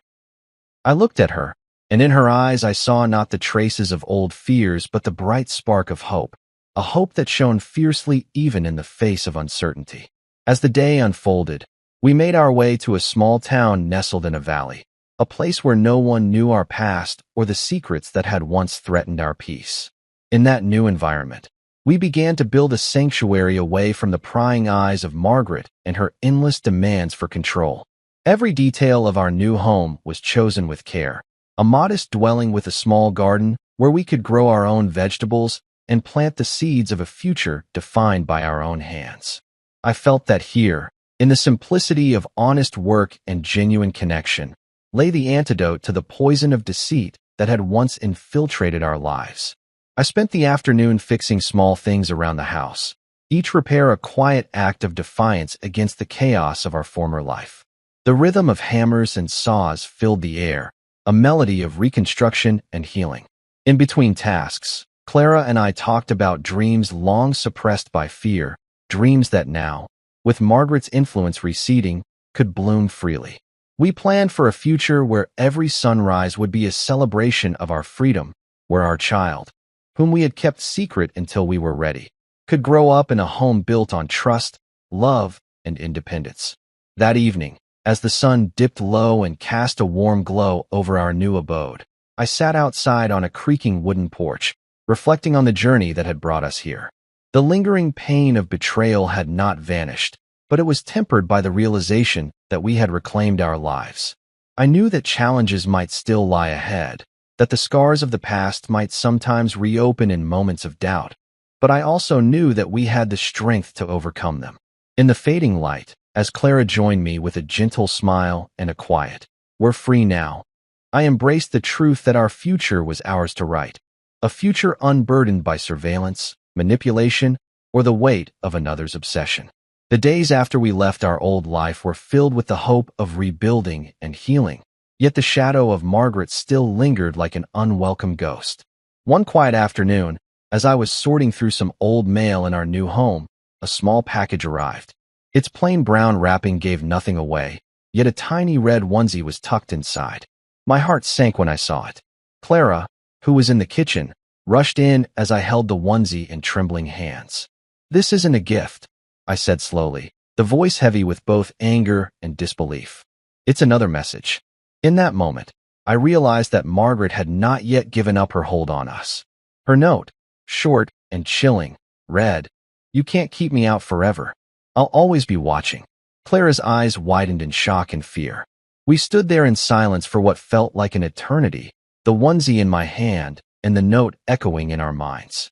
A: I looked at her, and in her eyes I saw not the traces of old fears but the bright spark of hope, a hope that shone fiercely even in the face of uncertainty. As the day unfolded, we made our way to a small town nestled in a valley, a place where no one knew our past or the secrets that had once threatened our peace. In that new environment, we began to build a sanctuary away from the prying eyes of Margaret and her endless demands for control. Every detail of our new home was chosen with care, a modest dwelling with a small garden where we could grow our own vegetables and plant the seeds of a future defined by our own hands. I felt that here, in the simplicity of honest work and genuine connection, lay the antidote to the poison of deceit that had once infiltrated our lives. I spent the afternoon fixing small things around the house, each repair a quiet act of defiance against the chaos of our former life. The rhythm of hammers and saws filled the air, a melody of reconstruction and healing. In between tasks, Clara and I talked about dreams long suppressed by fear, dreams that now, with Margaret's influence receding, could bloom freely. We planned for a future where every sunrise would be a celebration of our freedom, where our child, whom we had kept secret until we were ready, could grow up in a home built on trust, love, and independence. That evening, as the sun dipped low and cast a warm glow over our new abode, I sat outside on a creaking wooden porch, reflecting on the journey that had brought us here. The lingering pain of betrayal had not vanished, but it was tempered by the realization that we had reclaimed our lives. I knew that challenges might still lie ahead, that the scars of the past might sometimes reopen in moments of doubt, but I also knew that we had the strength to overcome them. In the fading light, as Clara joined me with a gentle smile and a quiet, "We're free now," I embraced the truth that our future was ours to write, a future unburdened by surveillance, manipulation, or the weight of another's obsession. The days after we left our old life were filled with the hope of rebuilding and healing, yet the shadow of Margaret still lingered like an unwelcome ghost. One quiet afternoon, As I was sorting through some old mail in our new home, a small package arrived. Its plain brown wrapping gave nothing away, yet a tiny red onesie was tucked inside. My heart sank when I saw it. Clara, who was in the kitchen, rushed in as I held the onesie in trembling hands. "This isn't a gift," I said slowly, the voice heavy with both anger and disbelief. "It's another message." In that moment, I realized that Margaret had not yet given up her hold on us. Her note, short and chilling, read, "You can't keep me out forever. I'll always be watching." Clara's eyes widened in shock and fear. We stood there in silence for what felt like an eternity, the onesie in my hand and the note echoing in our minds.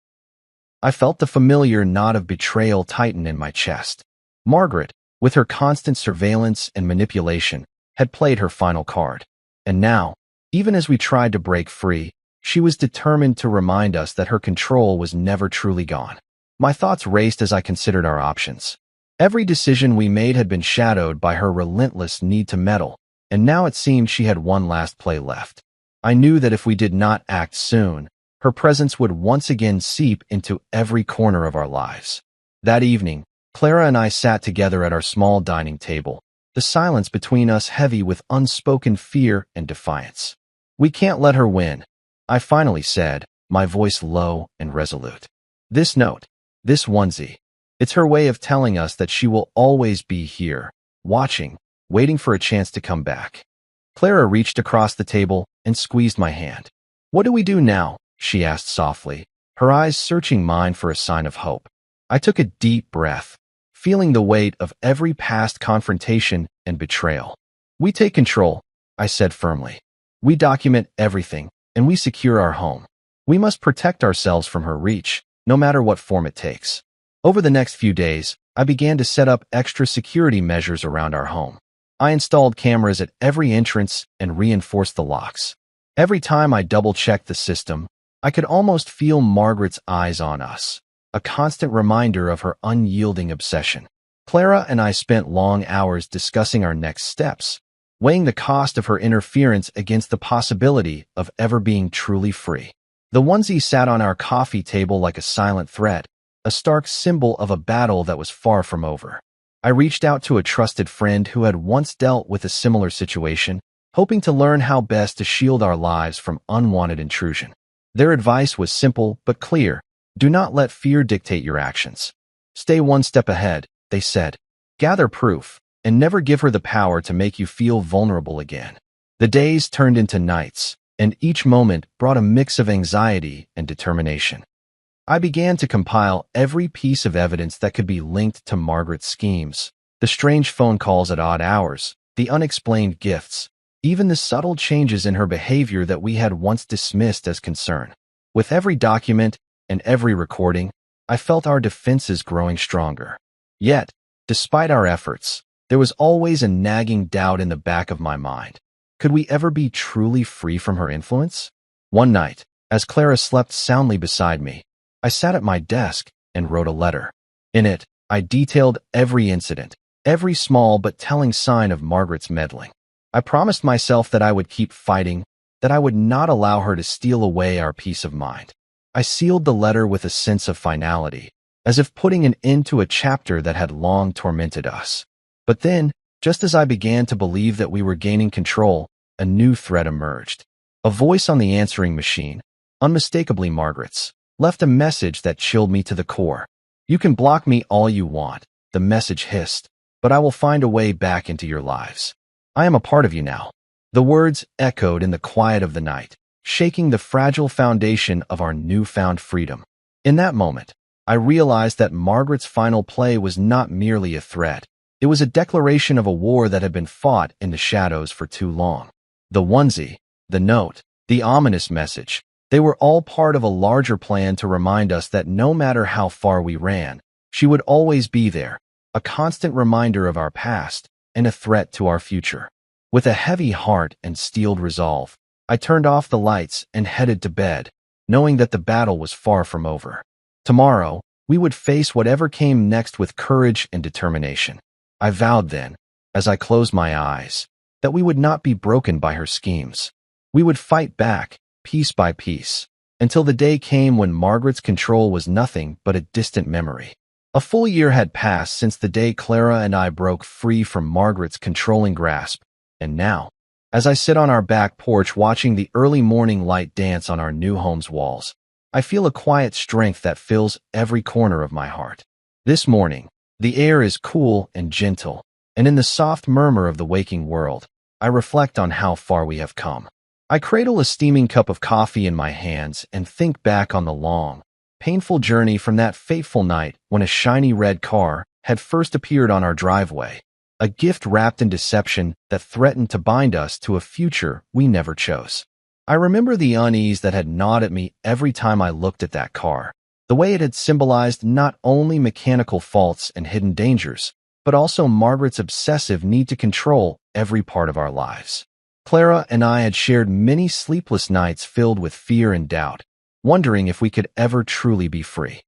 A: I felt the familiar knot of betrayal tighten in my chest. Margaret, with her constant surveillance and manipulation, had played her final card. And now, even as we tried to break free, she was determined to remind us that her control was never truly gone. My thoughts raced as I considered our options. Every decision we made had been shadowed by her relentless need to meddle, and now it seemed she had one last play left. I knew that if we did not act soon, her presence would once again seep into every corner of our lives. That evening, Clara and I sat together at our small dining table, the silence between us heavy with unspoken fear and defiance. "We can't let her win," I finally said, my voice low and resolute. "This note, this onesie, it's her way of telling us that she will always be here, watching, waiting for a chance to come back." Clara reached across the table and squeezed my hand. "What do we do now?" she asked softly, her eyes searching mine for a sign of hope. I took a deep breath, feeling the weight of every past confrontation and betrayal. "We take control," I said firmly. "We document everything, and we secure our home. We must protect ourselves from her reach, no matter what form it takes." Over the next few days, I began to set up extra security measures around our home. I installed cameras at every entrance and reinforced the locks. Every time I double-checked the system, I could almost feel Margaret's eyes on us, a constant reminder of her unyielding obsession. Clara and I spent long hours discussing our next steps, weighing the cost of her interference against the possibility of ever being truly free. The onesie sat on our coffee table like a silent threat, a stark symbol of a battle that was far from over. I reached out to a trusted friend who had once dealt with a similar situation, hoping to learn how best to shield our lives from unwanted intrusion. Their advice was simple but clear. "Do not let fear dictate your actions. Stay one step ahead," they said. "Gather proof, and never give her the power to make you feel vulnerable again." The days turned into nights, and each moment brought a mix of anxiety and determination. I began to compile every piece of evidence that could be linked to Margaret's schemes. The strange phone calls at odd hours, the unexplained gifts, even the subtle changes in her behavior that we had once dismissed as concern. With every document and every recording, I felt our defenses growing stronger. Yet, despite our efforts, there was always a nagging doubt in the back of my mind. Could we ever be truly free from her influence? One night, as Clara slept soundly beside me, I sat at my desk and wrote a letter. In it, I detailed every incident, every small but telling sign of Margaret's meddling. I promised myself that I would keep fighting, that I would not allow her to steal away our peace of mind. I sealed the letter with a sense of finality, as if putting an end to a chapter that had long tormented us. But then, just as I began to believe that we were gaining control, a new threat emerged. A voice on the answering machine, unmistakably Margaret's, left a message that chilled me to the core. "You can block me all you want," the message hissed, "but I will find a way back into your lives. I am a part of you now." The words echoed in the quiet of the night, shaking the fragile foundation of our newfound freedom. In that moment, I realized that Margaret's final play was not merely a threat. It was a declaration of a war that had been fought in the shadows for too long. The onesie, the note, the ominous message, they were all part of a larger plan to remind us that no matter how far we ran, she would always be there, a constant reminder of our past and a threat to our future. With a heavy heart and steeled resolve, I turned off the lights and headed to bed, knowing that the battle was far from over. Tomorrow, we would face whatever came next with courage and determination. I vowed then, as I closed my eyes, that we would not be broken by her schemes. We would fight back, piece by piece, until the day came when Margaret's control was nothing but a distant memory. A full year had passed since the day Clara and I broke free from Margaret's controlling grasp, and now, as I sit on our back porch watching the early morning light dance on our new home's walls, I feel a quiet strength that fills every corner of my heart. This morning, the air is cool and gentle, and in the soft murmur of the waking world, I reflect on how far we have come. I cradle a steaming cup of coffee in my hands and think back on the long, painful journey from that fateful night when a shiny red car had first appeared on our driveway, a gift wrapped in deception that threatened to bind us to a future we never chose. I remember the unease that had gnawed at me every time I looked at that car, the way it had symbolized not only mechanical faults and hidden dangers, but also Margaret's obsessive need to control every part of our lives. Clara and I had shared many sleepless nights filled with fear and doubt, wondering if we could ever truly be free.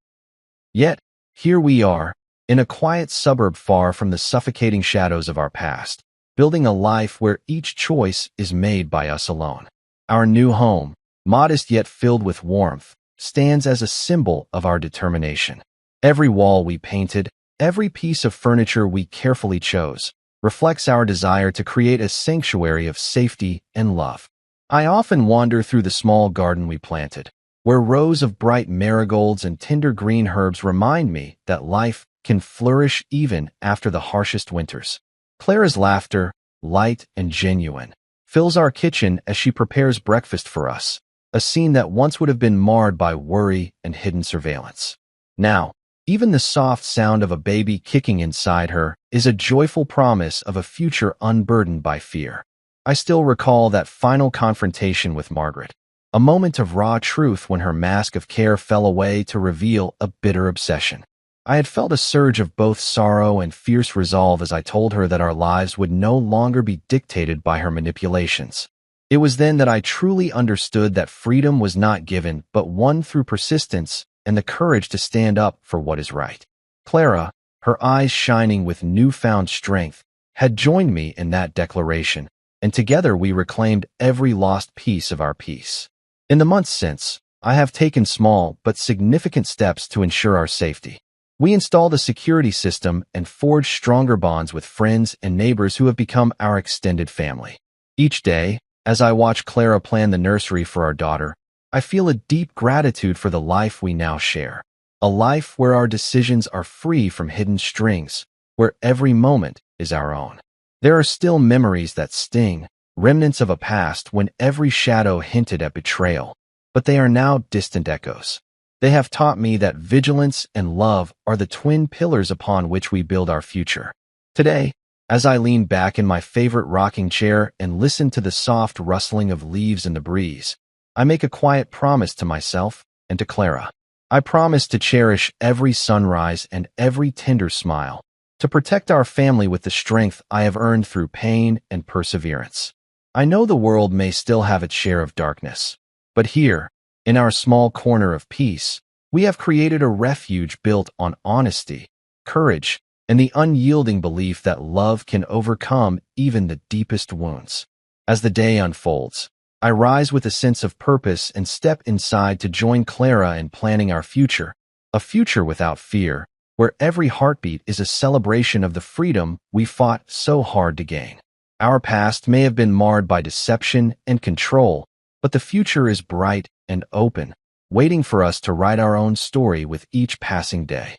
A: Yet, here we are, in a quiet suburb far from the suffocating shadows of our past, building a life where each choice is made by us alone. Our new home, modest yet filled with warmth, stands as a symbol of our determination. Every wall we painted, every piece of furniture we carefully chose, reflects our desire to create a sanctuary of safety and love. I often wander through the small garden we planted, where rows of bright marigolds and tender green herbs remind me that life can flourish even after the harshest winters. Clara's laughter, light and genuine, fills our kitchen as she prepares breakfast for us, a scene that once would have been marred by worry and hidden surveillance. Now, even the soft sound of a baby kicking inside her is a joyful promise of a future unburdened by fear. I still recall that final confrontation with Margaret, a moment of raw truth when her mask of care fell away to reveal a bitter obsession. I had felt a surge of both sorrow and fierce resolve as I told her that our lives would no longer be dictated by her manipulations. It was then that I truly understood that freedom was not given but won through persistence and the courage to stand up for what is right. Clara, her eyes shining with newfound strength, had joined me in that declaration, and together we reclaimed every lost piece of our peace. In the months since, I have taken small but significant steps to ensure our safety. We installed a security system and forged stronger bonds with friends and neighbors who have become our extended family. Each day, as I watch Clara plan the nursery for our daughter, I feel a deep gratitude for the life we now share, a life where our decisions are free from hidden strings, where every moment is our own. There are still memories that sting, remnants of a past when every shadow hinted at betrayal, but they are now distant echoes. They have taught me that vigilance and love are the twin pillars upon which we build our future. Today, as I lean back in my favorite rocking chair and listen to the soft rustling of leaves in the breeze, I make a quiet promise to myself and to Clara. I promise to cherish every sunrise and every tender smile, to protect our family with the strength I have earned through pain and perseverance. I know the world may still have its share of darkness, but here, in our small corner of peace, we have created a refuge built on honesty, courage, and the unyielding belief that love can overcome even the deepest wounds. As the day unfolds, I rise with a sense of purpose and step inside to join Clara in planning our future, a future without fear, where every heartbeat is a celebration of the freedom we fought so hard to gain. Our past may have been marred by deception and control, but the future is bright and open, waiting for us to write our own story with each passing day.